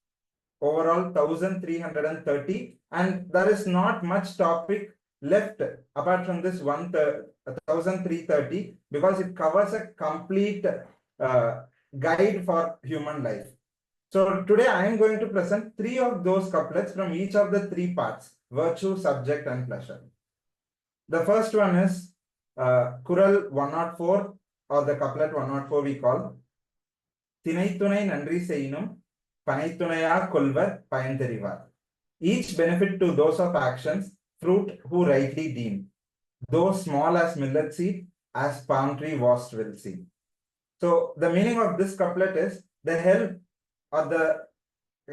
overall 1330, and there is not much topic left apart from this 1330, because it covers a complete guide for human life. So today I am going to present 3 of those couplets from each of the 3 parts: virtue, subject, and pleasure. The first one is Kural 104, or the couplet 104 we call. Tinai tunai nandri seinum Panaithunaya Kolvar Payantarivar. Each benefit to those of actions, fruit who rightly deem. Though small as millet seed, as palm tree vast will see. So the meaning of this couplet is the help or the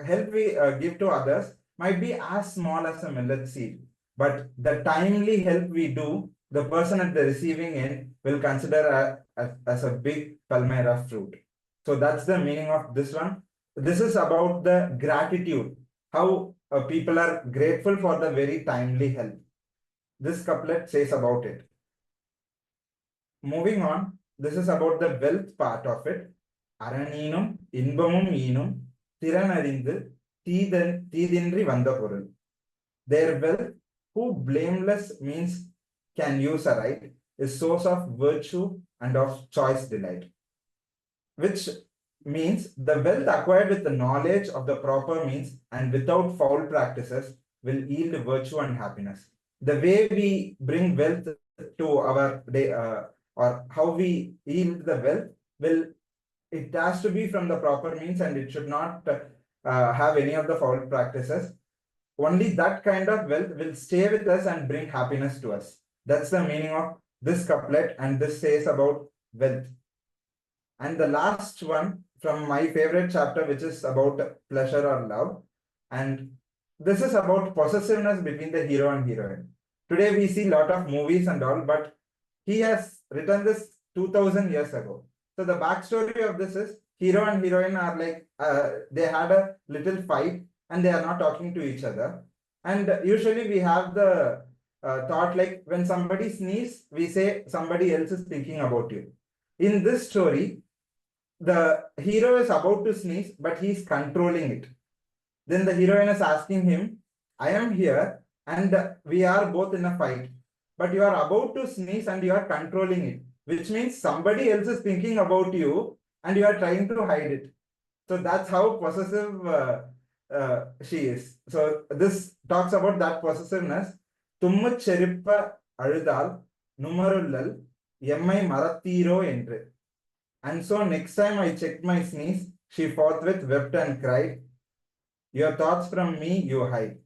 help we give to others might be as small as a millet seed, but the timely help we do, the person at the receiving end will consider as a big palmyra fruit. So that's the meaning of this one. This is about the gratitude, how people are grateful for the very timely help. This couplet says about it. Moving on, this is about the wealth part of it. Araneenum, inbamum eenum, tiranarindhu, தீதின்றி வந்த பொருள். Their wealth, who blameless means can use aright, is source of virtue and of choice delight. Which means the wealth acquired with the knowledge of the proper means and without foul practices will yield virtue and happiness. The way we bring wealth to our day, or how we yield the wealth, it has to be from the proper means and it should not have any of the foul practices. Only that kind of wealth will stay with us and bring happiness to us. That's the meaning of this couplet, and this says about wealth. And the last one from my favorite chapter, which is about pleasure or love. And this is about possessiveness between the hero and heroine. Today we see a lot of movies and all, but he has written this 2000 years ago. So the backstory of this is hero and heroine are like, they had a little fight and they are not talking to each other. And usually we have the thought like when somebody sneezes, we say somebody else is thinking about you. In this story, the hero is about to sneeze, but he's controlling it. Then the heroine is asking him, I am here and we are both in a fight, but you are about to sneeze and you are controlling it, which means somebody else is thinking about you and you are trying to hide it. So that's how possessive she is. So this talks about that possessiveness. Tummu cherippa aludal numarullal emmai marathiroendre. And so next time I checked my sneeze, she forthwith wept and cried, your thoughts from me you hide.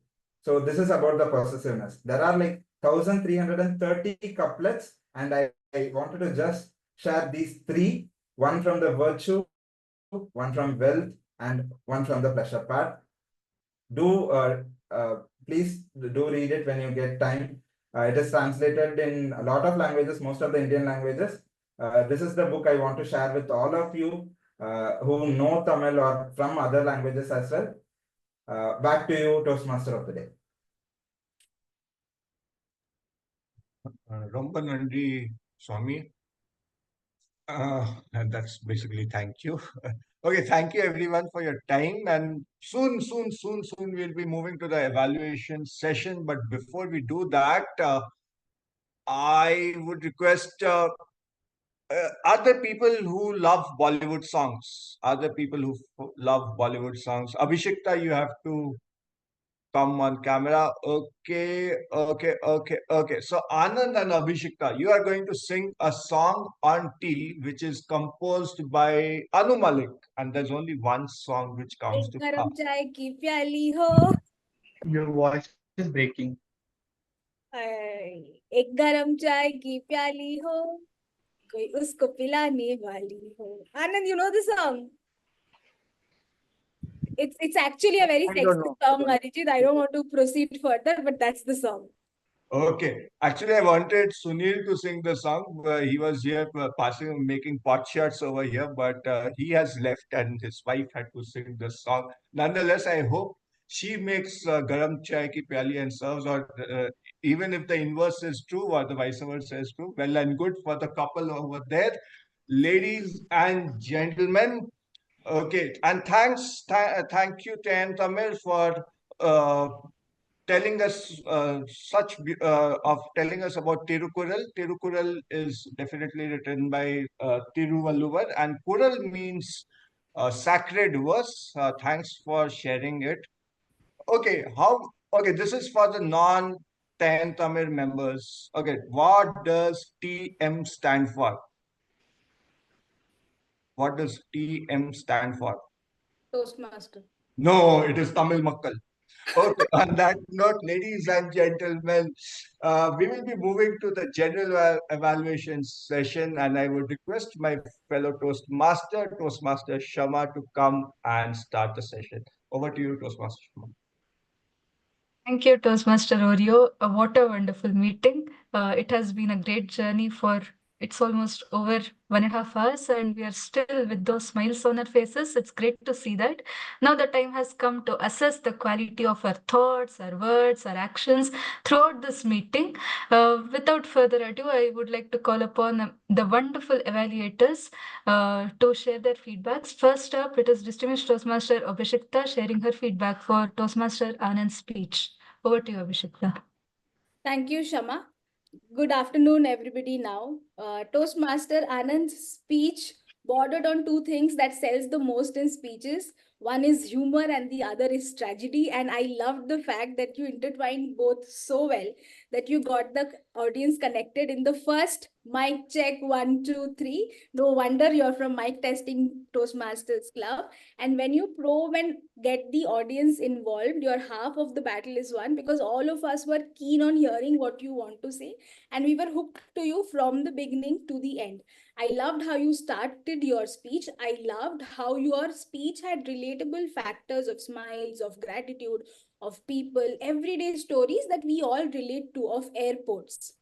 So this is about the possessiveness. There are like 1330 couplets, and I wanted to just share these three, one from the virtue, one from wealth, and one from the pleasure part. Please do read it when you get time. It is translated in a lot of languages, most of the Indian languages. This is the book I want to share with all of you who know Tamil or from other languages as well. Back to you, Toastmaster of the day. Romba Nandri Swami. And that's basically thank you. Okay, thank you everyone for your time. And soon we'll be moving to the evaluation session. But before we do that, I would request other people who love Bollywood songs. Other people who love Bollywood songs. Abhishekta, you have to come on camera. Okay. So Anand and Abhishekta, you are going to sing a song on tea, which is composed by Anu Malik, and there's only one song which comes to Garam chai ki pyali ho. Your voice is breaking. एक गरम चाय की प्याली हो, कोई उसको पिलाने वाली हो. Anand, you know the song? It's actually a very sexy song, Arijit. I don't want to proceed further, but that's the song. Okay. Actually, I wanted Sunil to sing the song. He was here making pot shots over here, but he has left and his wife had to sing the song. Nonetheless, I hope she makes garam chai ki pyali and serves, or even if the inverse is true or the vice versa is true, well and good for the couple over there. Ladies and gentlemen, okay, and thank you, ThenTamil, for telling us telling us about Tirukural. Tirukural is definitely written by Tiruvalluvar, and Kural means sacred verse. Thanks for sharing it. Okay, okay, this is for the non-ThenTamil members. Okay, what does TM stand for? What does TM stand for? Toastmaster. No, it is Tamil Makkal. Okay, on that note, ladies and gentlemen, we will be moving to the general evaluation session, and I would request my fellow Toastmaster Shama, to come and start the session. Over to you, Toastmaster Shama. Thank you, Toastmaster Oreo. What a wonderful meeting. It has been a great journey for it's almost over 1.5 hours, and we are still with those smiles on our faces. It's great to see that. Now the time has come to assess the quality of our thoughts, our words, our actions throughout this meeting. Without further ado, I would like to call upon the wonderful evaluators to share their feedbacks. First up, it is distinguished Toastmaster Abhishekta sharing her feedback for Toastmaster Anand's speech. Over to you, Abhishekta. Thank you, Shama. Good afternoon, everybody now. Toastmaster Anand's speech bordered on two things that sells the most in speeches. One is humor and the other is tragedy. And I loved the fact that you intertwined both so well that you got the audience connected in the first mic check 1, 2, 3. No wonder you're from Mictesting Toastmasters Club. And when you probe and get the audience involved, your half of the battle is won, because all of us were keen on hearing what you want to say. And we were hooked to you from the beginning to the end. I loved how you started your speech. I loved how your speech had relatable factors of smiles, of gratitude, of people, everyday stories that we all relate to, of airports.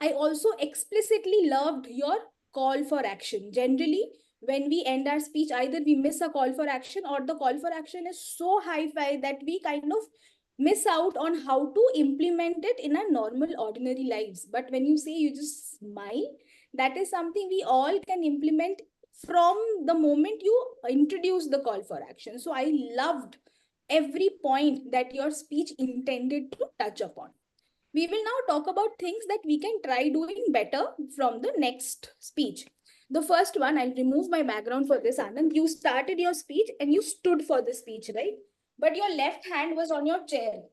I also explicitly loved your call for action. Generally, when we end our speech, either we miss a call for action or the call for action is so hi-fi that we kind of miss out on how to implement it in our normal ordinary lives. But when you say you just smile, that is something we all can implement from the moment you introduce the call for action. So I loved every point that your speech intended to touch upon. We will now talk about things that we can try doing better from the next speech. The first one, I'll remove my background for this, Anand. You started your speech and you stood for the speech, right? But your left hand was on your chair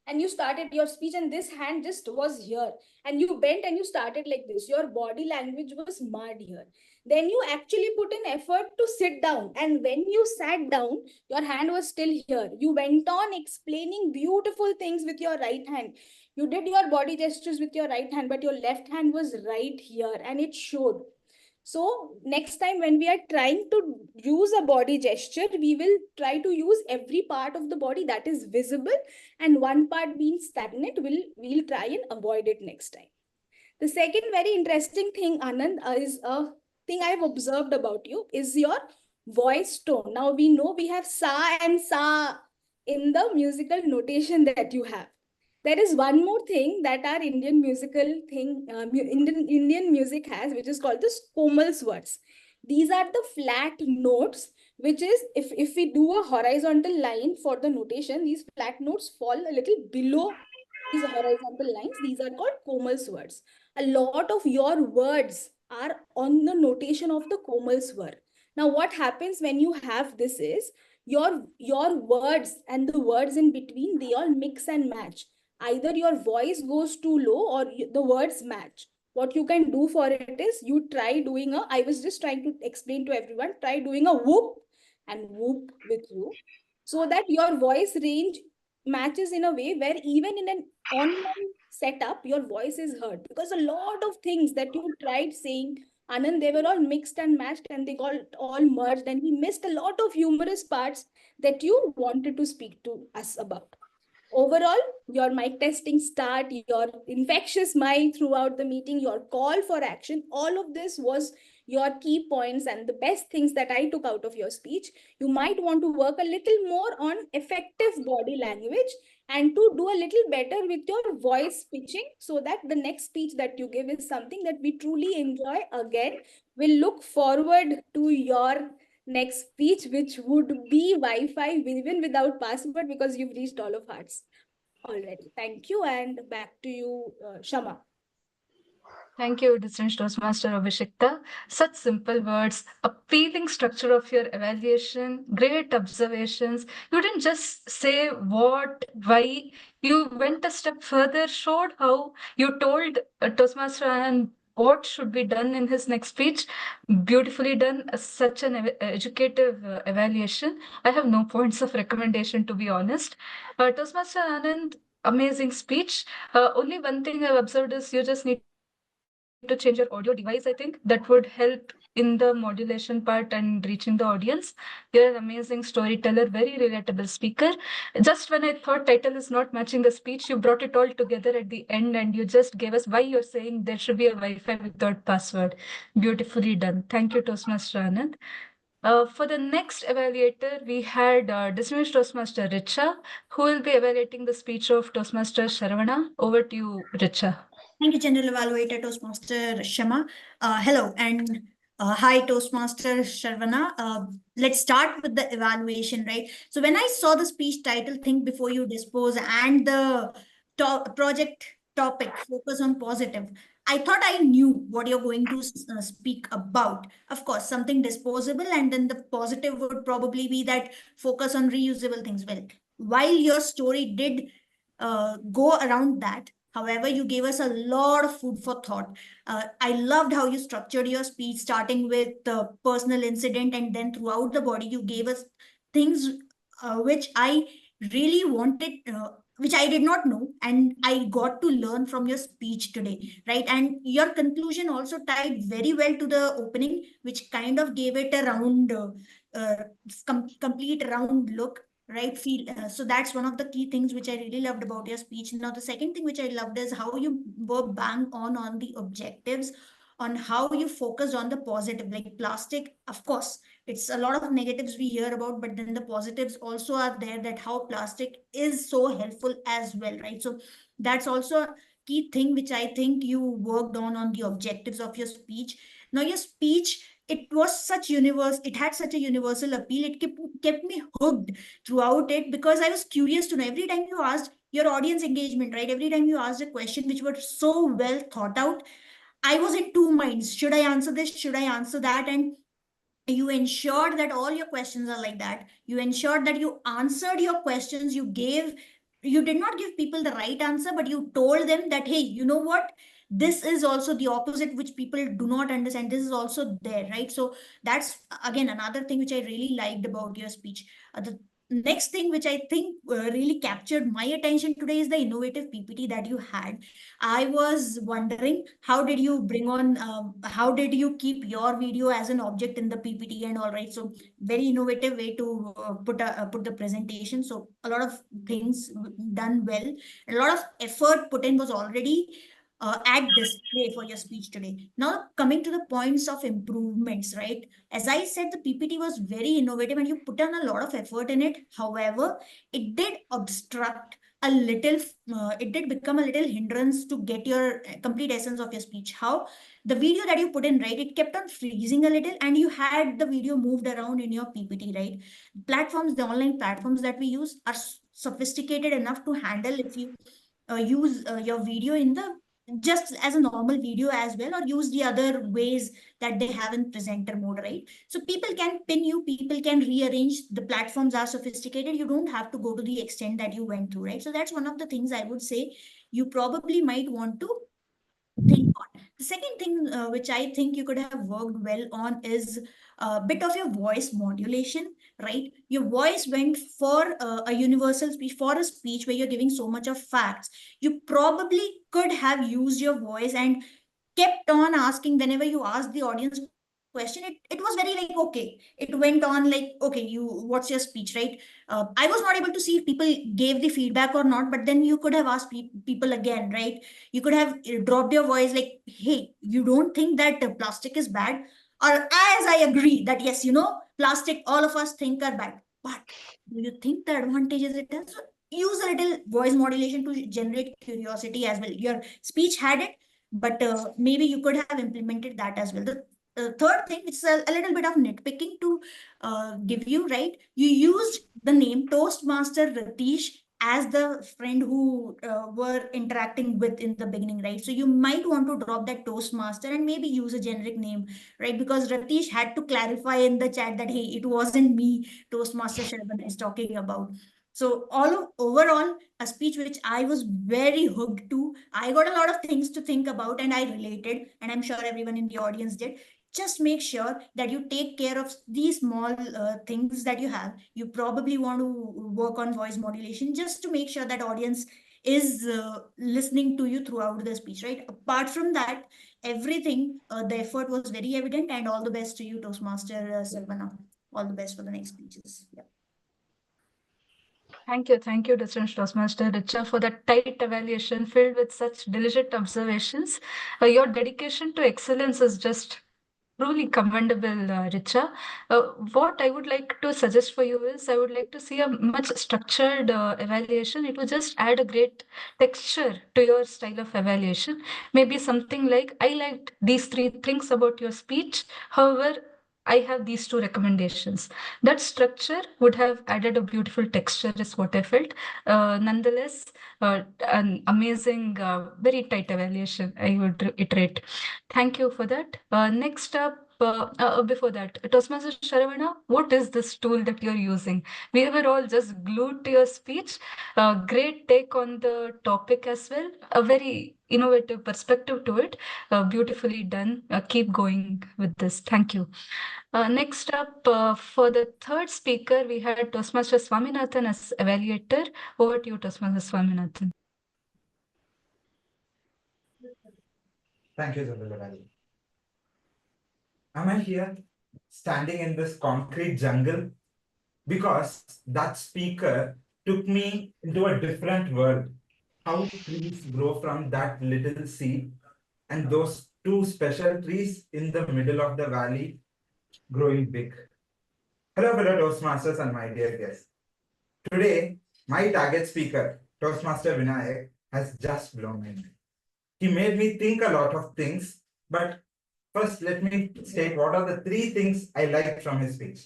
and you started your speech and this hand just was here and you bent and you started like this. Your body language was marred here. Then you actually put in effort to sit down, and when you sat down, your hand was still here. You went on explaining beautiful things with your right hand. You did your body gestures with your right hand, but your left hand was right here and it showed. So next time when we are trying to use a body gesture, we will try to use every part of the body that is visible, and one part being stagnant, we'll try and avoid it next time. The second very interesting thing, Anand, is a thing I've observed about you is your voice tone. Now we know we have sa and sa in the musical notation that you have. There is one more thing that our Indian musical thing, Indian music has, which is called the Komal Swars. These are the flat notes, which is if we do a horizontal line for the notation, these flat notes fall a little below these horizontal lines. These are called Komal Swars. A lot of your words are on the notation of the Komal Swar. Now, what happens when you have this is your words and the words in between, they all mix and match. Either your voice goes too low or the words match. What you can do for it is you try doing I was just trying to explain to everyone, try doing a whoop and whoop with you so that your voice range matches in a way where even in an online setup, your voice is heard. Because a lot of things that you tried saying, Anand, they were all mixed and matched and they got all merged, and we missed a lot of humorous parts that you wanted to speak to us about. Overall, your Mictesting start, your infectious smile throughout the meeting, your call for action, all of this was your key points and the best things that I took out of your speech. You might want to work a little more on effective body language and to do a little better with your voice pitching so that the next speech that you give is something that we truly enjoy. Again, we'll look forward to your next speech, which would be Wi-Fi even without password, because you've reached all of hearts already. Thank you, and back to you, Shama. Thank you, distinguished Toastmaster Abhishekta. Such simple words, appealing structure of your evaluation, great observations. You didn't just say what, why. You went a step further, showed how you told Toastmaster and what should be done in his next speech. Beautifully done. Such an educative evaluation. I have no points of recommendation, to be honest. Toastmaster Anand, amazing speech. Only one thing I've observed is you just need to change your audio device. I think that would help in the modulation part and reaching the audience. You're an amazing storyteller, very relatable speaker. Just when I thought title is not matching the speech, you brought it all together at the end and you just gave us why you're saying there should be a Wi-Fi without password. Beautifully done. Thank you, Toastmaster Anand. For the next evaluator, we had distinguished Toastmaster Richa, who will be evaluating the speech of Toastmaster Sharavana. Over to you, Richa. Thank you, General Evaluator Toastmaster Shama. Hello and hi, Toastmaster Sharvana. Let's start with the evaluation, right? So when I saw the speech title, Think Before You Dispose, and the project topic, Focus on Positive, I thought I knew what you're going to speak about. Of course, something disposable, and then the positive would probably be that focus on reusable things. Well, while your story did go around that, however, you gave us a lot of food for thought. I loved how you structured your speech, starting with the personal incident, and then throughout the body, you gave us things which I really wanted, which I did not know, and I got to learn from your speech today, right? And your conclusion also tied very well to the opening, which kind of gave it a round, complete round look, right? Feel so that's one of the key things which I really loved about your speech. Now the second thing which I loved is how you were bang on the objectives, on how you focused on the positive. Like plastic, of course, it's a lot of negatives we hear about, but then the positives also are there, that how plastic is so helpful as well, right? So that's also a key thing which I think you worked on the objectives of your speech. Now your speech, it had such a universal appeal. It kept me hooked throughout it, because I was curious to know every time you asked your audience engagement, right? Every time you asked a question which were so well thought out, I was in two minds. Should I answer this? Should I answer that? And you ensured that all your questions are like that. You ensured that you answered your questions. You did not give people the right answer, but you told them that, hey, you know what? This is also the opposite, which people do not understand. This is also there, right? So that's again another thing which I really liked about your speech. The next thing which I think really captured my attention today is the innovative PPT that you had. I was wondering, how did you bring on, how did you keep your video as an object in the PPT and all, right? So very innovative way to put the presentation. So a lot of things done well. A lot of effort put in was already at display for your speech today. Now coming to the points of improvements, right? As I said, the PPT was very innovative and you put on a lot of effort in it. However, it did obstruct a little, it did become a little hindrance to get your complete essence of your speech. How? The video that you put in, right, it kept on freezing a little, and you had the video moved around in your PPT, right? Platforms, the online platforms that we use are sophisticated enough to handle if you use your video in the just as a normal video as well, or use the other ways that they have in presenter mode, right? So people can pin you, people can rearrange, the platforms are sophisticated, you don't have to go to the extent that you went through, right? So that's one of the things I would say you probably might want to think on. The second thing which I think you could have worked well on is a bit of your voice modulation, right? Your voice went for a universal speech, for a speech where you're giving so much of facts. You probably could have used your voice and kept on asking whenever you asked the audience question. It was very like, okay, it went on like, okay, what's your speech, right? I was not able to see if people gave the feedback or not, but then you could have asked people again, right? You could have dropped your voice like, hey, you don't think that plastic is bad? Or as I agree that yes, plastic, all of us think are bad, but do you think the advantages it has? So use a little voice modulation to generate curiosity as well. Your speech had it, but maybe you could have implemented that as well. The third thing, it's a little bit of nitpicking to give you, right? You used the name Toastmaster Ratish as the friend who were interacting with in the beginning, right? So you might want to drop that Toastmaster and maybe use a generic name, right? Because Ratish had to clarify in the chat that, hey, it wasn't me, Toastmaster Sherman is talking about. So overall, a speech which I was very hooked to. I got a lot of things to think about and I related, and I'm sure everyone in the audience did. Just make sure that you take care of these small things that you have. You probably want to work on voice modulation just to make sure that audience is listening to you throughout the speech, right? Apart from that, everything, the effort was very evident, and all the best to you, Toastmaster Silvana. All the best for the next speeches. Yeah. Thank you, Distinguished Toastmaster Richa, for that tight evaluation filled with such diligent observations. Your dedication to excellence is just truly commendable, Richa. What I would like to suggest for you is I would like to see a much structured evaluation. It will just add a great texture to your style of evaluation. Maybe something like, I liked these three things about your speech. However, I have these two recommendations. That structure would have added a beautiful texture, is what I felt. Nonetheless, an amazing, very tight evaluation, I would iterate. Thank you for that. Next up, before that, Toastmaster Sharavana, what is this tool that you're using? We were all just glued to your speech. Great take on the topic as well. A very innovative perspective to it. Beautifully done. Keep going with this. Thank you. Next up, for the third speaker, we had Toastmaster Swaminathan as evaluator. Over to you, Toastmaster Swaminathan. Thank you, Zabila. Am I here standing in this concrete jungle? Because that speaker took me into a different world. How trees grow from that little seed, and those two special trees in the middle of the valley growing big. Hello, fellow Toastmasters and my dear guests. Today, my target speaker, Toastmaster Vinayak, has just blown my mind. He made me think a lot of things, but first let me state what are the three things I liked from his speech.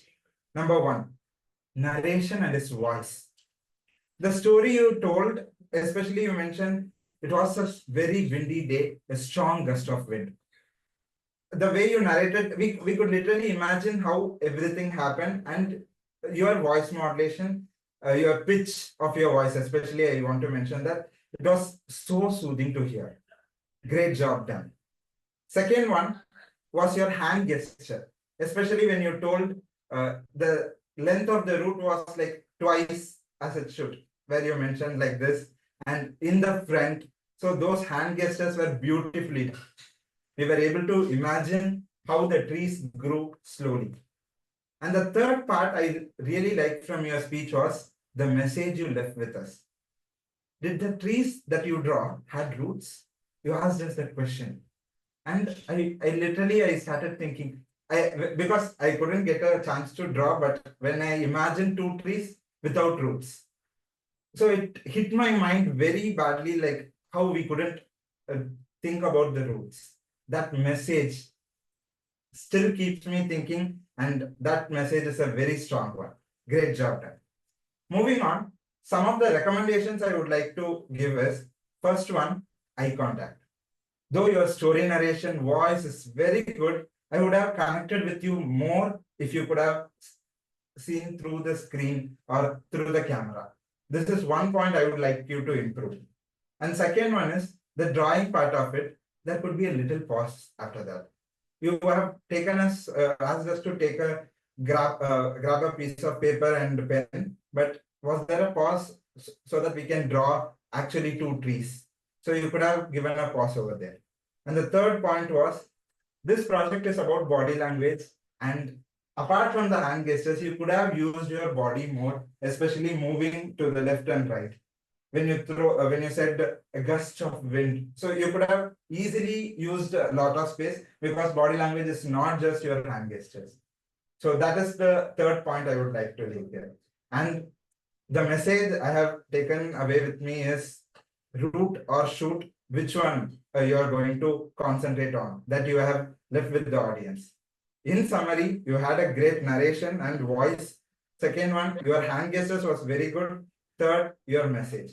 Number one, narration and his voice. The story you told, especially you mentioned, it was a very windy day, a strong gust of wind. The way you narrated, we could literally imagine how everything happened, and your voice modulation, your pitch of your voice, especially I want to mention that it was so soothing to hear. Great job done. Second one was your hand gesture, especially when you told the length of the route was like twice as it should, where you mentioned like this and in the front. So those hand gestures were beautifully done. We were able to imagine how the trees grew slowly. And the third part I really liked from your speech was the message you left with us. Did the trees that you draw had roots? You asked us that question. And I started thinking, because I couldn't get a chance to draw, but when I imagined two trees without roots, so it hit my mind very badly, like how we couldn't think about the roots. That message still keeps me thinking, and that message is a very strong one. Great job done. Moving on, some of the recommendations I would like to give is, first one, eye contact. Though your story narration voice is very good, I would have connected with you more if you could have seen through the screen or through the camera. This is one point I would like you to improve. And second one is the drawing part of it. There could be a little pause after that. You have taken us, asked us to take a grab a piece of paper and pen, but was there a pause so that we can draw actually two trees? So you could have given a pause over there. And the third point was, this project is about body language, and apart from the hand gestures, you could have used your body more, especially moving to the left and right. When you said a gust of wind, so you could have easily used a lot of space because body language is not just your hand gestures. So that is the third point I would like to leave here. And the message I have taken away with me is root or shoot, which one you are going to concentrate on, that you have left with the audience. In summary, you had a great narration and voice. Second one, your hand gestures was very good. Third, your message.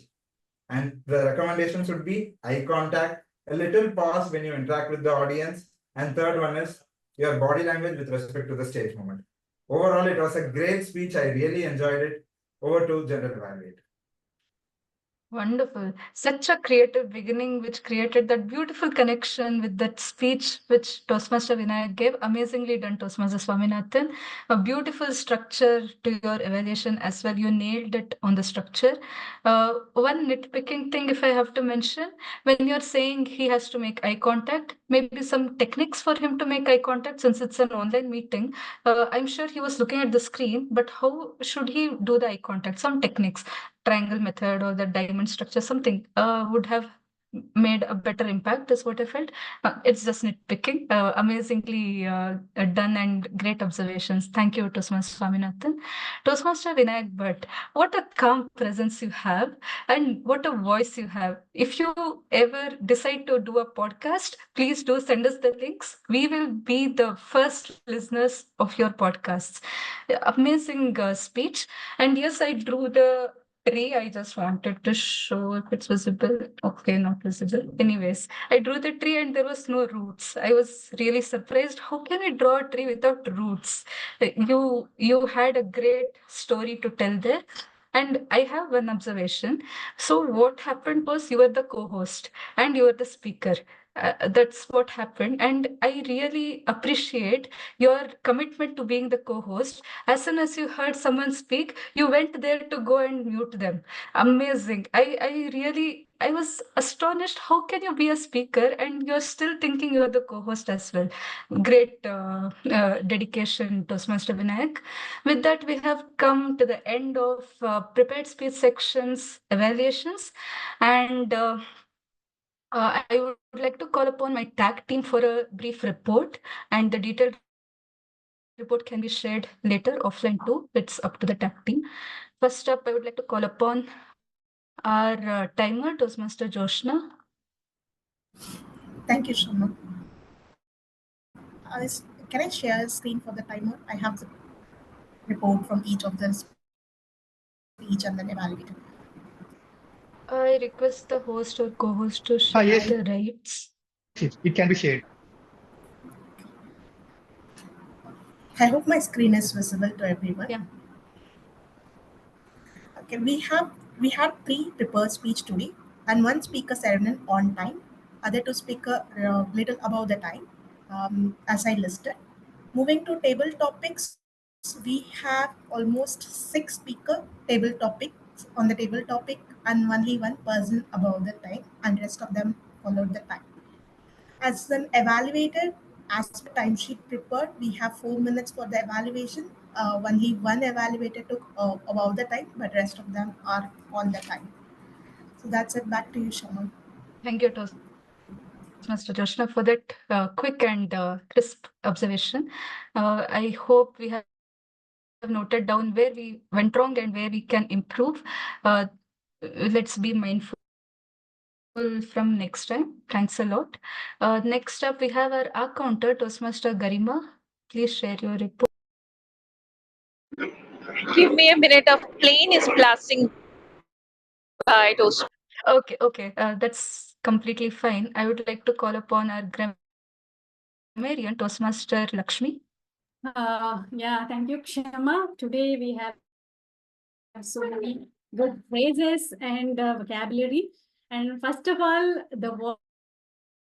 And the recommendations would be eye contact, a little pause when you interact with the audience. And third one is your body language with respect to the stage moment. Overall, it was a great speech. I really enjoyed it. Over to General Evaluator. Wonderful. Such a creative beginning, which created that beautiful connection with that speech which Toastmaster Vinayak gave. Amazingly done, Toastmaster Swaminathan. A beautiful structure to your evaluation as well. You nailed it on the structure. One nitpicking thing, if I have to mention, when you're saying he has to make eye contact, maybe some techniques for him to make eye contact since it's an online meeting. I'm sure he was looking at the screen, but how should he do the eye contact? Some techniques, triangle method or the diamond structure, something would have made a better impact is what I felt. It's just nitpicking. Amazingly done and great observations. Thank you, Toastmaster Swaminathan. Toastmaster Vinayak Bhatt, what a calm presence you have and what a voice you have. If you ever decide to do a podcast, please do send us the links. We will be the first listeners of your podcasts. Amazing speech. And yes, I drew the tree. I just wanted to show if it's visible. Okay, not visible. Anyways, I drew the tree and there was no roots. I was really surprised. How can we draw a tree without roots? You had a great story to tell there. And I have one observation. So what happened was you were the co-host and you were the speaker. That's what happened. And I really appreciate your commitment to being the co-host. As soon as you heard someone speak, you went there to go and mute them. Amazing. I was astonished. How can you be a speaker and you're still thinking you're the co-host as well? Great dedication, Toastmaster Vinayak. With that, we have come to the end of prepared speech sections evaluations. And I would like to call upon my tag team for a brief report, and the detailed report can be shared later offline too. It's up to the tag team. First up, I would like to call upon our timer, Toastmaster Joshna. Thank you, Shama. Can I share a screen for the timer? I have the report from each of the speech and then evaluated. I request the host or co-host to share Yes. the rights. Yes, it can be shared. I hope my screen is visible to everyone. Yeah. Okay, we had 3 prepared speech today, and 1 speaker ceremony on time. Other 2 speaker little above the time, as I listed. Moving to table topics, we have almost 6 speaker table topics on the table topic, and only 1 person above the time, and rest of them followed the time. As an evaluator, as per timesheet prepared, we have 4 minutes for the evaluation. Only 1 evaluator took above the time, but rest of them are on the time. So that's it. Back to you, Shaman. Thank you, Toastmaster Joshna, for that quick and crisp observation. I hope we have noted down where we went wrong and where we can improve. Let's be mindful from next time. Thanks a lot. Next up, we have our counter, Toastmaster Garima. Please share your report. Give me a minute. A plane is passing by, Toast. Okay. That's completely fine. I would like to call upon our grammarian, Toastmaster Lakshmi. Yeah, thank you, Kshama. Today we have so many good phrases and vocabulary. And first of all, the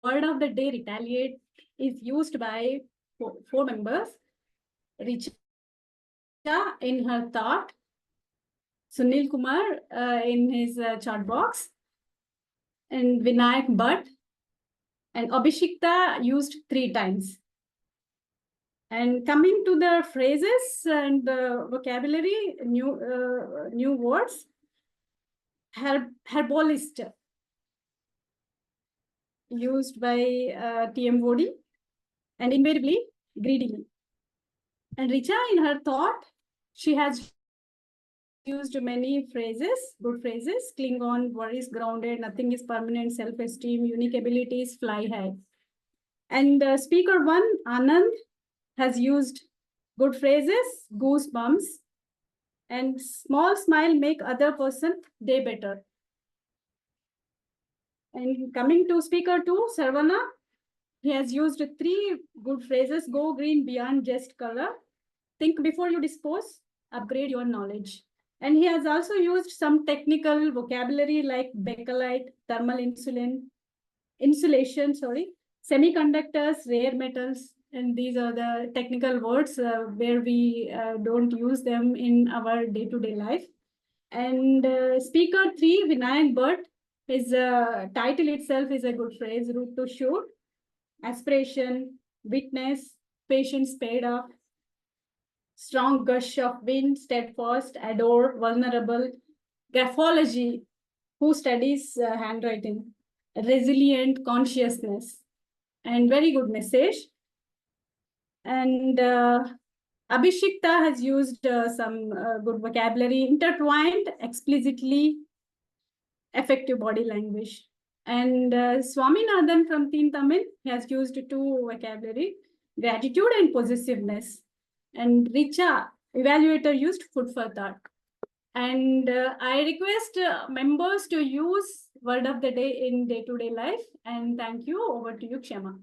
word of the day, retaliate, is used by 4 members. Richa in her thought, Sunil Kumar in his chat box, and Vinayak Bhatt, and Abhishekta used 3 times. And coming to the phrases and vocabulary, new words, herbolist used by TM Vodi, and invariably, greedily. And Richa, in her thought, she has used many phrases, good phrases: cling on, worries grounded, nothing is permanent, self-esteem, unique abilities, fly high. And speaker 1, Anand, has used good phrases, goosebumps, and small smile make other person day better. And coming to speaker 2, Sarvana, he has used 3 good phrases: go green beyond just color, think before you dispose, upgrade your knowledge. And he has also used some technical vocabulary like bakelite, thermal insulation, semiconductors, rare metals, and these are the technical words where we don't use them in our day-to-day life. And speaker 3, Vinayak Bhatt, his title itself is a good phrase, route to shoot, aspiration, witness, patience paid off, strong gush of wind, steadfast, adore, vulnerable, graphology, who studies handwriting, resilient consciousness, and very good message. And Abhishekta has used some good vocabulary, intertwined, explicitly, effective body language. And Swaminathan from ThenTamil has used two vocabulary, gratitude and possessiveness. And Richa, evaluator, used food for thought. And I request members to use word of the day in day-to-day life. And thank you. Over to you, Kshama.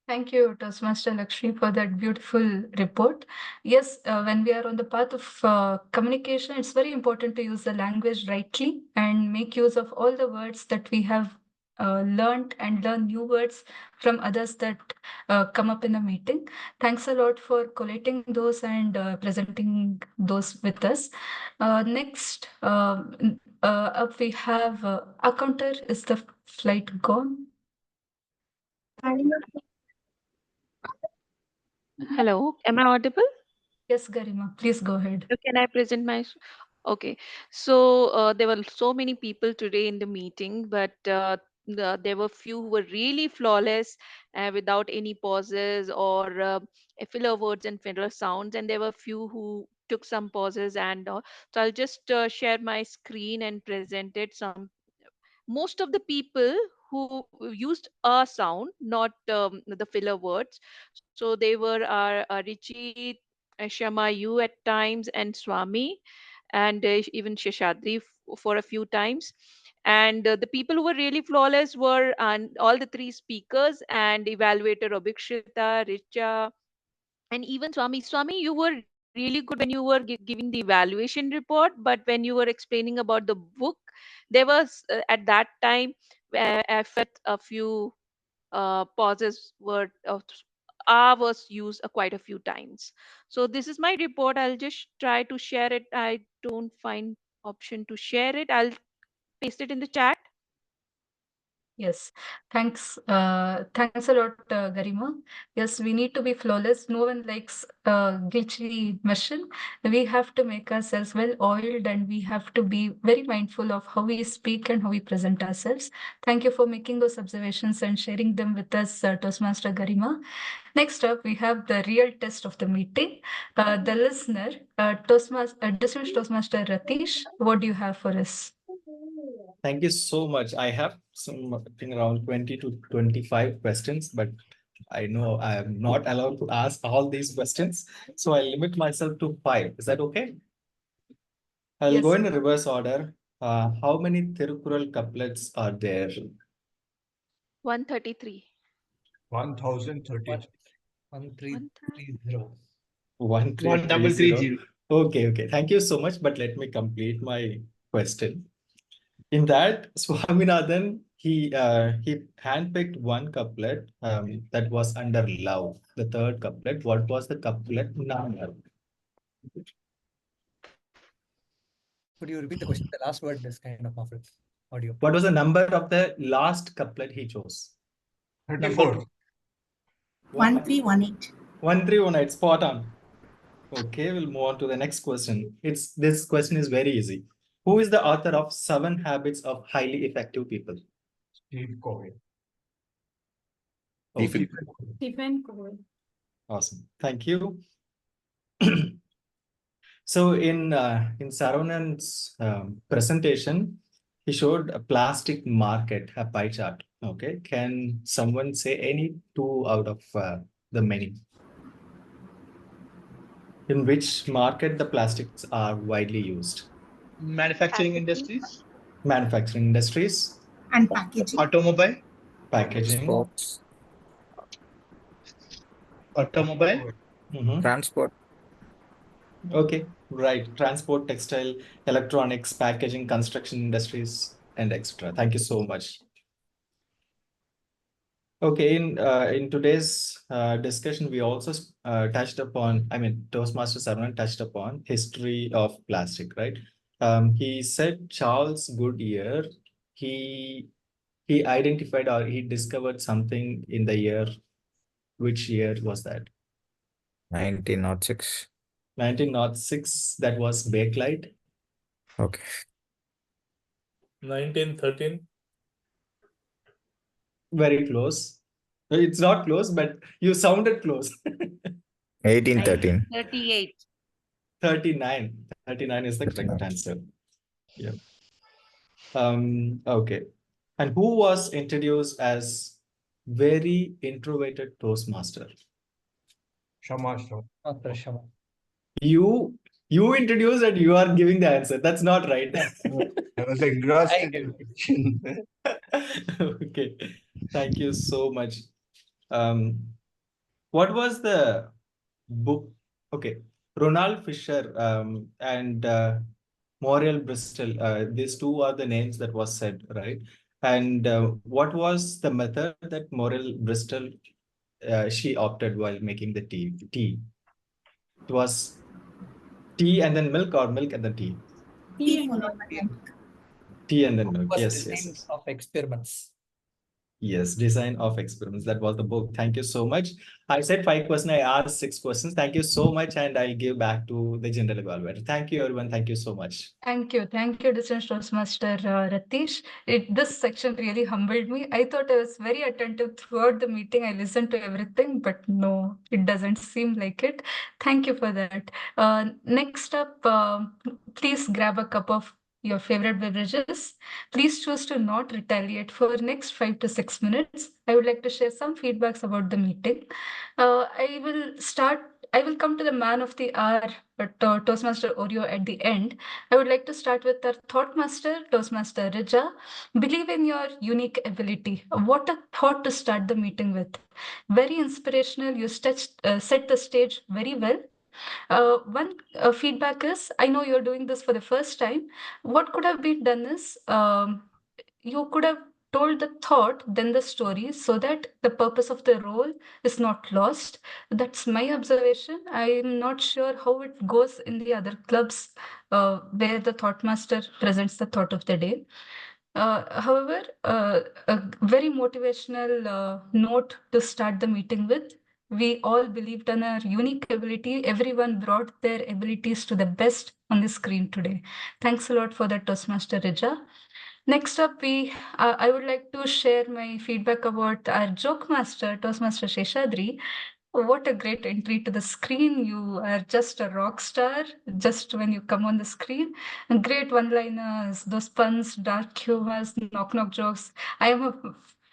Thank you, Toastmaster Lakshmi, for that beautiful report. Yes, when we are on the path of communication, it's very important to use the language rightly and make use of all the words that we have learned and learn new words from others that come up in a meeting. Thanks a lot for collating those and presenting those with us. Next, up we have a counter. Is the flight gone? Hello, am I audible? Yes, Garima, please go ahead. So can I present my? Okay, so there were so many people today in the meeting, but there were few who were really flawless, without any pauses or filler words and filler sounds, and there were few who took some pauses. And so I'll just share my screen and present it. Most of the people who used a sound, not the filler words. So they were Richie, Shama, you at times, and Swami, and even Sheshadri for a few times. And the people who were really flawless were all the three speakers and evaluator Abhikshita, Richa, and even Swami, you were really good when you were giving the evaluation report, but when you were explaining about the book, there was at that time I felt a few pauses were was used quite a few times. So this is my report. I'll just try to share it. I don't find option to share it. I'll paste it in the chat. Yes, thanks. Thanks a lot, Garima. Yes, we need to be flawless. No one likes a glitchy machine. We have to make ourselves well oiled, and we have to be very mindful of how we speak and how we present ourselves. Thank you for making those observations and sharing them with us, Toastmaster Garima. Next up, we have the real test of the meeting. The listener, distinguished Toastmaster Ratish, what do you have for us? Thank you so much. I have something around 20 to 25 questions, but I know I am not allowed to ask all these questions. So I limit myself to 5. Is that okay? I'll go in reverse order. How many Tirukural couplets are there? 133. 1030. 1330. 1330. Okay. Thank you so much. But let me complete my question. In that, Swaminathan, he handpicked one couplet that was under love. The third couplet. What was the couplet number? Could you repeat the question? The last word is kind of muffled audio. What was the number of the last couplet he chose? 34. 1318. 1318. Spot on. Okay, we'll move on to the next question. This question is very easy. Who is the author of 7 Habits of Highly Effective People? Steve Covey. Stephen Covey. Awesome. Thank you. So in Saravnan's presentation, he showed a plastic market, a pie chart. Okay, can someone say any 2 out of the many? In which market the plastics are widely used? Manufacturing industries. Manufacturing industries. And packaging. Automobile. Packaging. Sports. Automobile. Mhm. Transport. Okay. Right. Transport, textile, electronics, packaging, construction industries, and etc. Thank you so much. Okay, in today's discussion, we also touched upon, Toastmaster Saravanan touched upon history of plastic, right? He said Charles Goodyear, he identified or he discovered something in the year. Which year was that? 1906. 1906, that was bakelite. Okay. 1913. Very close. It's not close, but you sounded close. 1813. 38. 39. 39 is the correct answer. Yeah. Okay. And who was introduced as very introverted Toastmaster? Shama. You introduced and you are giving the answer. That's not right. I was engrossed in the question. Okay. Thank you so much. What was the book? Okay. Ronald Fisher and Muriel Bristol. These two are the names that was said, right? And what was the method that Muriel Bristol she opted while making the tea? It was tea and then milk, or milk and then tea? Tea followed by milk. Tea and then milk. Was Yes, design yes. of experiments. Yes, design of experiments. That was the book. Thank you so much. I said 5 questions. I asked 6 questions. Thank you so much. And I'll give back to the general evaluator. Thank you, everyone. Thank you so much. Thank you. Thank you, Distinguished Toastmaster Ratish. This section really humbled me. I thought I was very attentive throughout the meeting. I listened to everything, but no, it doesn't seem like it. Thank you for that. Next up, please grab a cup of your favorite beverages. Please choose to not retaliate for next 5 to 6 minutes. I would like to share some feedbacks about the meeting. I will come to the man of the hour, Toastmaster Oreo at the end. I would like to start with our thought master, Toastmaster Rija. Believe in your unique ability. What a thought to start the meeting with. Very inspirational. You set the stage very well. One feedback is, I know you're doing this for the first time. What could have been done is, you could have told the thought, then the story, so that the purpose of the role is not lost. That's my observation. I'm not sure how it goes in the other clubs where the thought master presents the thought of the day. However, a very motivational note to start the meeting with. We all believed in our unique ability. Everyone brought their abilities to the best on the screen today. Thanks a lot for that, Toastmaster Rija. Next up, I would like to share my feedback about our joke master, Toastmaster Sheshadri. What a great entry to the screen. You are just a rock star just when you come on the screen. And great one-liners, those puns, dark humors, knock-knock jokes. I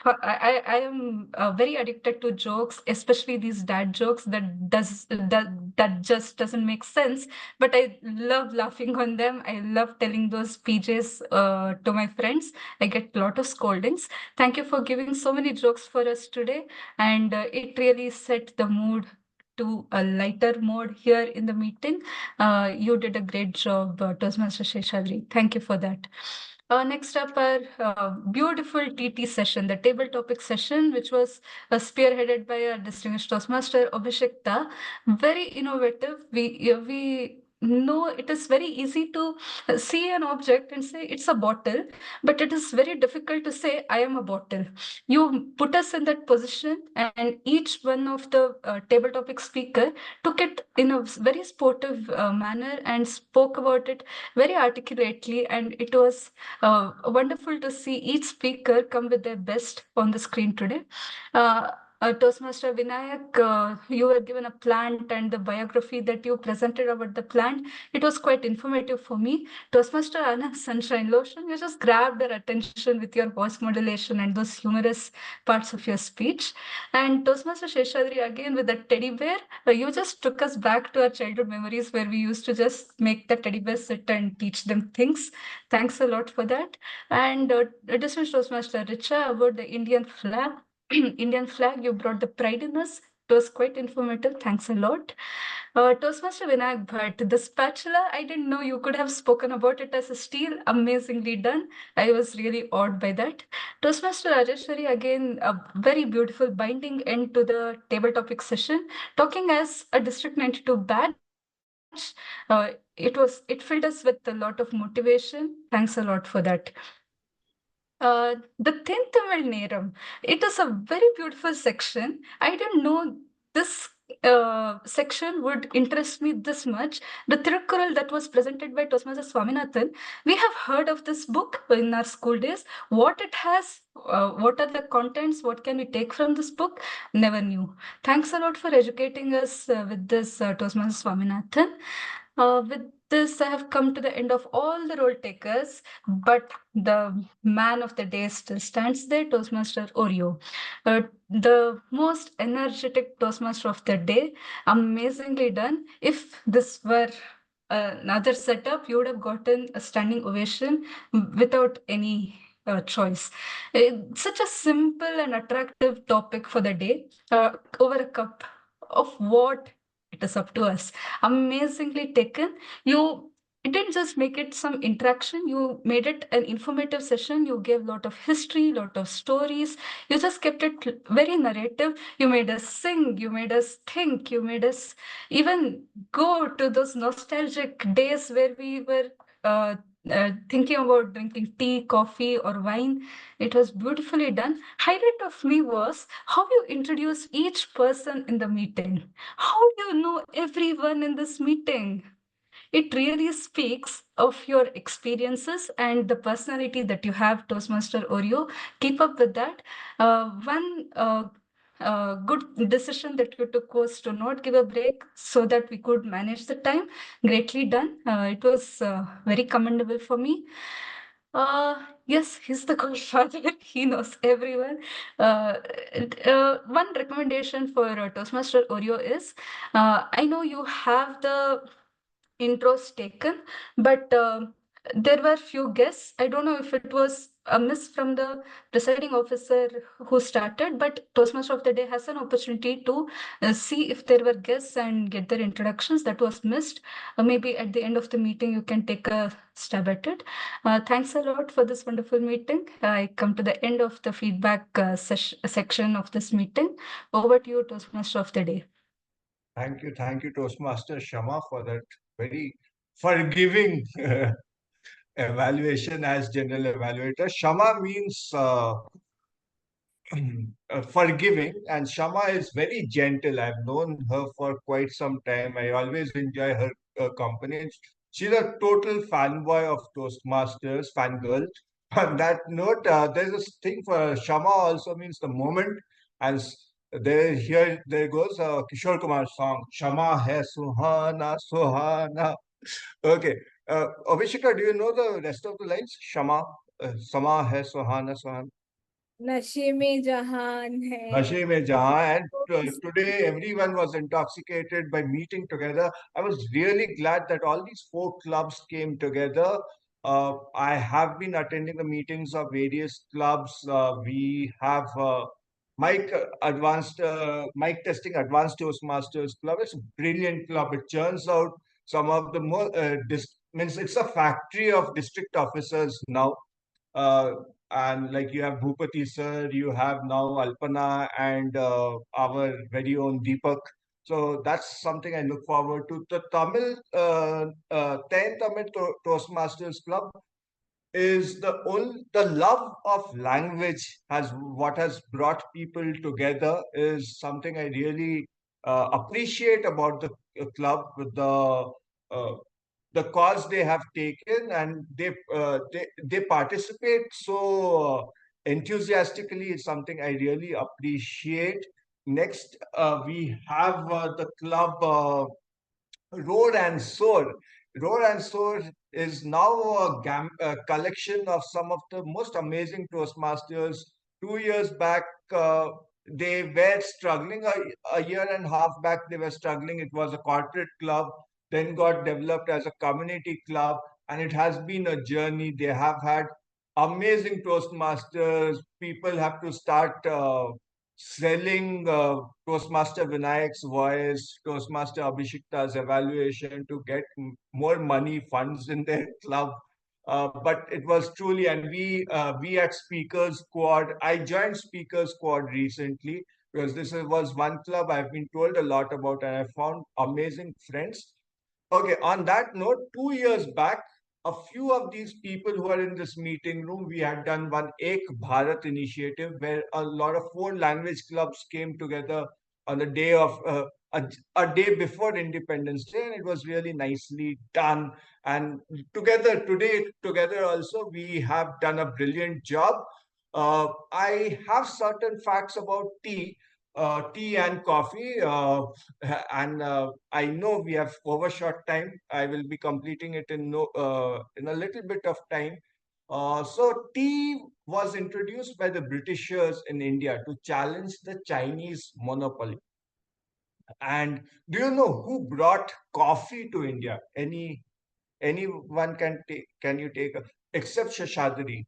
am very addicted to jokes, especially these dad jokes that just doesn't make sense. But I love laughing on them. I love telling those PJs to my friends. I get a lot of scoldings. Thank you for giving so many jokes for us today, and it really set the mood to a lighter mode here in the meeting. You did a great job, Toastmaster Sheshadri. Thank you for that. Next up, our beautiful TT session, the table topic session, which was spearheaded by our distinguished Toastmaster Abhishekta. Very innovative. We know it is very easy to see an object and say it's a bottle, but it is very difficult to say I am a bottle. You put us in that position, and each one of the table topic speaker took it in a very sportive manner and spoke about it very articulately, and it was wonderful to see each speaker come with their best on the screen today. Toastmaster Vinayak, you were given a plant, and the biography that you presented about the plant, it was quite informative for me. Toastmaster Anna Sunshine Lotion, you just grabbed their attention with your voice modulation and those humorous parts of your speech. And Toastmaster Sheshadri, again with the teddy bear, you just took us back to our childhood memories where we used to just make the teddy bear sit and teach them things. Thanks a lot for that. And distinguished Toastmaster Richa, about the Indian flag. Indian flag, you brought the pride in us. It was quite informative. Thanks a lot. Toastmaster Vinayak Bhatt, the spatula, I didn't know you could have spoken about it as a steel. Amazingly done. I was really awed by that. Toastmaster Rajeshwari, again, a very beautiful binding end to the table topic session. Talking as a District 92 badge, it filled us with a lot of motivation. Thanks a lot for that. The ThenTamil Neram. It is a very beautiful section. I didn't know this section would interest me this much. The Tirukkural that was presented by Toastmaster Swaminathan, we have heard of this book in our school days. What it has, what are the contents, what can we take from this book? Never knew. Thanks a lot for educating us with this, Toastmaster Swaminathan. With this, I have come to the end of all the role takers, but the man of the day still stands there, Toastmaster Oreo. The most energetic Toastmaster of the day, amazingly done. If this were another setup, you would have gotten a standing ovation without any choice. Such a simple and attractive topic for the day, over a cup of what it is up to us. Amazingly taken. You didn't just make it some interaction, you made it an informative session. You gave a lot of history, lot of stories. You just kept it very narrative. You made us sing, you made us think, you made us even go to those nostalgic days where we were thinking about drinking tea, coffee, or wine. It was beautifully done. Highlight of me was how you introduce each person in the meeting. How do you know everyone in this meeting? It really speaks of your experiences and the personality that you have, Toastmaster Oreo. Keep up with that. One good decision that you took was to not give a break so that we could manage the time. Greatly done. It was very commendable for me. Yes, he's the godfather. He knows everyone. One recommendation for Toastmaster Oreo is, I know you have the intros taken, but there were few guests. I don't know if it was a miss from the presiding officer who started, but Toastmaster of the Day has an opportunity to see if there were guests and get their introductions. That was missed. Maybe at the end of the meeting, you can take a stab at it. Thanks a lot for this wonderful meeting. I come to the end of the feedback section of this meeting. Over to you, Toastmaster of the Day. Thank you, Toastmaster Shama, for that very forgiving evaluation as general evaluator. Shama means forgiving, and Shama is very gentle. I've known her for quite some time. I always enjoy her company. She's a total fanboy of Toastmasters, fangirl. On that note, there's this thing for Shama also means the moment, and there goes a Kishore Kumar song, Shama hai suhana suhana. Okay, Abhisheka, do you know the rest of the lines? Shama hai suhana suhana. नशे में जहान है. Nashe mein jahan, and today everyone was intoxicated by meeting together. I was really glad that all these four clubs came together. I have been attending the meetings of various clubs. We have Mictesting Advanced Toastmasters Club. It's a brilliant club. It churns out some of the more means it's a factory of district officers now. Uh, and like you have Bhupati sir, you have now Alpana and our very own Deepak. So that's something I look forward to. The 10 Tamil Toastmasters Club is the love of language has what has brought people together is something I really appreciate about the club. Uh, the cause they have taken, and they participate so enthusiastically is something I really appreciate. Next, we have the club Roar and Soar. Roar and Soar is now a collection of some of the most amazing Toastmasters. 2 years back, they were struggling. A year and a half back, they were struggling. It was a corporate club, then got developed as a community club, and it has been a journey. They have had amazing Toastmasters. People have to start selling Toastmaster Vinayak's voice, Toastmaster Abhishekta's evaluation to get more money funds in their club. But it was truly, and we at Speakers Squad, I joined Speakers Squad recently because was one club I've been told a lot about, and I found amazing friends. Okay, on that note, 2 years back, a few of these people who are in this meeting room, we had done one Ek Bharat initiative where a lot of 4 language clubs came together on the day of a day before Independence Day, and it was really nicely done. And together also, we have done a brilliant job. I have certain facts about tea and coffee, and I know we have overshot time. I will be completing it in in a little bit of time. So tea was introduced by the Britishers in India to challenge the Chinese monopoly. And do you know who brought coffee to India? Anyone can take? Can you take except Shashadri?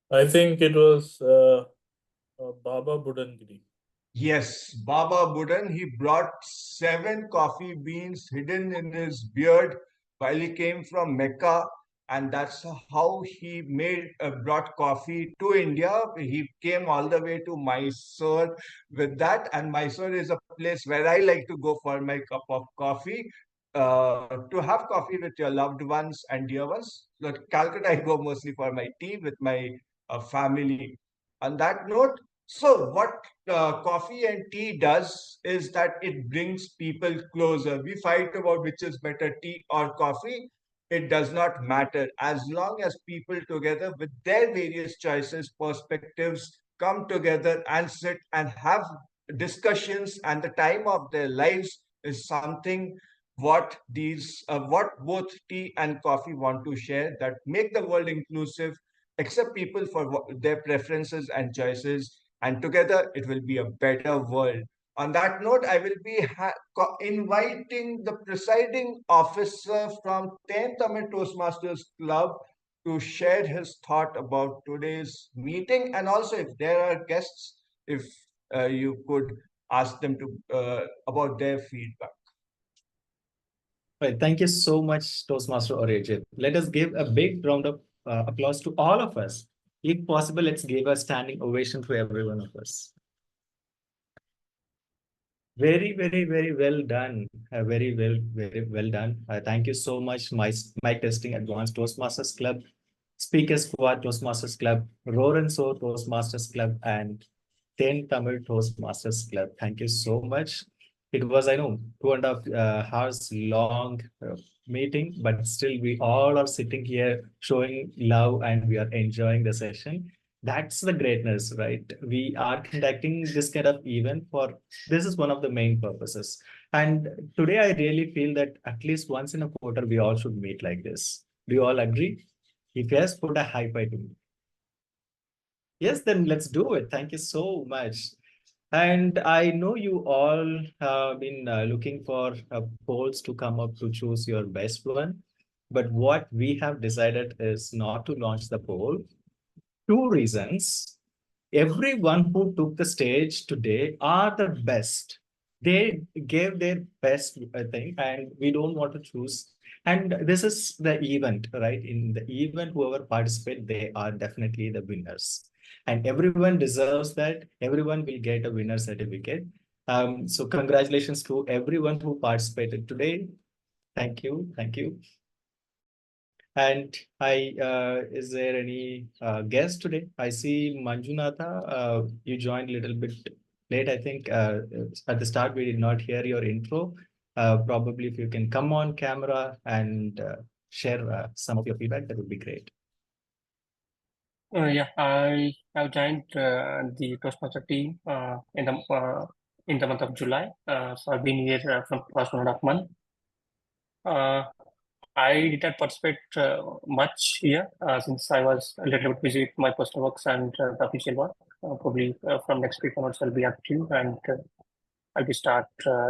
I think it was Baba Budangiri. Yes, Baba Budan, he brought 7 coffee beans hidden in his beard while he came from Mecca, and that's how he brought coffee to India. He came all the way to Mysore with that, and Mysore is a place where I like to go for my cup of coffee. To have coffee with your loved ones and dear ones. But Calcutta, I go mostly for my tea with my family. On that note, so what coffee and tea does is that it brings people closer. We fight about which is better, tea or coffee. It does not matter as long as people together with their various choices, perspectives come together and sit and have discussions, and the time of their lives is something what both tea and coffee want to share, that make the world inclusive, accept people for their preferences and choices, and together it will be a better world. On that note, I will be inviting the presiding officer from ThenTamil Toastmasters Club to share his thought about today's meeting, and also if there are guests, if you could ask them to about their feedback. Right, thank you so much, Toastmaster Orejit. Let us give a big round of applause to all of us. If possible, let's give a standing ovation to every one of us. Very, very, very well done. Very well done. Thank you so much, Mictesting Advanced Toastmasters Club, Speaker Squad Toastmasters Club, Roar and Soar Toastmasters Club, and ThenTamil Toastmasters Club. Thank you so much. It was, I know, 2.5 hours long meeting, but still we all are sitting here showing love and we are enjoying the session. That's the greatness, right? We are conducting this kind of event this is one of the main purposes. And today I really feel that at least once in a quarter, we all should meet like this. Do you all agree? If yes, put a high five to me. Yes, then let's do it. Thank you so much. And I know you all have been looking for polls to come up to choose your best one. But what we have decided is not to launch the poll. 2 reasons. Everyone who took the stage today are the best. They gave their best, I think, and we don't want to choose. And this is the event, right? In the event, whoever participates, they are definitely the winners. And everyone deserves that. Everyone will get a winner certificate. So congratulations to everyone who participated today. Thank you. Thank you. And is there any guest today? I see Manjunatha, you joined a little bit late. I think at the start, we did not hear your intro. Probably if you can come on camera and share some of your feedback, that would be great. Yeah, I have joined the Toastmaster team in the month of July. So I've been here from past 1.5 months. I did not participate much here since I was a little bit busy with my personal works and the official work. Probably from next week onwards, I'll be active and I'll be start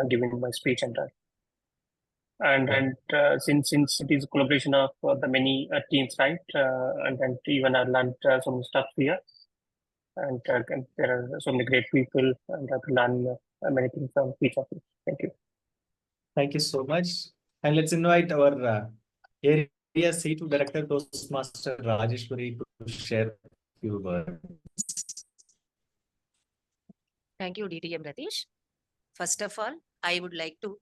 giving my speech and that. And since it is a collaboration of the many teams, right? And even I learned some stuff here. and there are so many great people, and I have to learn many things from each of you. Thank you. Thank you so much. And let's invite our area C2 Director, Toastmaster Rajeshwari, to share a few words. Thank you, DTM Ratish. First of all, I would like to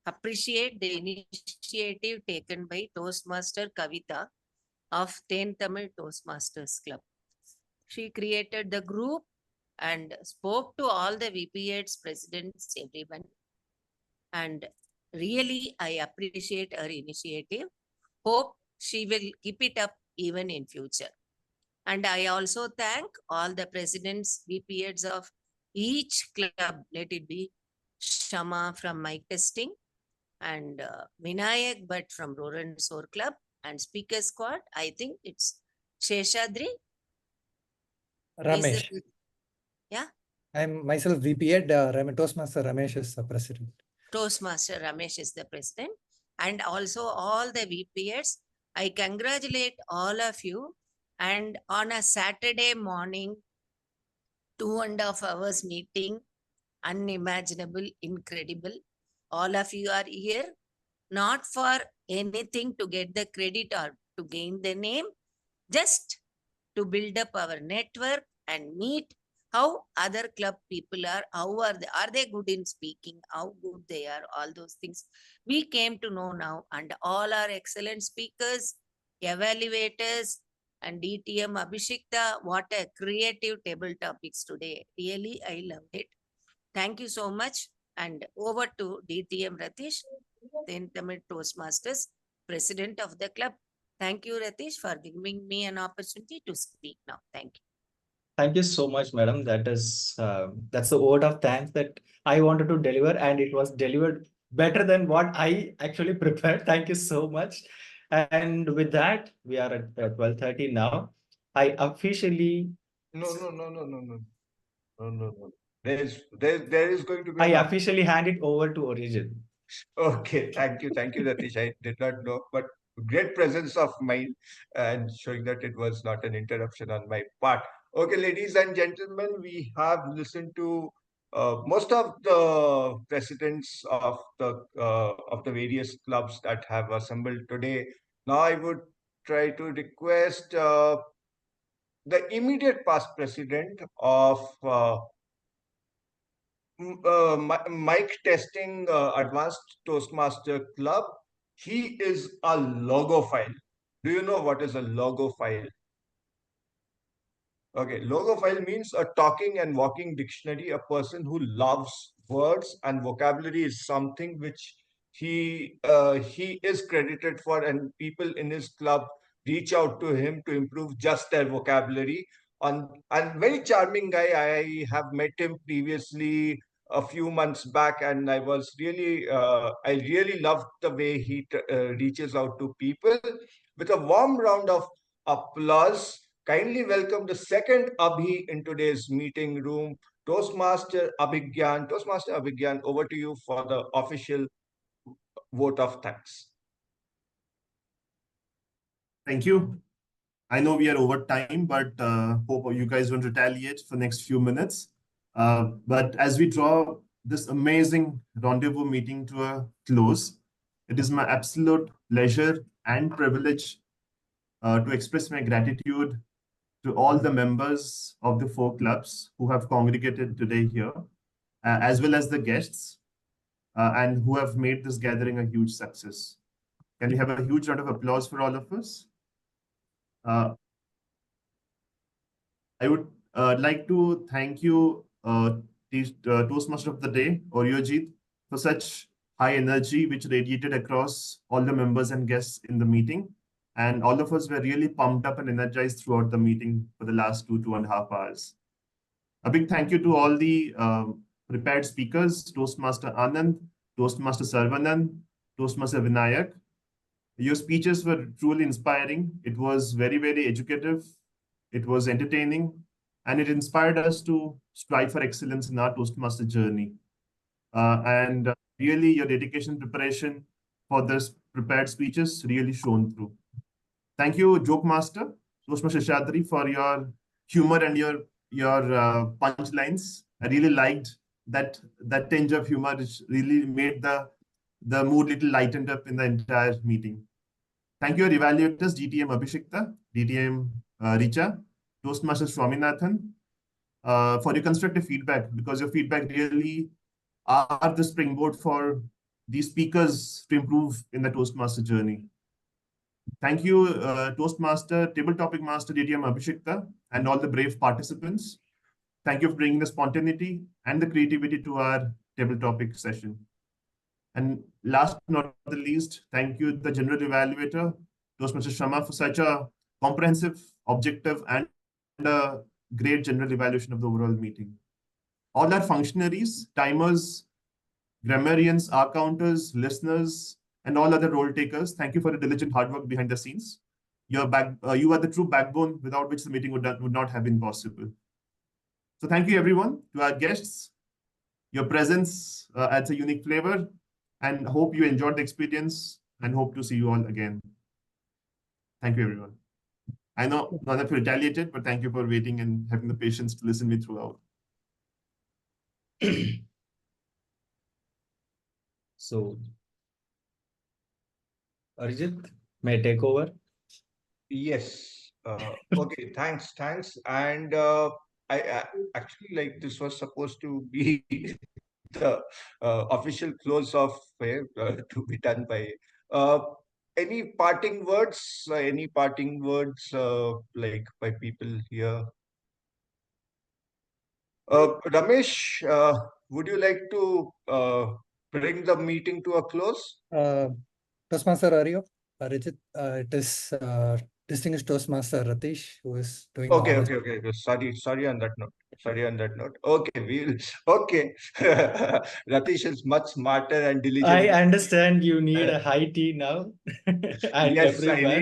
appreciate the initiative taken by Toastmaster Kavita of ThenTamil Toastmasters Club. She created the group and spoke to all the VP8s, presidents, everyone. And really, I appreciate her initiative. Hope she will keep it up even in future. And I also thank all the presidents, VP8s of each club. Let it be Shama from Mictesting and Vinayak Bhatt from Soar Club and Speaker Squad. I think it's Sheshadri. Ramesh. Yeah. I'm myself VP8. Toastmaster Ramesh is the president. Toastmaster Ramesh is the president. And also all the VPS. I congratulate all of you. And on a Saturday morning, 2.5 hours meeting, unimaginable, incredible. All of you are here, not for anything to get the credit or to gain the name, just to build up our network and meet how other club people are they good in speaking, how good they are, all those things we came to know now. And all our excellent speakers, evaluators, and DTM Abhishekta, what a creative table topics today. Really, I loved it. Thank you so much. And over to DTM Ratish, ThenTamil Toastmasters, president of the club. Thank you, Ratish, for giving me an opportunity to speak now. Thank you. Thank you so much, madam. That's the word of thanks that I wanted to deliver, and it was delivered better than what I actually prepared. Thank you so much. And with that, we are at 12:30 now. I officially No. There is going to be. I officially hand it over to Origin. Okay, thank you, Ratish. I did not know, but great presence of mind and showing that it was not an interruption on my part. Okay, ladies and gentlemen, we have listened to most of the presidents of the various clubs that have assembled today. Now, I would try to request the immediate past president of Mictesting Advanced Toastmaster Club. He is a logophile. Do you know what is a logophile? Okay, logophile means a talking and walking dictionary, a person who loves words, and vocabulary is something which he is credited for, and people in his club reach out to him to improve just their vocabulary. And very charming guy. I have met him previously a few months back, and I really loved the way he reaches out to people. With a warm round of applause, kindly welcome the second Abhi in today's meeting room, Toastmaster Abhigyan. Toastmaster Abhigyan, over to you for the official vote of thanks. Thank you. I know we are over time, but hope you guys won't retaliate for next few minutes. But as we draw this amazing rendezvous meeting to a close, it is my absolute pleasure and privilege to express my gratitude to all the members of the 4 clubs who have congregated today here, as well as the guests, and who have made this gathering a huge success. Can we have a huge round of applause for all of us? I would like to thank you, Toastmaster of the Day, Oryojit, for such high energy which radiated across all the members and guests in the meeting. And all of us were really pumped up and energized throughout the meeting for the last 2.5 hours. A big thank you to all the prepared speakers, Toastmaster Anand, Toastmaster Sarvanand, Toastmaster Vinayak. Your speeches were truly inspiring. It was very, very educative. It was entertaining, and it inspired us to strive for excellence in our Toastmaster journey. And really, your dedication and preparation for this prepared speeches really shone through. Thank you, Joke Master, Toastmaster Shadri, for your humor and your your punchlines. I really liked that tinge of humor, which really made the mood little lightened up in the entire meeting. Thank you, our evaluators, DTM Abhishekta, DTM Richa, Toastmasters Swaminathan, for your constructive feedback, because your feedback really are the springboard for these speakers to improve in the Toastmaster journey. Thank you, Toastmaster, Table Topic Master, DTM Abhishekta, and all the brave participants. Thank you for bringing the spontaneity and the creativity to our table topic session. And last but not the least, thank you, the general evaluator, Toastmaster Sharma, for such a comprehensive, objective, and a great general evaluation of the overall meeting. All our functionaries, timers, grammarians, our counters, listeners, and all other role takers, thank you for the diligent hard work behind the scenes. You are the true backbone without which the meeting would not have been possible. So thank you, everyone, to our guests. Your presence adds a unique flavor, and hope you enjoyed the experience, and hope to see you all again. Thank you, everyone. I know none of you retaliated, but thank you for waiting and having the patience to listen to me throughout. So, Arjit, may I take over? Yes. Okay. Thanks. And I actually, like, this was supposed to be the official close of to be done by. Uh, any parting words? Like, by people here? Ramesh, would you like to bring the meeting to a close? Toastmaster Aryo, Rajit, it is distinguished Toastmaster Ratish who is doing Okay. honors. Sorry on that note. Okay, okay. Ratish is much smarter and diligent. I understand you need a high tea now and Yes, I everywhere.